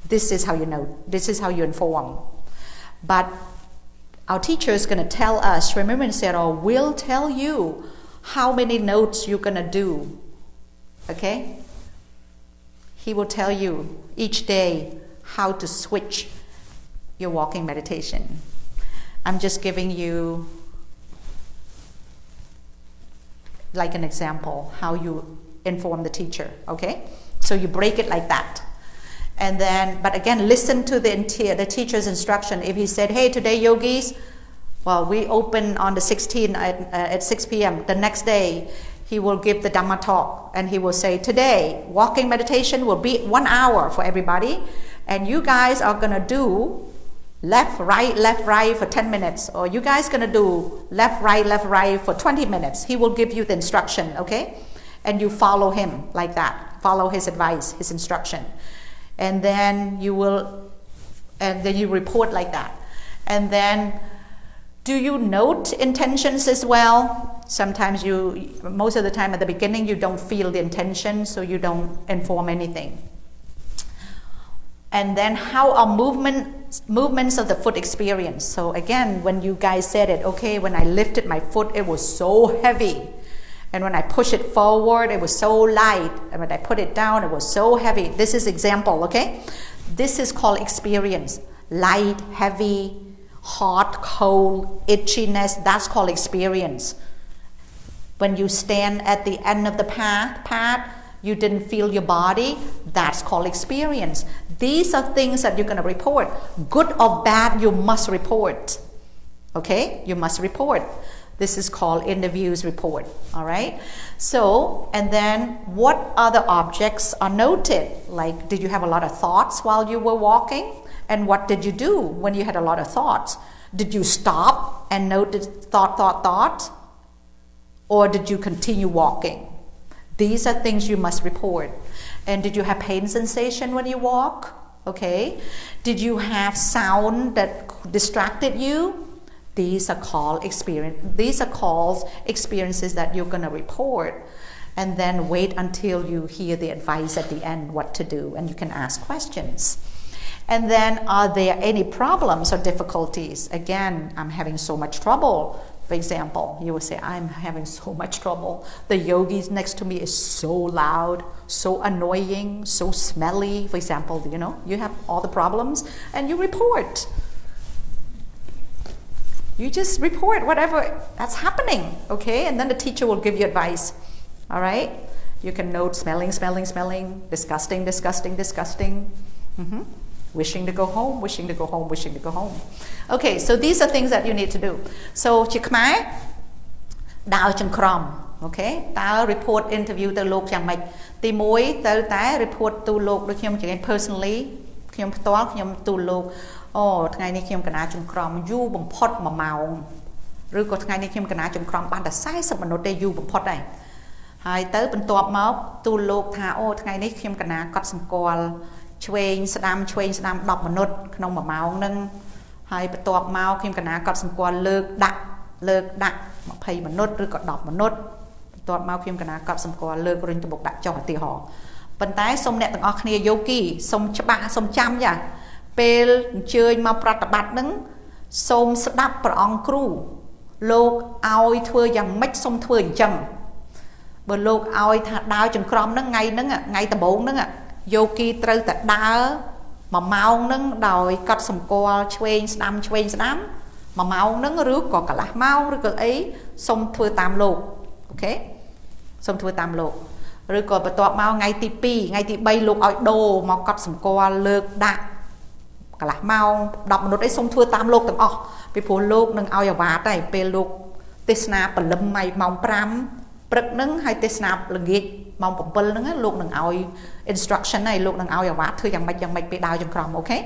This is how you know, this is how you inform. But our teacher is going to tell us, remember Sero will tell you how many notes you're going to do. Okay? He will tell you each day how to switch your walking meditation. I'm just giving you like an example how you inform the teacher, okay? So you break it like that. And then, but again, listen to the teacher's instruction. If he said, hey, today yogis, well, we open on the 16th at 6 p.m. The next day, he will give the Dhamma talk and he will say, today, walking meditation will be 1 hour for everybody. And you guys are going to do left, right for 10 minutes. Or you guys going to do left, right for 20 minutes. He will give you the instruction, okay? And you follow him like that. Follow his advice, his instruction. And then you report like that. And then, do you note intentions as well? Sometimes most of the time at the beginning, you don't feel the intention, so you don't inform anything. And then how are movements of the foot experience? So again, when you guys said it, okay, when I lifted my foot, it was so heavy. And when I push it forward, it was so light. And when I put it down, it was so heavy. This is example, okay? This is called experience. Light, heavy, hot, cold, itchiness, that's called experience. When you stand at the end of the path, you didn't feel your body, that's called experience. These are things that you're going to report. Good or bad, you must report. Okay? You must report. This is called interviews report, all right? So, and then what other objects are noted? Like, did you have a lot of thoughts while you were walking? And what did you do when you had a lot of thoughts? Did you stop and notice thought? Or did you continue walking? These are things you must report. And did you have pain sensation when you walk? Okay. Did you have sound that distracted you? These are called experiences that you're going to report. And then wait until you hear the advice at the end what to do, and you can ask questions. And then, are there any problems or difficulties? Again, I'm having so much trouble. For example, you will say, I'm having so much trouble. The yogis next to me is so loud, so annoying, so smelly. For example, you have all the problems and you report. You just report whatever that's happening, okay? And then the teacher will give you advice, all right? You can note smelling, disgusting. Wishing to go home. Okay, so these are things that you need to do. So,ជាខ្មែរដើរចង្ក្រម okay តើ report interview ទៅលោកយ៉ាងម៉េច ទី1 ទៅតែ report ទូលោកដូចខ្ញុំនិយាយ personally ខ្ញុំផ្ទាល់ខ្ញុំទូលោក Ồ, ngày nay khi mà chúng crom du bằng pot mà màu, rồi có ngày nay khi mà chúng crom ban đã sai sập mà nó đây du bằng pot này, hai tới bên tọp máu tu lục thà ô ngày nay khi mà cắt sầm còi, chuyền sâm đọc mà nốt không mà màu nâng, hai bên tọp máu khi mà cắt sầm còi លើកដាក់20 មនុស្សឬក៏10មនុស្សបន្ទាប់មកខ្ញុំកណាកត់សម្គាល់លើករុញត្បុកដាក់ចុះឧទាហរណ៍ប៉ុន្តែសូមអ្នកទាំងអស់គ្នាយោគីសូមច្បាស់សូមចាំចាពេលអញ្ជើញមកប្រតិបត្តិនឹងសូមស្ដាប់ព្រះអង្គគ្រូលោកឲ្យធ្វើយ៉ាងម៉េចសូមធ្វើអញ្ចឹងបើលោកឲ្យថាដើរចង្ក្រមហ្នឹងថ្ងៃដំបូងហ្នឹងយោគីត្រូវតែដើរ1ម៉ោងហ្នឹងដោយកត់សម្គាល់ឆ្វេងស្ដាំ1ម៉ោងហ្នឹងឬក៏កន្លះម៉ោងឬក៏អីសូមធ្វើតាមលោកអូខេសូមធ្វើតាមលោកឬក៏បន្ទាប់មកថ្ងៃទី2ថ្ងៃទី3លោកឲ្យដូរមកកត់សម្គាល់លើកដាក់កន្លះម៉ោង10minuttអីសូមធ្វើតាមលោកទាំងអស់ពីព្រោះលោកនឹងឲ្យអាវ៉ាតហើយពេលលោកទេសនាព្រលឹមម៉ោង5ព្រឹកហ្នឹងហើយទេសនាល្ងាចម៉ោង7ហ្នឹងលោកនឹងឲ្យ instruction ហើយលោកនឹងឲ្យអាវ៉ាតធ្វើយ៉ាងម៉េចពេលដើរចង្ក្រមអូខេ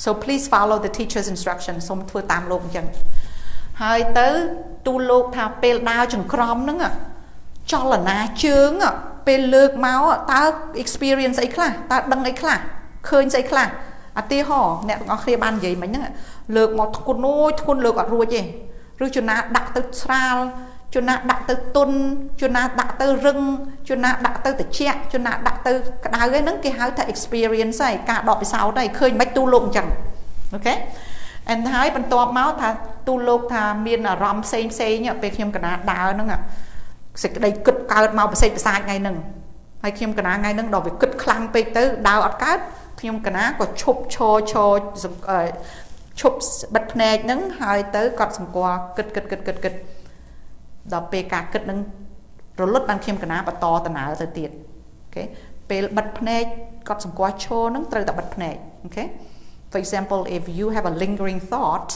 So please follow the teacher's instruction សូមធ្វើតាមលោកអញ្ចឹងហើយទៅទូលោកថាពេលដើរចង្ក្រមហ្នឹងចលនាជើងពេលលើកមកតើ experience អីខ្លះតើដឹងអីខ្លះឃើញស្អីខ្លះឧទាហរណ៍អ្នកទាំងអស់គ្នាបាននិយាយមិញហ្នឹងលើកមកធ្ងន់លើកអត់រួចទេឬជួនណាដាក់ទៅស្រាលជួនណាដាក់ទៅទុនជួនណាដាក់ទៅរឹងជួនណាដាក់ទៅត្រជាក់ជួនណាដាក់ទៅក្តៅហ្នឹងគេហៅថា experience ហើយការដកពិសោធន៍ហើយឃើញមិនទូលោកអញ្ចឹងអូខេ and ហើយបន្ទាប់មកថាទូលោកថាមានអារម្មណ៍ផ្សេងពេលខ្ញុំកណាដើរហ្នឹងសេចក្តីគិតកើតមកប្រសិទ្ធប្រសាទថ្ងៃហ្នឹងហើយខ្ញុំកណាថ្ងៃហ្នឹងដល់វាគិតខ្លាំងពេកទៅដើរអត់កើតខ្ញុំកណាក៏ឈប់ឈប់បិទភ្នែកហ្នឹងហើយទៅកត់សម្គាល់គិតដល់ពេលការគិតនឹងរលត់បានខ្ញុំកណាបន្តដំណើរទៅទៀតអូខេពេលបិទភ្នែកកត់សម្គាល់ឈរនឹងត្រូវតែបិទភ្នែកអូខេ For example if you have a lingering thought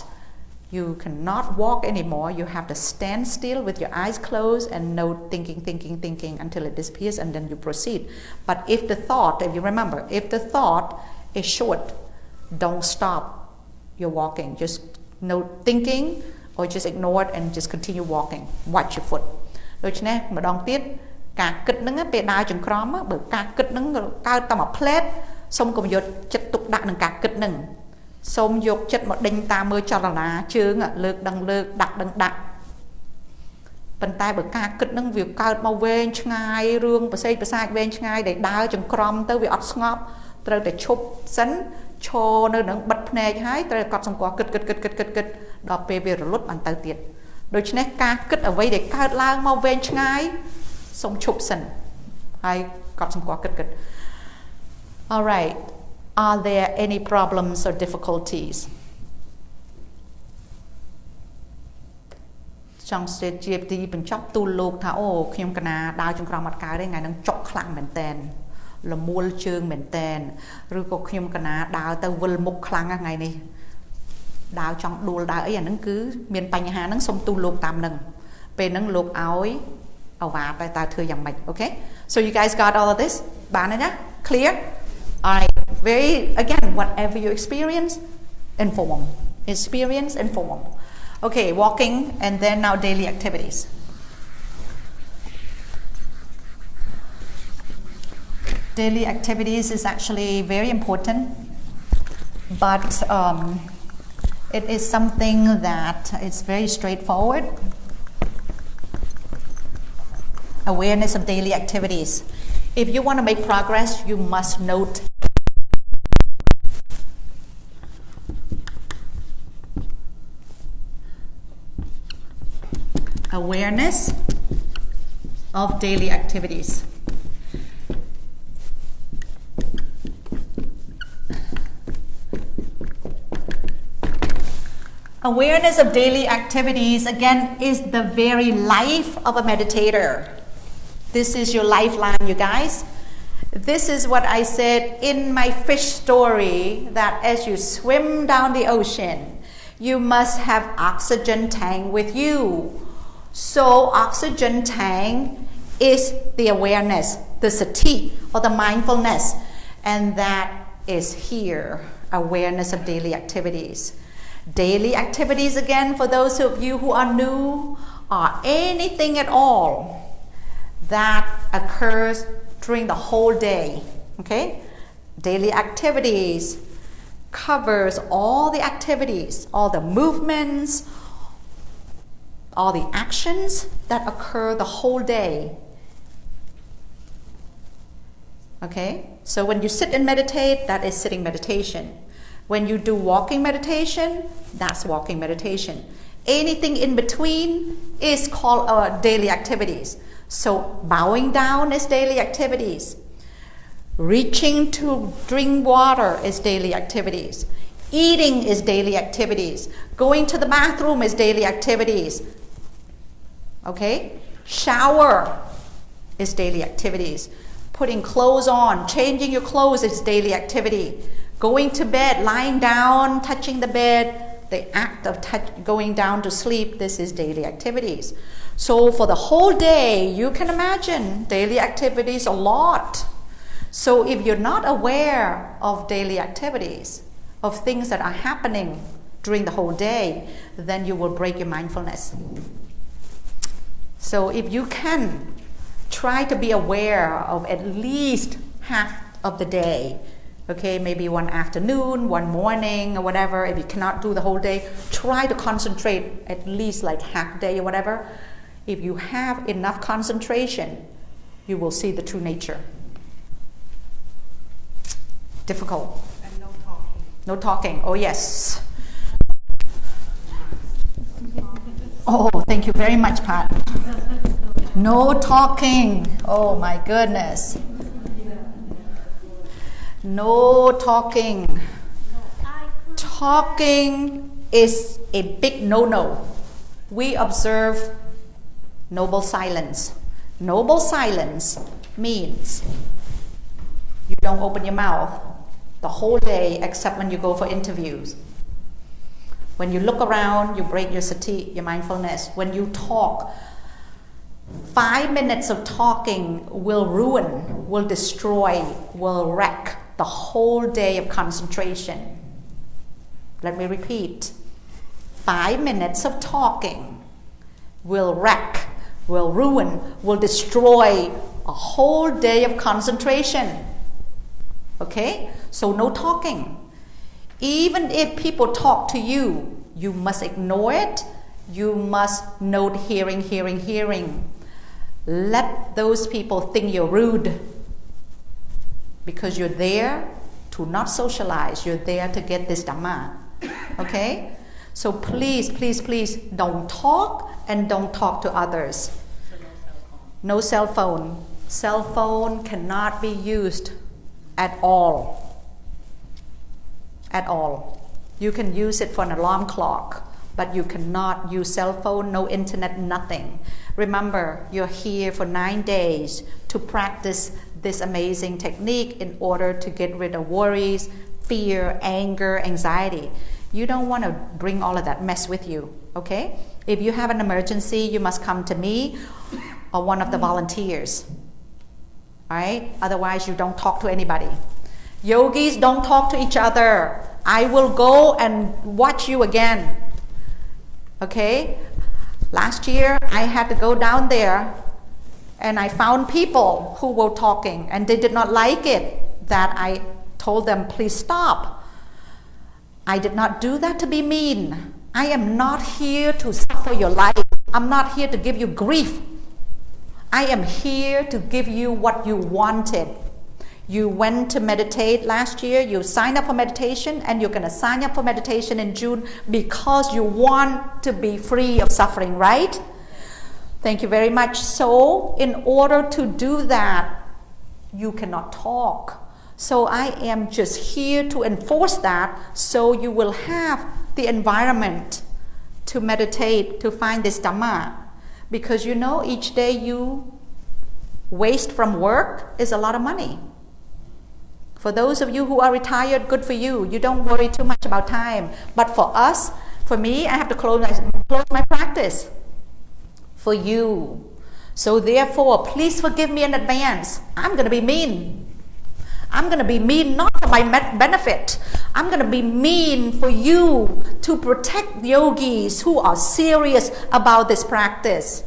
you cannot walk anymore you have to stand still with your eyes closed and note thinking until it disappears and then you proceed but if the thought is short don't stop your walking just note thinking or just ignore it and just continue walking watch your foot ដូច្នេះម្ដងទៀតការគិតហ្នឹងពេលដើរចង្ក្រមបើការគិតហ្នឹងកើតតែមួយផ្លែតសូមកុំយកចិត្តទុកដាក់នឹងការគិតហ្នឹងសូមយកចិត្តមកដេញតាមមើលចលនាជើងលើកដឹងលើកដាក់ដឹងដាក់ប៉ុន្តែបើការគិតហ្នឹងវាកើតមកវែងឆ្ងាយរឿងប្រសេកប្រសាចវែងឆ្ងាយដែលដើរចង្ក្រមទៅវាអត់ស្ងប់ត្រូវតែឈប់សិនឈរនៅនឹងបិទភ្នែកហើយត្រូវកត់សម្គាល់គិតដល់ពេលវារលត់បានទៅទៀតដូច្នេះការគិតអ្វីដែលកើតឡើងមកវែងឆ្ងាយសូមឈប់សិនហើយកត់សម្គាល់គិត All right are there any problems or difficulties ចង់ស្ទើរជាទីបញ្ចប់ទូលលោកថាអូខ្ញុំកណាដើរចង្ក្រមអត់កើតទេថ្ងៃហ្នឹងចុកខ្លាំងមែនតែនលមូលជើងមែនតែនឬក៏ខ្ញុំកណាដើរទៅវិលមុខខ្លាំងថ្ងៃនេះដើរចង់ដួលដើរអីអាហ្នឹងគឺមានបញ្ហាហ្នឹងសូមទូលលោកតាមហ្នឹងពេលហ្នឹងលោកឲ្យអាវ៉ាតែតើធ្វើយ៉ាងម៉េចអូខេ So you guys got all of this បានទេណា clear all right very again whatever you experience inform okay walking and then now daily activities daily activities is actually very important but it is something that is very straightforward awareness of daily activities if you want to make progress you must note awareness of daily activities awareness of daily activities again is the very life of a meditator this is your lifeline you guys this is what I said in my fish story that as you swim down the ocean you must have oxygen tank with you so oxygen tank is the awareness the sati or the mindfulness and that is here awareness of daily activities. Daily activities, again, for those of you who are new, are anything at all that occurs during the whole day. Okay? Daily activities covers all the activities, all the movements, all the actions that occur the whole day. Okay? So when you sit and meditate, that is sitting meditation. When you do walking meditation, that's walking meditation. Anything in between is called daily activities. So bowing down is daily activities. Reaching to drink water is daily activities. Eating is daily activities. Going to the bathroom is daily activities. Okay? Shower is daily activities. Putting clothes on, changing your clothes is daily activity. Going to bed, lying down, touching the bed, the act of going down to sleep, this is daily activities. So for the whole day, you can imagine daily activities a lot. So if you're not aware of daily activities, of things that are happening during the whole day, then you will break your mindfulness. So if you can, try to be aware of at least half of the day. Okay, maybe one afternoon, one morning, or whatever. If you cannot do the whole day, try to concentrate at least like half day or whatever. If you have enough concentration, you will see the true nature. Difficult.
And no talking.
No talking. Oh, yes. Oh, thank you very much, Pat. No talking. Oh, my goodness. No talking. Talking is a big no-no. We observe noble silence. Noble silence means you don't open your mouth the whole day except when you go for interviews. When you look around, you break your sati, your mindfulness. When you talk, 5 minutes of talking will ruin, will destroy, will wreck the whole day of concentration. Let me repeat. 5 minutes of talking will wreck, will ruin, will destroy a whole day of concentration. Okay? So no talking. Even if people talk to you, you must ignore it. You must note hearing, hearing, hearing. Let those people think you're rude. Because you're there to not socialize. You're there to get this Dhamma. Okay? So please, please, please don't talk and don't talk to others.
So no cell phone.
No cell phone. Cell phone cannot be used at all. At all. You can use it for an alarm clock, but you cannot use cell phone, no internet, nothing. Remember, you're here for 9 days to practice this amazing technique in order to get rid of worries, fear, anger, anxiety. You don't want to bring all of that mess with you, okay? If you have an emergency, you must come to me or one of the volunteers. All right? Otherwise, you don't talk to anybody. Yogis don't talk to each other. I will go and watch you again. Okay? Last year, I had to go down there and I found people who were talking and they did not like it that I told them, please stop. I did not do that to be mean. I am not here to suffer your life. I'm not here to give you grief. I am here to give you what you wanted. You went to meditate last year, you signed up for meditation, and you're going to sign up for meditation in June because you want to be free of suffering, right? Thank you very much. So, in order to do that, you cannot talk. So, I am just here to enforce that so you will have the environment to meditate, to find this Dhamma. Because you know, each day you waste from work is a lot of money. For those of you who are retired, good for you. You don't worry too much about time. But for us, for me, I have to close my practice. For you. So therefore, please forgive me in advance. I'm going to be mean. I'm going to be mean not for my benefit. I'm going to be mean for you to protect yogis who are serious about this practice.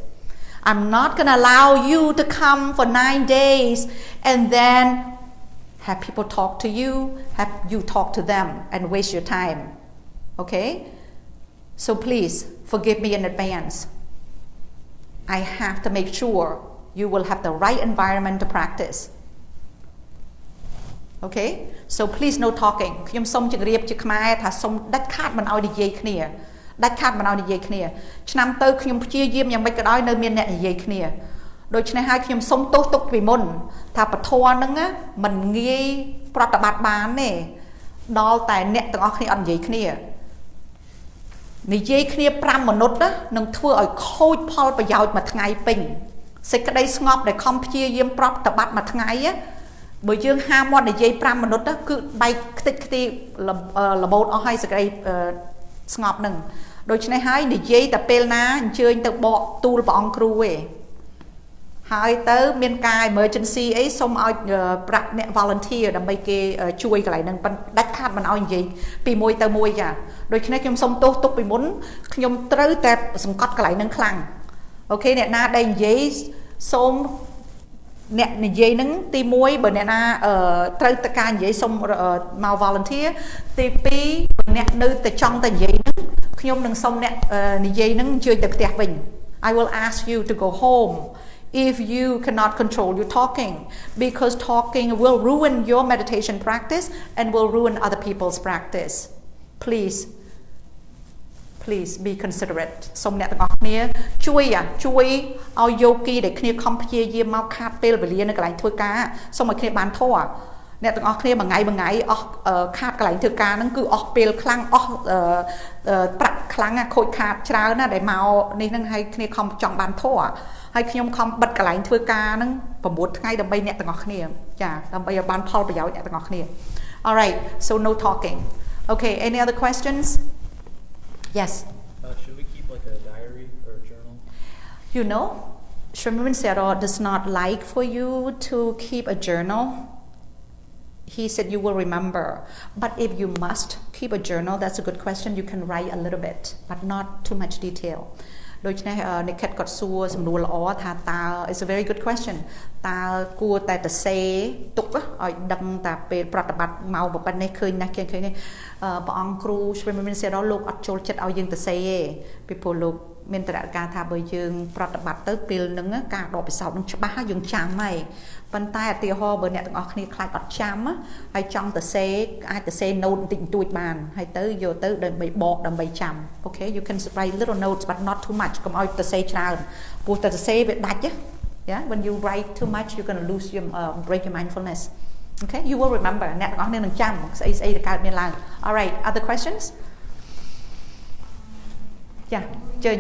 I'm not going to allow you to come for 9 days and then have people talk to you, have you talk to them and waste your time. Okay? So please forgive me in advance. I have to make sure you will have the right environment to practice. Okay? So please no talking. ខ្ញុំសូមជម្រាបជាខ្មែរថាសូមដាច់ខាតមិនឲ្យនិយាយគ្នាដាច់ខាតមិនឲ្យនិយាយគ្នាឆ្នាំទៅខ្ញុំព្យាយាមយ៉ាងម៉េចក៏ដោយនៅមានអ្នកនិយាយគ្នាដូច្នេះហើយខ្ញុំសូមទោសទុកពីមុនថាពធហ្នឹងមិនងាយប្រតិបត្តិបានទេដល់តែអ្នកទាំងអស់គ្នាអត់និយាយគ្នានិយាយគ្នា5minuttនឹងធ្វើឲ្យខូចផលប្រយោជន៍មួយថ្ងៃពេញសេចក្តីស្ងប់ដែលខំព្យាយាមប្រតិបត្តិមួយថ្ងៃបើយើងហាមាត់និយាយ5minuttគឺបែកខ្ទេចខ្ទីលបោតអស់ហើយសេចក្តីស្ងប់នឹងដូច្នេះហើយនិយាយតែពេលណាអញ្ជើញទៅបកទូលព្រះអង្គគ្រូឯងហើយទៅមានការ emergency អីសូមឲ្យប្រាក់អ្នក volunteer ដើម្បីគេជួយកន្លែងហ្នឹងដាច់ខាតមិនឲ្យនិយាយពីមួយទៅមួយចាដូច្នេះខ្ញុំសូមទោសទុកពីមុនខ្ញុំត្រូវតែសង្កត់កន្លែងហ្នឹងខ្លាំងអូខេអ្នកណាដែលនិយាយសូមអ្នកនិយាយហ្នឹងទី1បើអ្នកណាត្រូវតែការនិយាយសូមមក volunteer ទី2អ្នកនៅតែចង់តែនិយាយហ្នឹងខ្ញុំនឹងសូមអ្នកនិយាយហ្នឹងជួយទៅផ្ទះវិញ I will ask you to go home if you cannot control your talking because talking will ruin your meditation practice and will ruin other people's practice. Please be considerate សូមអ្នកទាំងអស់គ្នាជួយឲ្យយោគីដែលគ្នាខំព្យាយាមមកខាតពេលវេលានៅកន្លែងធ្វើការសូមឲ្យគ្នាបានធម៌អ្នកទាំងអស់គ្នាមួយថ្ងៃអស់ខាតកន្លែងធ្វើការហ្នឹងគឺអស់ពេលខ្លាំងអស់ប្រាក់ខ្លាំងខូចខាតច្រើនណាស់ដែលមកនេះហ្នឹងឲ្យគ្នាខំចង់បានធម៌ហើយខ្ញុំខំបិទកន្លែងធ្វើការហ្នឹង9ថ្ងៃដើម្បីអ្នកទាំងអស់គ្នាចាដើម្បីឲ្យបានផលប្រយោជន៍អ្នកទាំងអស់គ្នា All right so no talking okay any other questions yes
should we keep like a diary or a journal
you know Srimon Sero does not like for you to keep a journal he said you will remember but if you must keep a journal that's a good question you can write a little bit but not too much detail ដូច្នេះនិខិតគាត់សួរសំណួរល្អថាតើ is a very good question តើគួរតែទៅសេទុកឲ្យដឹងតែពេលប្រតិបត្តិមកប៉ុណ្ណេះឃើញណាស់ឃើញនេះព្រះអង្គគ្រូឆ្វេងមានសេរលោកអត់ចូលចិត្តឲ្យយើងទៅសេទេពីព្រោះលោកមានតរការថាបើយើងប្រតិបត្តិទៅពេលហ្នឹងការដកពិសោធន៍នឹងច្បាស់ហើយយើងចាំហើយប៉ុន្តែឧទាហរណ៍បើអ្នកទាំងអស់គ្នាខ្លាចអត់ចាំហើយចង់ទៅសេអាចទៅសេ note បន្តិចបន្តួចបានហើយទៅយកទៅដើម្បីបកដើម្បីចាំ Okay you can write little notes but not too much កុំឲ្យទៅសេច្រើនព្រោះតែទៅសេវាដាច់ yeah when you write too much you're going to lose your break your mindfulness Okay you will remember អ្នកទាំងអស់គ្នានឹងចាំស្អីទៅកើតមានឡើង All right other questions Yeah ជើញ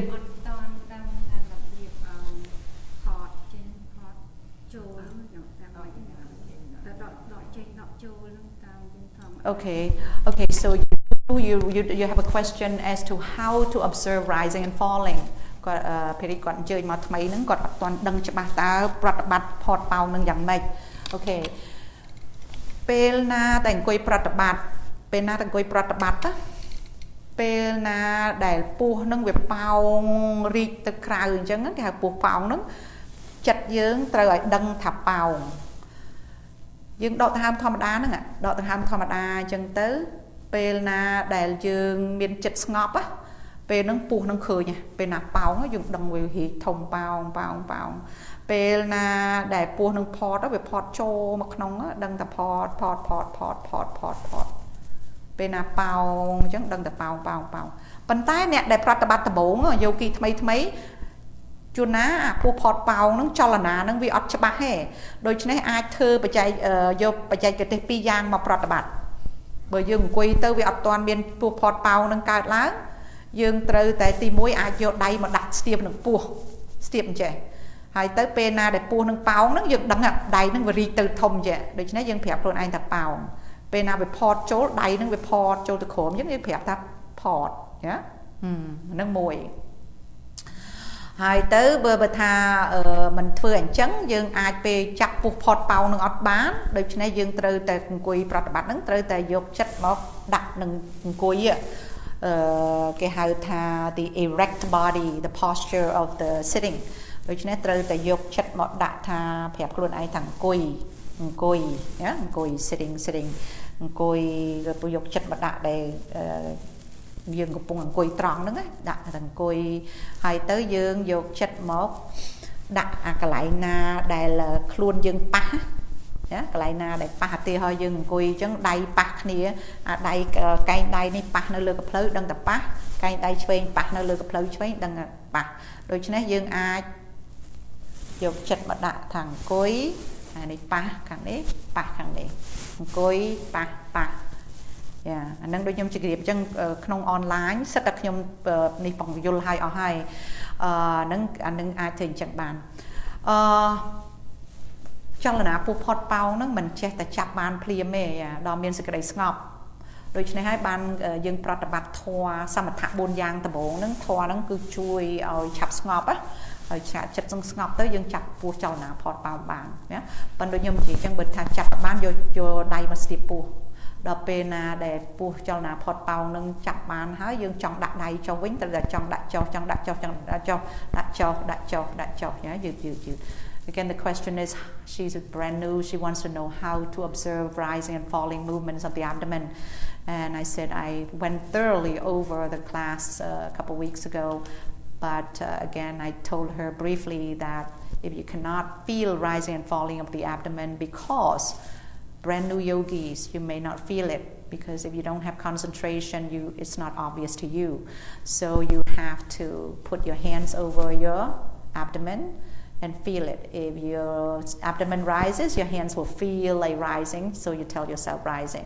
Okay, so you have a question as to how to observe rising and falling គាត់ភារីគាត់អញ្ជើញមកថ្មីហ្នឹងគាត់អត់ទាន់ដឹងច្បាស់តើប្រតិបត្តិផតប៉ោងនឹងយ៉ាងម៉េច Okay ពេលណាតែអង្គុយប្រតិបត្តិពេលណាតែអង្គុយប្រតិបត្តិពេលណាដែលពោះហ្នឹងវាប៉ោងរីកទៅក្រៅអញ្ចឹងគេហៅពោះប៉ោងហ្នឹងចិត្តយើងត្រូវឲ្យដឹងថាប៉ោងយើងដកដង្ហើមធម្មតាហ្នឹងដកដង្ហើមធម្មតាអញ្ចឹងទៅពេលណាដែលយើងមានចិត្តស្ងប់ពេលហ្នឹងពោះហ្នឹងឃើញពេលណាប៉ោងយើងដឹងវារីកធំប៉ោងពេលណាដែលពោះហ្នឹងផតវាផតចូលមកក្នុងដឹងតែផតពេលណាប៉ោងអញ្ចឹងដឹងតែប៉ោងប៉ុន្តែអ្នកដែលប្រតិបត្តិដំបូងយោគីថ្មីជួនណាពោះផតប៉ោងហ្នឹងចលនាហ្នឹងវាអត់ច្បាស់ទេដូច្នេះអាចធ្វើបច្ចេកយកបច្ចេកទេស2យ៉ាងមកប្រតិបត្តិបើយើងអង្គុយទៅវាអត់ទាន់មានពោះផតប៉ោងហ្នឹងកើតឡើងយើងត្រូវតែទី1អាចយកដៃមកដាក់ស្ទាបនឹងពោះស្ទាបអញ្ចេះហើយទៅពេលណាដែលពោះនឹងប៉ោងហ្នឹងយើងដឹងដៃហ្នឹងវារីកទៅធំអញ្ចេះដូច្នេះយើងប្រាប់ខ្លួនឯងថាប៉ោងពេលណាវាផតចូលដៃហ្នឹងវាផតចូលទៅក្រោមអញ្ចឹងយើងប្រាប់ថាផតណាហ្នឹងមួយ Hai tới bơ tha mình thưa ảnh chấn dương ai pe chặt buộc phọt bao nâng ọt bán đối với này dương từ từ cùi bật bát nâng từ từ dục chất mọc đặt nâng cùi cái hai tha the erect body, the posture of the sitting đối với này từ từ dục chất mọc đặt tha phép luôn ai thằng cùi nhá cùi sitting cùi rồi dục chất mọc đặt để dương của bung cùi tròn đó đặt thành cùi hay tới dương dục chất mốc đặt cái lại na đây là luôn dương pa nhá cái lại na đây pa thì hơi dương cùi chẳng đầy pa nè đầy cây đầy này pa nó lừa cái phơi đằng tập pa cây đầy chơi pa nó lừa cái phơi chơi đằng pa đôi chân này dương ai dục chất mà đặt thằng cùi này pa thằng đấy pa thằng đấy cùi pa anh đang đôi nhom chỉ điểm chân không online rất là nhom đi phòng vô hai ở hai nâng anh nâng ai thì chẳng bàn trong là nãy phút bao nó mình che tại chập bàn plia mê đo miên sự cái ngọc đôi chân này hai bàn dương prata bát thoa sao mà thả bồn giang tập bộ nâng thoa nâng cứ chui ở chập ngọc á ở chặt chân ngọc tới dương chập phút trong là phật bao bàn nhé bàn đôi nhom chỉ chân bật thả chập bàn vô đầy mà xịt phù đợt bên để pu cho là phật bao nâng chặt bàn hái dương trong đặt đầy cho vĩnh từ là trong đặt cho nhá dự. Again, the question is, she's brand new. She wants to know how to observe rising and falling movements of the abdomen. And I said I went thoroughly over the class a couple weeks ago. But again, I told her briefly that if you cannot feel rising and falling of the abdomen because brand new yogis, you may not feel it because if you don't have concentration, it's not obvious to you. So you have to put your hands over your abdomen and feel it. If your abdomen rises, your hands will feel like rising, so you tell yourself rising.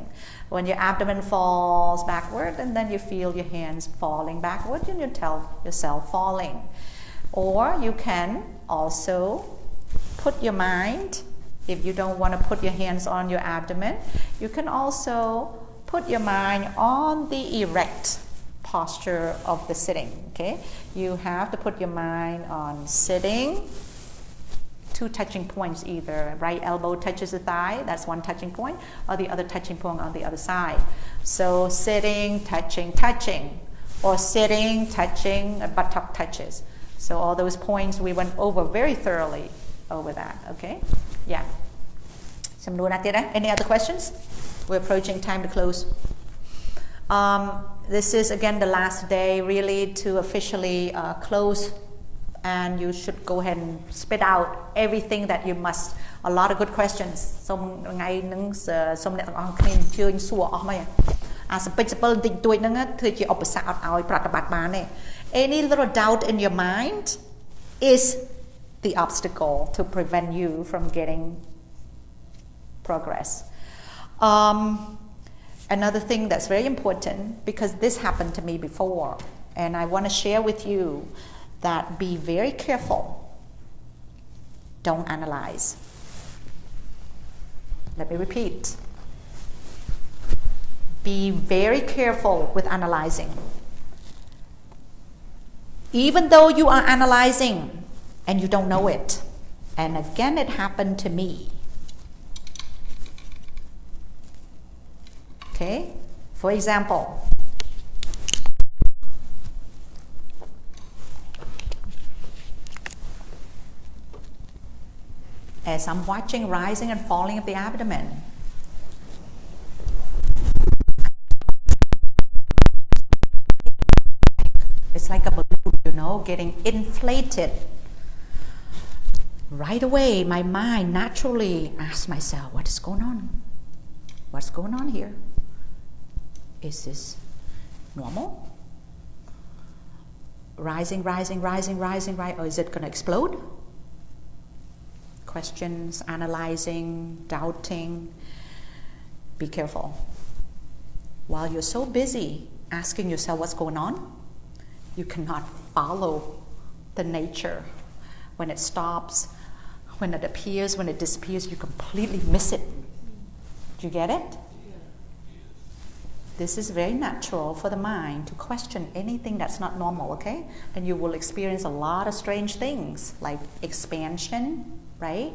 When your abdomen falls backward, and then you feel your hands falling backward, and you tell yourself falling. Or you can also put your mind, if you don't want to put your hands on your abdomen, you can also put your mind on the erect posture of the sitting. Okay, you have to put your mind on sitting. Two touching points, either right elbow touches the thigh, that's one touching point, or the other touching point on the other side. So sitting, touching, or sitting, touching, buttock touches. So all those points we went over very thoroughly over that. Okay, yeah. Any other questions? We're approaching time to close. This is again the last day really to officially close, and you should go ahead and spit out everything that you must. A lot of good questions. Some ngày nâng some net on clean chương sủa ở mày. As a principle định tuổi nâng á thì chỉ opposite ao pratabat bán này. Any little doubt in your mind is the obstacle to prevent you from getting progress. Another thing that's very important, because this happened to me before, and I want to share with you that be very careful. Don't analyze. Let me repeat. Be very careful with analyzing. Even though you are analyzing and you don't know it. And again, it happened to me. Okay? For example, as I'm watching rising and falling of the abdomen, it's like a balloon, getting inflated. Right away, my mind naturally asks myself, what is going on? What's going on here? Is this normal? Rising, or is it going to explode? Questions, analyzing, doubting. Be careful. While you're so busy asking yourself what's going on, you cannot follow the nature. When it stops, when it appears, when it disappears, you completely miss it. Do you get it? This is very natural for the mind to question anything that's not normal, okay? And you will experience a lot of strange things like expansion, right?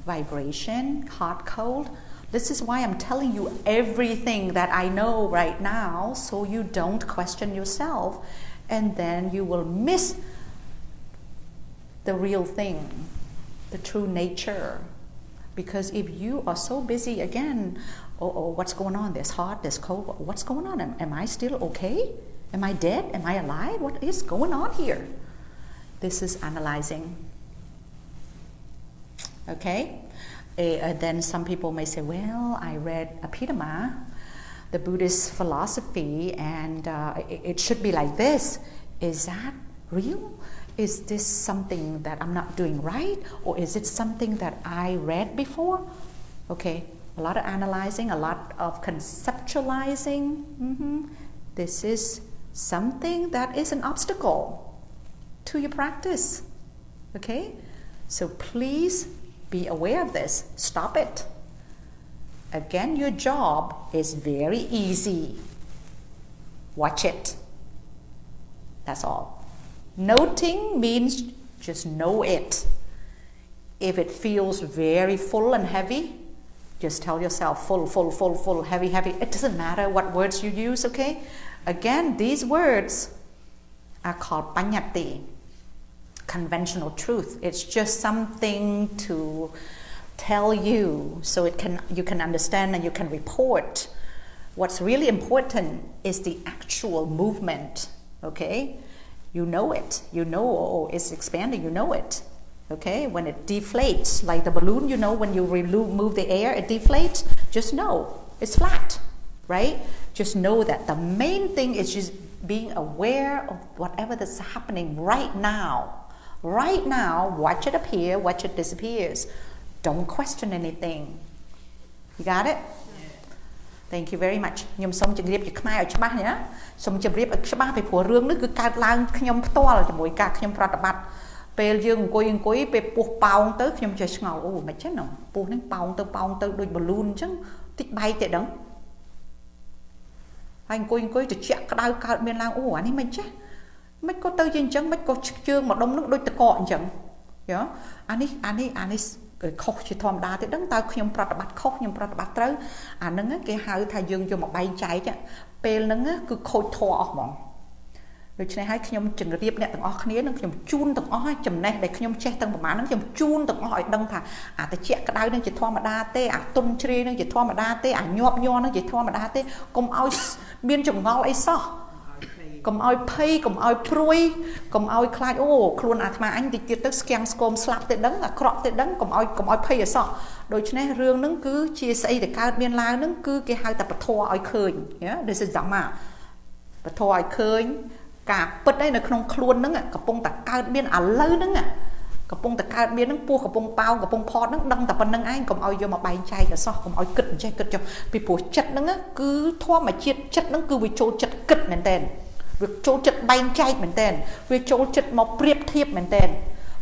Vibration, hot, cold. This is why I'm telling you everything that I know right now, so you don't question yourself, and then you will miss the real thing, the true nature. Because if you are so busy again, oh, what's going on? There's hot, there's cold. What's going on? Am I still okay? Am I dead? Am I alive? What is going on here? This is analyzing. Okay? Then some people may say, well, I read Abhidhamma, the Buddhist philosophy, and it should be like this. Is that real? Is this something that I'm not doing right? Or is it something that I read before? Okay, a lot of analyzing, a lot of conceptualizing. This is something that is an obstacle to your practice. Okay? So please be aware of this. Stop it. Again, your job is very easy. Watch it. That's all. Noting means just know it. If it feels very full and heavy, just tell yourself full, heavy. It doesn't matter what words you use, okay? Again, these words are called paññatti, conventional truth. It's just something to tell you so you can understand and you can report. What's really important is the actual movement, okay? You know it. You know, oh, it's expanding, you know it. Okay? When it deflates, like the balloon, you know, when you remove the air, it deflates. Just know it's flat, right? Just know that the main thing is just being aware of whatever that's happening right now. Right now, watch it appear, watch it disappears. Don't question anything. You got it? Thank you very much. ខ្ញុំសូមជម្រាបជាខ្មែរឲ្យច្បាស់ណាសូមជម្រាបឲ្យច្បាស់ពីព្រោះរឿងនេះគឺកើតឡើងខ្ញុំផ្ទាល់ជាមួយការខ្ញុំប្រតិបត្តិពេលយើងអង្គុយពេលពោះប៉ោងទៅខ្ញុំចេះឆ្ងល់អូមិនចឹងណាពោះនេះប៉ោងទៅដូចប៊ូលូនអញ្ចឹងតិចបែកតែដឹងហើយអង្គុយទៅជាក់ក្តៅកើតមានឡើងអូអានេះមិនចេះមិនក៏ទៅជាអញ្ចឹងមិនក៏ជើងម្ដុំនឹងដូចតកកអញ្ចឹងយល់អានេះខុសជាធម្មតាទេដឹងតើខ្ញុំប្រតិបត្តិខុសខ្ញុំប្រតិបត្តិត្រូវអាហ្នឹងគេហៅថាយើងយកមកបែងចែកពេលហ្នឹងគឺខូចធម៌អស់ហ្មងដូច្នេះហើយខ្ញុំជម្រាបអ្នកទាំងអស់គ្នានឹងខ្ញុំជូនទាំងអស់ឲ្យចំណេះដែលខ្ញុំចេះទាំងប្រមាណហ្នឹងខ្ញុំជូនទាំងអស់ឲ្យដឹងថាអាតិចក្តៅនឹងជាធម្មតាទេអាទុនជ្រាយនឹងជាធម្មតាទេអាញាប់ញ័រនឹងជាធម្មតាទេកុំឲ្យមានចង្អល់អីសោះកុំឲ្យភ័យកុំឲ្យព្រួយកុំឲ្យខ្លាចអូខ្លួនអាត្មាអញតិចទៀតទៅស្គាំងស្គមស្លាប់ទេដឹងអាក្រក់ទេដឹងកុំឲ្យភ័យអសោះដូច្នេះរឿងហ្នឹងគឺជាស្អីដែលកើតមានឡើងហ្នឹងគឺគេហៅថាពធឲ្យឃើញ This is Dhamma ពធឲ្យឃើញការពិតឯនៅក្នុងខ្លួនហ្នឹងកំពុងតែកើតមានឥឡូវហ្នឹងកំពុងតែកើតមានហ្នឹងពោះកំពុងប៉ោងកំពុងផតហ្នឹងដឹងតែប៉ុណ្្នឹងឯងកុំឲ្យយកមកបែងចែកអសោះកុំឲ្យគិតចេះគិតចុះពីព្រោះចិត្តហ្នឹងគឺធម្មជាតិចិត្តហ្នឹងគឺវាចូលចិត្តគិតមែនតើវាចូលចិត្តបែងចែកមែនតើវាចូលចិត្តមកប្រៀបធៀបមែនតើ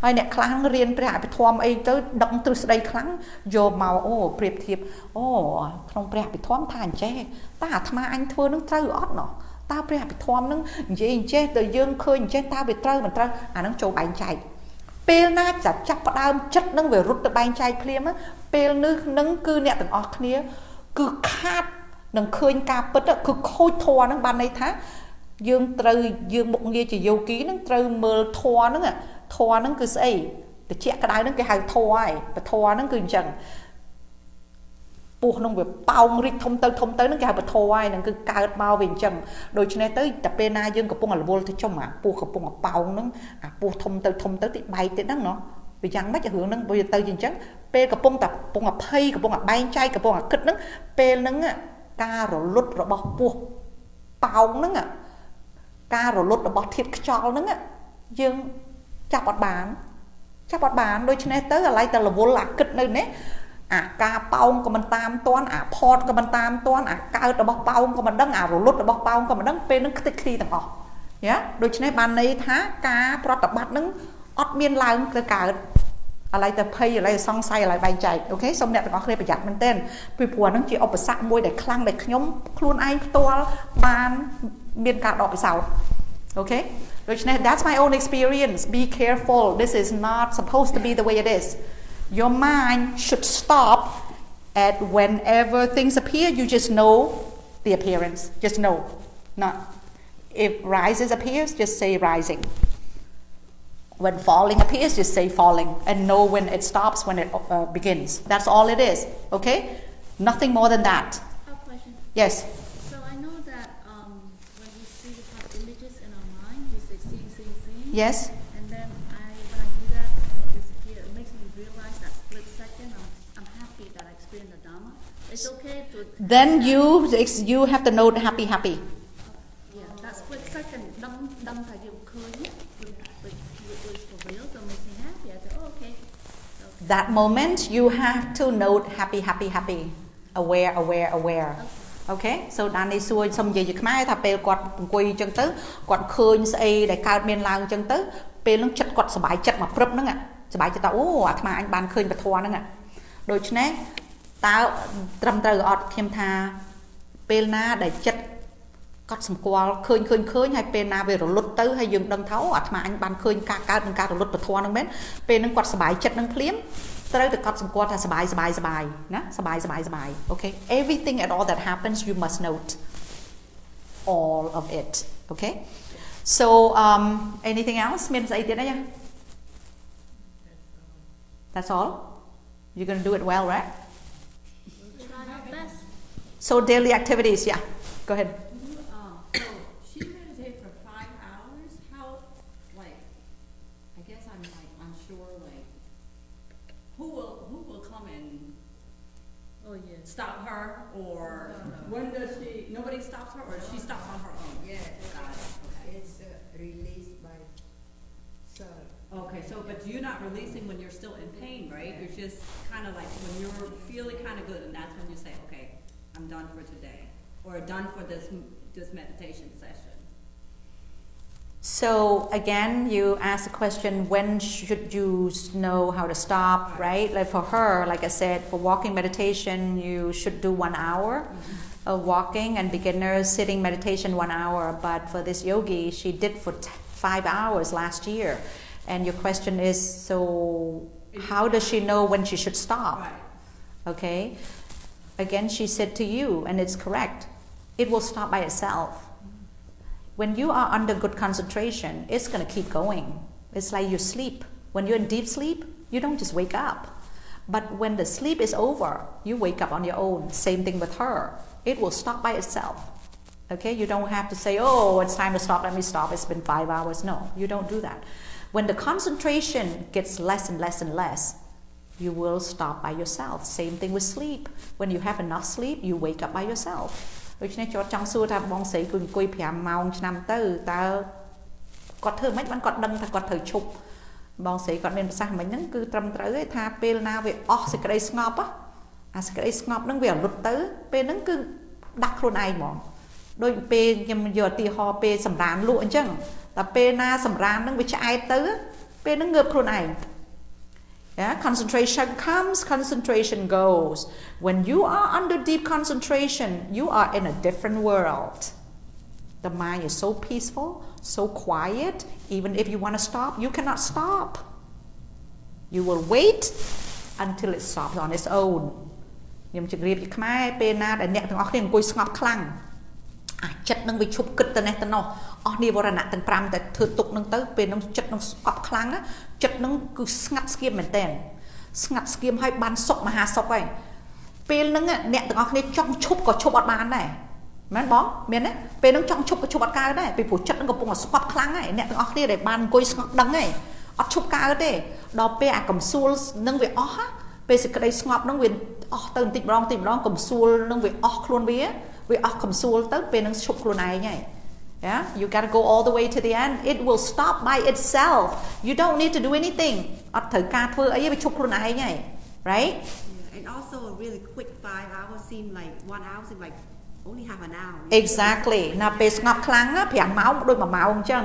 ហើយអ្នកខ្លះរៀនព្រះអភិធម្មអីទៅដឹងទ្រឹស្ដីខ្លាំងយកមកអូប្រៀបធៀបអូក្នុងព្រះអភិធម្មថាអញ្ចេះតើអាត្មាអញធ្វើនឹងត្រូវអត់ណោះតើព្រះអភិធម្មនឹងនិយាយអញ្ចេះទៅយើងឃើញអញ្ចេះតើវាត្រូវមិនត្រូវអានឹងចូលបែងចែកពេលណាចាប់ផ្ដើមចិត្តនឹងវារត់ទៅបែងចែកភ្លាមពេលនេះនឹងគឺអ្នកទាំងអស់គ្នាគឺខាតនឹងឃើញការពិតគឺខូចធម៌នឹងបានន័យថាយើងមុខងារជាយោគីនឹងត្រូវមើលធម៌ហ្នឹងគឺស្អីតិចក្តៅហ្នឹងគេហៅធម៌ហើយពធហ្នឹងគឺអញ្ចឹងពោះហ្នឹងវាប៉ោងរីកធំទៅហ្នឹងគេហៅពធហើយហ្នឹងគឺកើតមកវាអញ្ចឹងដូច្នេះទៅតែពេលណាយើងកំពុងរវល់ទៅចំអាពោះកំពុងប៉ោងហ្នឹងអាពោះធំទៅតិចបែកទៀតហ្នឹងណោះវាយ៉ាងម៉េចរឿងហ្នឹងវាទៅអញ្ចឹងពេលកំពុងភ័យកំពុងបែងចែកកំពុងគិតហ្នឹងពេលហ្នឹងការរលត់របស់ពោះប៉ោងហ្នឹងការរលត់របស់ធាតុខ្យល់ហ្នឹងយើងចាប់អត់បានដូច្នេះទៅអាឡ័យតែរវល់អាគិតនៅនេះអាការប៉ោងក៏មិនតាមតាន់អាផតក៏មិនតាមតាន់អាកើតរបស់ប៉ោងក៏មិនដឹងអារលត់របស់ប៉ោងក៏មិនដឹងពេលហ្នឹងខ្ទេចខ្ទីទាំងអស់ដូច្នេះបានន័យថាការប្រតិបត្តិហ្នឹងអត់មានឡើងទៅកើត lại tập pay lại song say lại bài chạy, ok, xong nè có khi phải giặt mình tên, vì phùa nó chỉ ốp sạc môi để khăng để nhóm khuôn ai toa ban miền cả đỏ sào, ok, that's my own experience. Be careful. This is not supposed to be the way it is. Your mind should stop at whenever things appear. You just know the appearance. Just know, not if rises appears, just say rising. When falling appears, just say falling, and know when it stops, when it begins. That's all it is, okay? Nothing more than that.
I have a question.
Yes?
So I know that when we see we have images in our mind, we say seeing.
Yes?
And then when I do that and it disappears, it makes me realize that split second, I'm happy that I experienced the Dharma. It's okay to...
Then you have to know happy.
Yeah, that split second, đâm thời điểm khơi nhất, was for real, so it makes me happy. I say, oh, okay.
That moment, you have to note happy. Aware. Okay? So ដានេះសួរសុំនិយាយជាខ្មែរថាពេលគាត់អង្គុយអញ្ចឹងទៅគាត់ឃើញស្អីដែលកើតមានឡើងអញ្ចឹងទៅពេលហ្នឹងចិត្តគាត់សប្បាយចិត្តមកព្រឹបហ្នឹងសប្បាយចិត្តថាអូអាត្មាអញបានឃើញពធហ្នឹងដូច្នេះតើត្រឹមត្រូវអត់ខ្ញុំថាពេលណាដែលចិត្តគាត់សម្គាល់ឃើញហើយពេលណាវារលត់ទៅហើយយើងដឹងថាអូអាត្មាអញបានឃើញការកើតនិងការរលត់ពធហ្នឹងមែនពេលហ្នឹងគាត់សប្បាយចិត្តនឹងភ្លាមត្រូវតែគាត់សម្គាល់ថាសប្បាយណាសប្បាយ okay everything at all that happens you must note all of it okay so anything else មានស្អីទៀតទេ That's all you're going to do it well right
Try my best.
so daily activities yeah go ahead
So she meditated for 5 hours. How, like, I guess I'm like unsure. Like, who will come and stop her, or when does she? Nobody stops her, or she stops on her own.
Yes,
Okay.
it's released by self.
Okay. So, but you're not releasing when you're still in pain, right? You're just kind of like when you're feeling kind of good, and that's when you say, okay, I'm done for today, or done for this meditation session.
So again, you ask the question, when should you know how to stop, right? Like for her, like I said, for walking meditation, you should do 1 hour of walking, and beginners sitting meditation 1 hour. But for this yogi, she did for 5 hours last year. And your question is, so how does she know when she should stop?
Right.
Okay. Again, she said to you, and it's correct, it will stop by itself. When you are under good concentration, it's going to keep going. It's like you sleep. When you're in deep sleep, you don't just wake up. But when the sleep is over, you wake up on your own. Same thing with her. It will stop by itself. Okay, you don't have to say, oh, it's time to stop, let me stop. It's been 5 hours. No, you don't do that. When the concentration gets less and less, you will stop by yourself. Same thing with sleep. When you have enough sleep, you wake up by yourself. ដូច្នេះចង់សួរថាបងស្រីគឺអង្គុយ5ម៉ោងឆ្នាំទៅតើគាត់ធ្វើមិនបានគាត់ដឹងថាគាត់ត្រូវឈប់បងស្រីគាត់មានប្រសាសន៍មិញហ្នឹងគឺត្រឹមត្រូវទេថាពេលណាវាអស់សេចក្តីស្ងប់អាសេចក្តីស្ងប់ហ្នឹងវារលត់ទៅពេលហ្នឹងគឺដាក់ខ្លួនឯងហ្មងដូចពេលខ្ញុំយកឧទាហរណ៍ពេលសម្រានលក់អញ្ចឹងតែពេលណាសម្រានហ្នឹងវាឆ្អែតទៅពេលហ្នឹងងើបខ្លួនឯងYeah, concentration comes, concentration goes. When you are under deep concentration, you are in a different world. The mind is so peaceful, so quiet. Even if you want to stop, you cannot stop. You will wait until it stops on its own. ខ្ញុំជម្រាបជាខ្មែរពេលណាដែលអ្នកទាំងអស់គ្នាអង្គុយស្ងប់ខ្លាំងចិត្តនឹងវាឈប់គិតទៅនេះទៅនោះអស់និវរណៈទាំង5តែធ្វើទុកនឹងទៅពេលនឹងចិត្តនឹងស្កប់ខ្លាំងចិត្តនឹងគឺស្ងាត់ស្គៀមមែនតើស្ងាត់ស្គៀមហើយបានសុខមហាសុខហើយពេលហ្នឹងអ្នកទាំងអស់គ្នាចង់ឈប់ក៏ឈប់អត់បានដែរមែនបងមានទេពេលហ្នឹងចង់ឈប់ក៏ឈប់អត់កើតដែរពីព្រោះចិត្តនឹងកំពុងតែស្កប់ខ្លាំងហើយអ្នកទាំងអស់គ្នាដែលបានអង្គុយស្ងប់ដឹងហើយអត់ឈប់កើតទេដល់ពេលអាកំសួលនឹងវាអស់ពេលសេចក្តីស្ងប់នឹងវាអស់ទៅបន្តិចម្ដងកំសួលនឹងវាអស់ខ្លួនវាអស់កំសួលទៅពេលនឹងឈប់ខ្លួនឯងហើយYeah, you got to go all the way to the end. It will stop by itself. You don't need to do anything. អត់ត្រូវការធ្វើអីវាឈប់ខ្លួនឯងហើយ right?
Yeah, and also a really quick 5 hours seem like 1 hour seem like only half an hour.
Exactly ណាពេលស្ងប់ខ្លាំង5ម៉ោងដូច1ម៉ោងអញ្ចឹង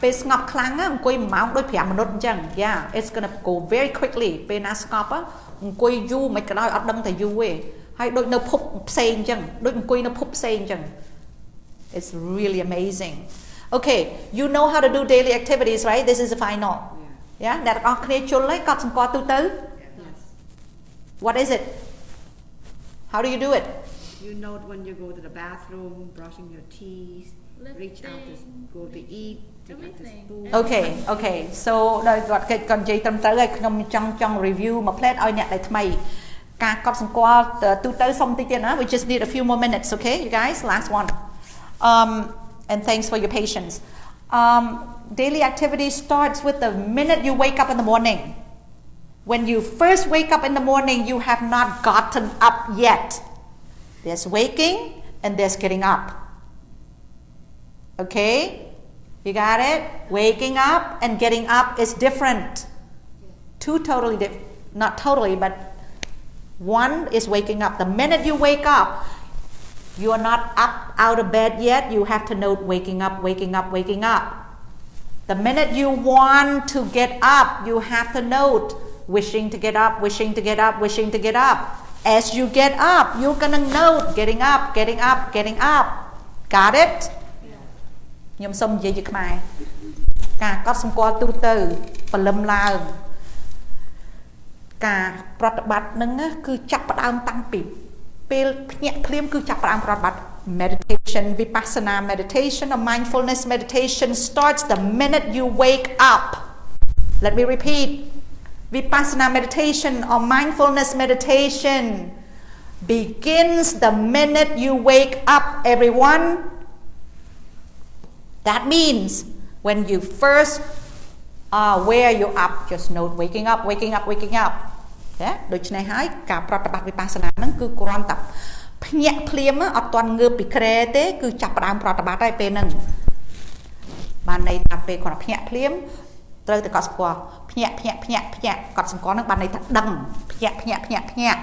ពេលស្ងប់ខ្លាំងអង្គុយ1ម៉ោងដូច5មិនិតអញ្ចឹង Yeah it's gonna go very quickly ពេលណាស្ងប់អង្គុយយូរមិនក៏ដោយអត់ដឹងតែយូរទេហើយដូចនៅភពផ្សេងអញ្ចឹងដូចអង្គុយនៅភពផ្សេងអញ្ចឹង It's really amazing Okay you know how to do daily activities right this is the final Yeah អ្នកទាំងអស់គ្នាជុលហើយកត់សម្គាល់ទូទៅ
Yes
What is it How do you do it
You know when you go to the bathroom, brushing your teeth, reach out to go to eat, take out the spoon. Okay. So ដោយគាត់គេគាត់និយាយត្រឹមត្រូវហើយខ្ញុំចង់ review មួយ plate ឲ្យអ្នកដែលថ្មីការកត់សម្គាល់ទូទៅសុំតិចទៀតណា We just need a few more minutes, okay, you guys? Last one. And thanks for your patience. Daily activity starts with the minute you wake up in the morning. When you first wake up in the morning, you have not gotten up yet. There's waking and there's getting up. Okay? You got it? Waking up and getting up is different. Two totally different. Not totally, but one is waking up. The minute you wake up, you are not up out of bed yet. You have to note waking up, waking up, waking up. The minute you want to get up, you have to note wishing to get up, wishing to get up, wishing to get up. As you get up, you're gonna note getting up, getting up, getting up. Got it? ខ្ញុំសូមនិយាយជាខ្មែរការកត់សម្គាល់ទូទៅព្រលឹមឡើងការប្រតិបត្តិនឹងគឺចាប់ផ្ដើមតាំងពីពេលភ្ញាក់ភ្លាមគឺចាប់ផ្ដើមប្រតិបត្តិ meditation vipassana meditation or mindfulness meditation starts the minute you wake up. Let me repeat. Vipassana meditation or mindfulness meditation begins the minute you wake up, everyone. That means when you first are aware you're up, just note waking up, waking up, waking up. Yeah? ដូច្នេះហើយការប្រតិបត្តិ Vipassana ហ្នឹងគឺគ្រាន់តែភ្ញាក់ភ្លាមអត់ទាន់ងើបពីគ្រែទេគឺចាប់ផ្ដើមប្រតិបត្តិហើយពេលហ្នឹងបានន័យថាពេលគាត់ភ្ញាក់ភ្លាមត្រូវតែកត់សម្គាល់ភ្ញាក់កត់សម្គាល់នឹងបានន័យថាដឹងភ្ញាក់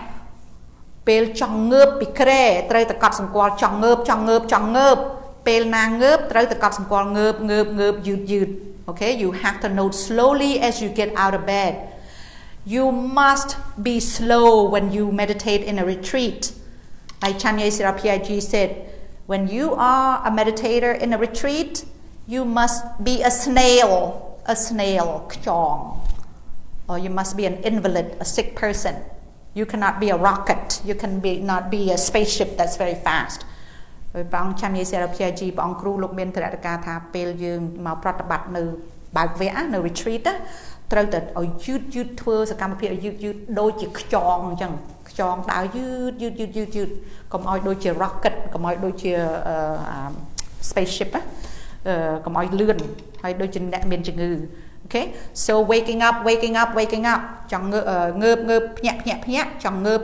ពេលចង់ងើបពីគ្រែត្រូវតែកត់សម្គាល់ចង់ងើបពេលណាងើបត្រូវតែកត់សម្គាល់ងើបយឺត Okay you have to note slowly as you get out of bed you must be slow when you meditate in a retreat like Chanya Sirapyaji said when you are a meditator in a retreat you must be a snail ខ្យង or you must be an invalid a sick person you cannot be a rocket you not be a spaceship that's very fast ព្រះអង្គចាមយាយសេរភាជីព្រះអង្គគ្រូលោកមានទរតការថាពេលយើងមកប្រតិបត្តិនៅបើកវគ្គនៅ retreat ត្រូវតែឲ្យយឺតធ្វើសកម្មភាពយឺតដូចជាខ្យងអញ្ចឹងខ្យងដើរយឺតកុំឲ្យដូចជា rocket កុំឲ្យដូចជា spaceship កុំឲ្យលឿនហើយដូចជាអ្នកមានជំងឺ Okay so waking up ចង់ងើបភ្ញាក់ចង់ងើប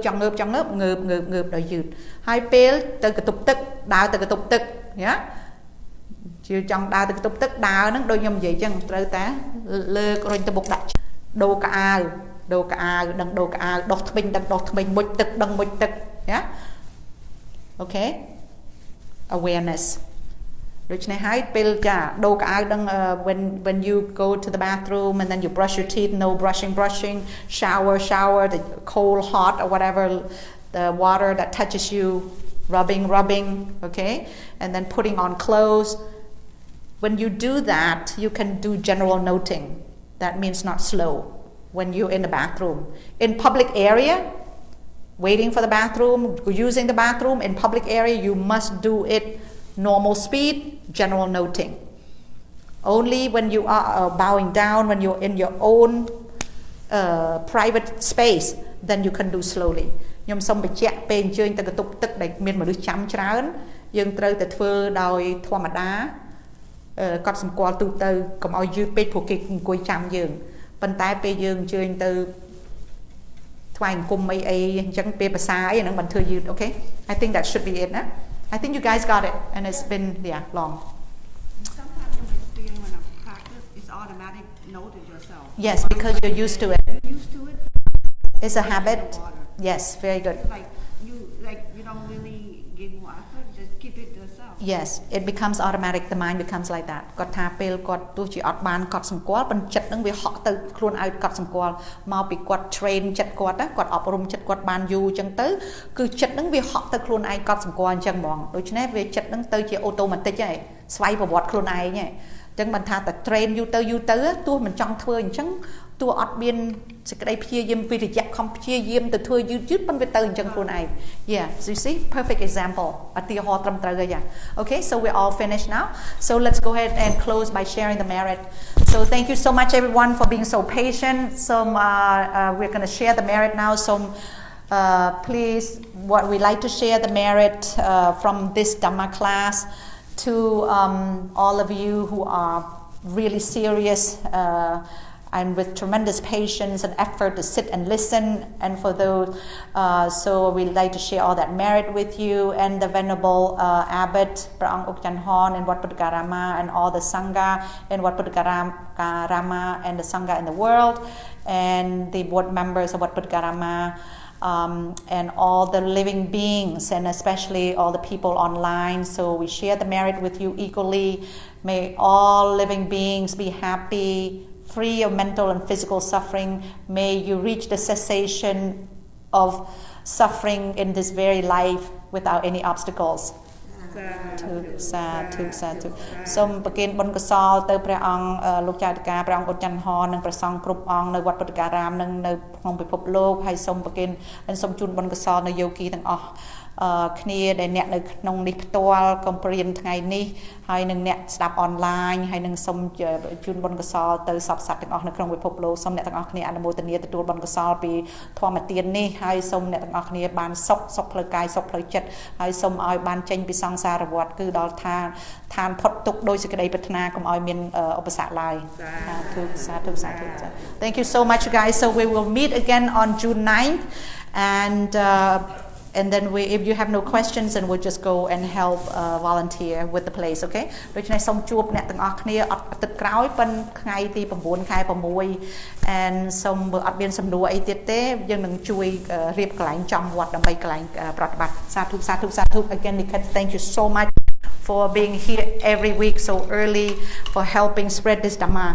ដល់យឺតហើយពេលទៅកតុបទឹកដើរទៅកតុបទឹកណាជាចង់ដើរទៅកតុបទឹកដើរហ្នឹងដូចខ្ញុំនិយាយចឹងត្រូវតែលើករុញទៅមុខដាក់ដូរកៅអាវដឹងដូរកៅអាវដោះធ្មេញដឹងដោះធ្មេញមុជទឹកដឹងមុជទឹកណា Okay awarenessដូច្នេះហើយពេលចាដូរកៅអៅដឹង when you go to the bathroom and then you brush your teeth no brushing shower the cold hot or whatever the water that touches you rubbing okay and then putting on clothes when you do that you can do general noting that means not slow when you're in the bathroom in public area waiting for the bathroom using the bathroom in public area you must do it normal speed general noting only when you are bowing down when you're in your own private space then you can do slowly ខ្ញុំសូមបញ្ជាក់ពេលអញ្ជើញទៅកតុបទឹកដែលមានមនុស្សចាំច្រើនយើងត្រូវតែធ្វើដោយធម្មតាកត់សម្គាល់ទូទៅកុំឲ្យយឺតពេកព្រោះគេអង្គុយចាំយើងប៉ុន្តែពេលយើងអញ្ជើញទៅថ្វាយអង្គមអីអញ្ចឹងពេលភាសាអីហ្នឹងមិនធ្វើយឺត Okay I think that should be it ណា I think you guys got it and it's been long sometimes you might feel when I practice it's automatic note it yourself
yes because you're used to it it's a habit yes very good
like you don't really give more effort just
Yes, it becomes automatic. The mind becomes like that. គាត់ថាពេលគាត់ទោះជាអត់បានកត់សម្គាល់ប៉ុន្តែចិត្តនឹងវាហក់ទៅខ្លួនឲ្យកត់សម្គាល់មកពីគាត់ train ចិត្តគាត់ណាគាត់អប់រំចិត្តគាត់បានយូរអញ្ចឹងទៅគឺចិត្តនឹងវាហក់ទៅខ្លួនឯងកត់សម្គាល់អញ្ចឹងហ្មងដូច្នេះវាចិត្តនឹងទៅជា automatic ហើយស្វ័យប្រវត្តិខ្លួនឯងហើយអញ្ចឹងមិនថាតែ train យូរទៅទោះមិនចង់ធ្វើអញ្ចឹងទោះអត់មានសេចក្តីព្យាយាមវិរិយៈខំព្យាយាមទៅធ្វើយឺតប៉ុន្តែវាទៅអញ្ចឹងខ្លួនឯង Yeah, so you see perfect example ឧទាហរណ៍ត្រឹមត្រូវហើយ Okay, so we're all finished now. So let's go ahead and close by sharing the merit. So thank you so much everyone for being so patient. So we're going to share the merit now. So please what we like to share the merit from this Dhamma class to all of you who are really serious and with tremendous patience and effort to sit and listen, and for those, so we'd like to share all that merit with you, and the Venerable Abbot, Praang Ukchanhon, and Wat Puttakarama, and all the Sangha in Wat Puttakarama and the Sangha in the world, and the board members of Wat Puttakarama, and all the living beings, and especially all the people online. So we share the merit with you equally. May all living beings be happy, free of mental and physical suffering. May you reach the cessation of suffering in this very life without any obstacles. Sadhu. សូមប្រគេនបុណ្យកុសលទៅព្រះអង្គលោកចៅតកាព្រះអង្គឧត្តមហរនិងព្រះសង្ឃគ្រប់អង្គនៅវត្តពុទ្ធការាមនិងនៅក្នុងពិភពលោកហើយសូមប្រគេននិងសូមជូនបុណ្យកុសលនៅយោគីទាំងអស់គ្នាដែលអ្នកនៅក្នុងនេះផ្ទាល់កំព្រានថ្ងៃនេះហើយនឹងអ្នកស្ដាប់អនឡាញហើយនឹងសូមជូនបុណ្យកុសលទៅសពសត្វទាំងអស់នៅក្នុងពិភពលោកសូមអ្នកទាំងអស់គ្នាអនុមោទនាទទួលបុណ្យកុសលពីធម្មទាននេះហើយសូមអ្នកទាំងអស់គ្នាបានសុខផ្លូវកាយសុខផ្លូវចិត្តហើយសូមឲ្យបានចេញពីសង្សារវដ្តគឺដល់ឋានផុតទុក្ខដោយសេចក្តីប្រាថ្នាកុំឲ្យមានឧបសគ្គឡើយសាធុ Thank you so much guys. So we will meet again on June 9th and then if you have no questions, then we'll just go and help volunteer with the place, okay? ដូច្នេះសូមជួបអ្នកទាំងអស់គ្នាអត់អាទិត្យក្រោយប៉ុន្តែថ្ងៃទី9 ខែ 6 and សូមបើអត់មានសំណួរអីទៀតទេយើងនឹងជួយរៀបកន្លែងចំវត្តដើម្បីកន្លែងប្រតិបត្តិសាធុ Again, Niket, thank you so much for being here every week so early for helping spread this Dhamma.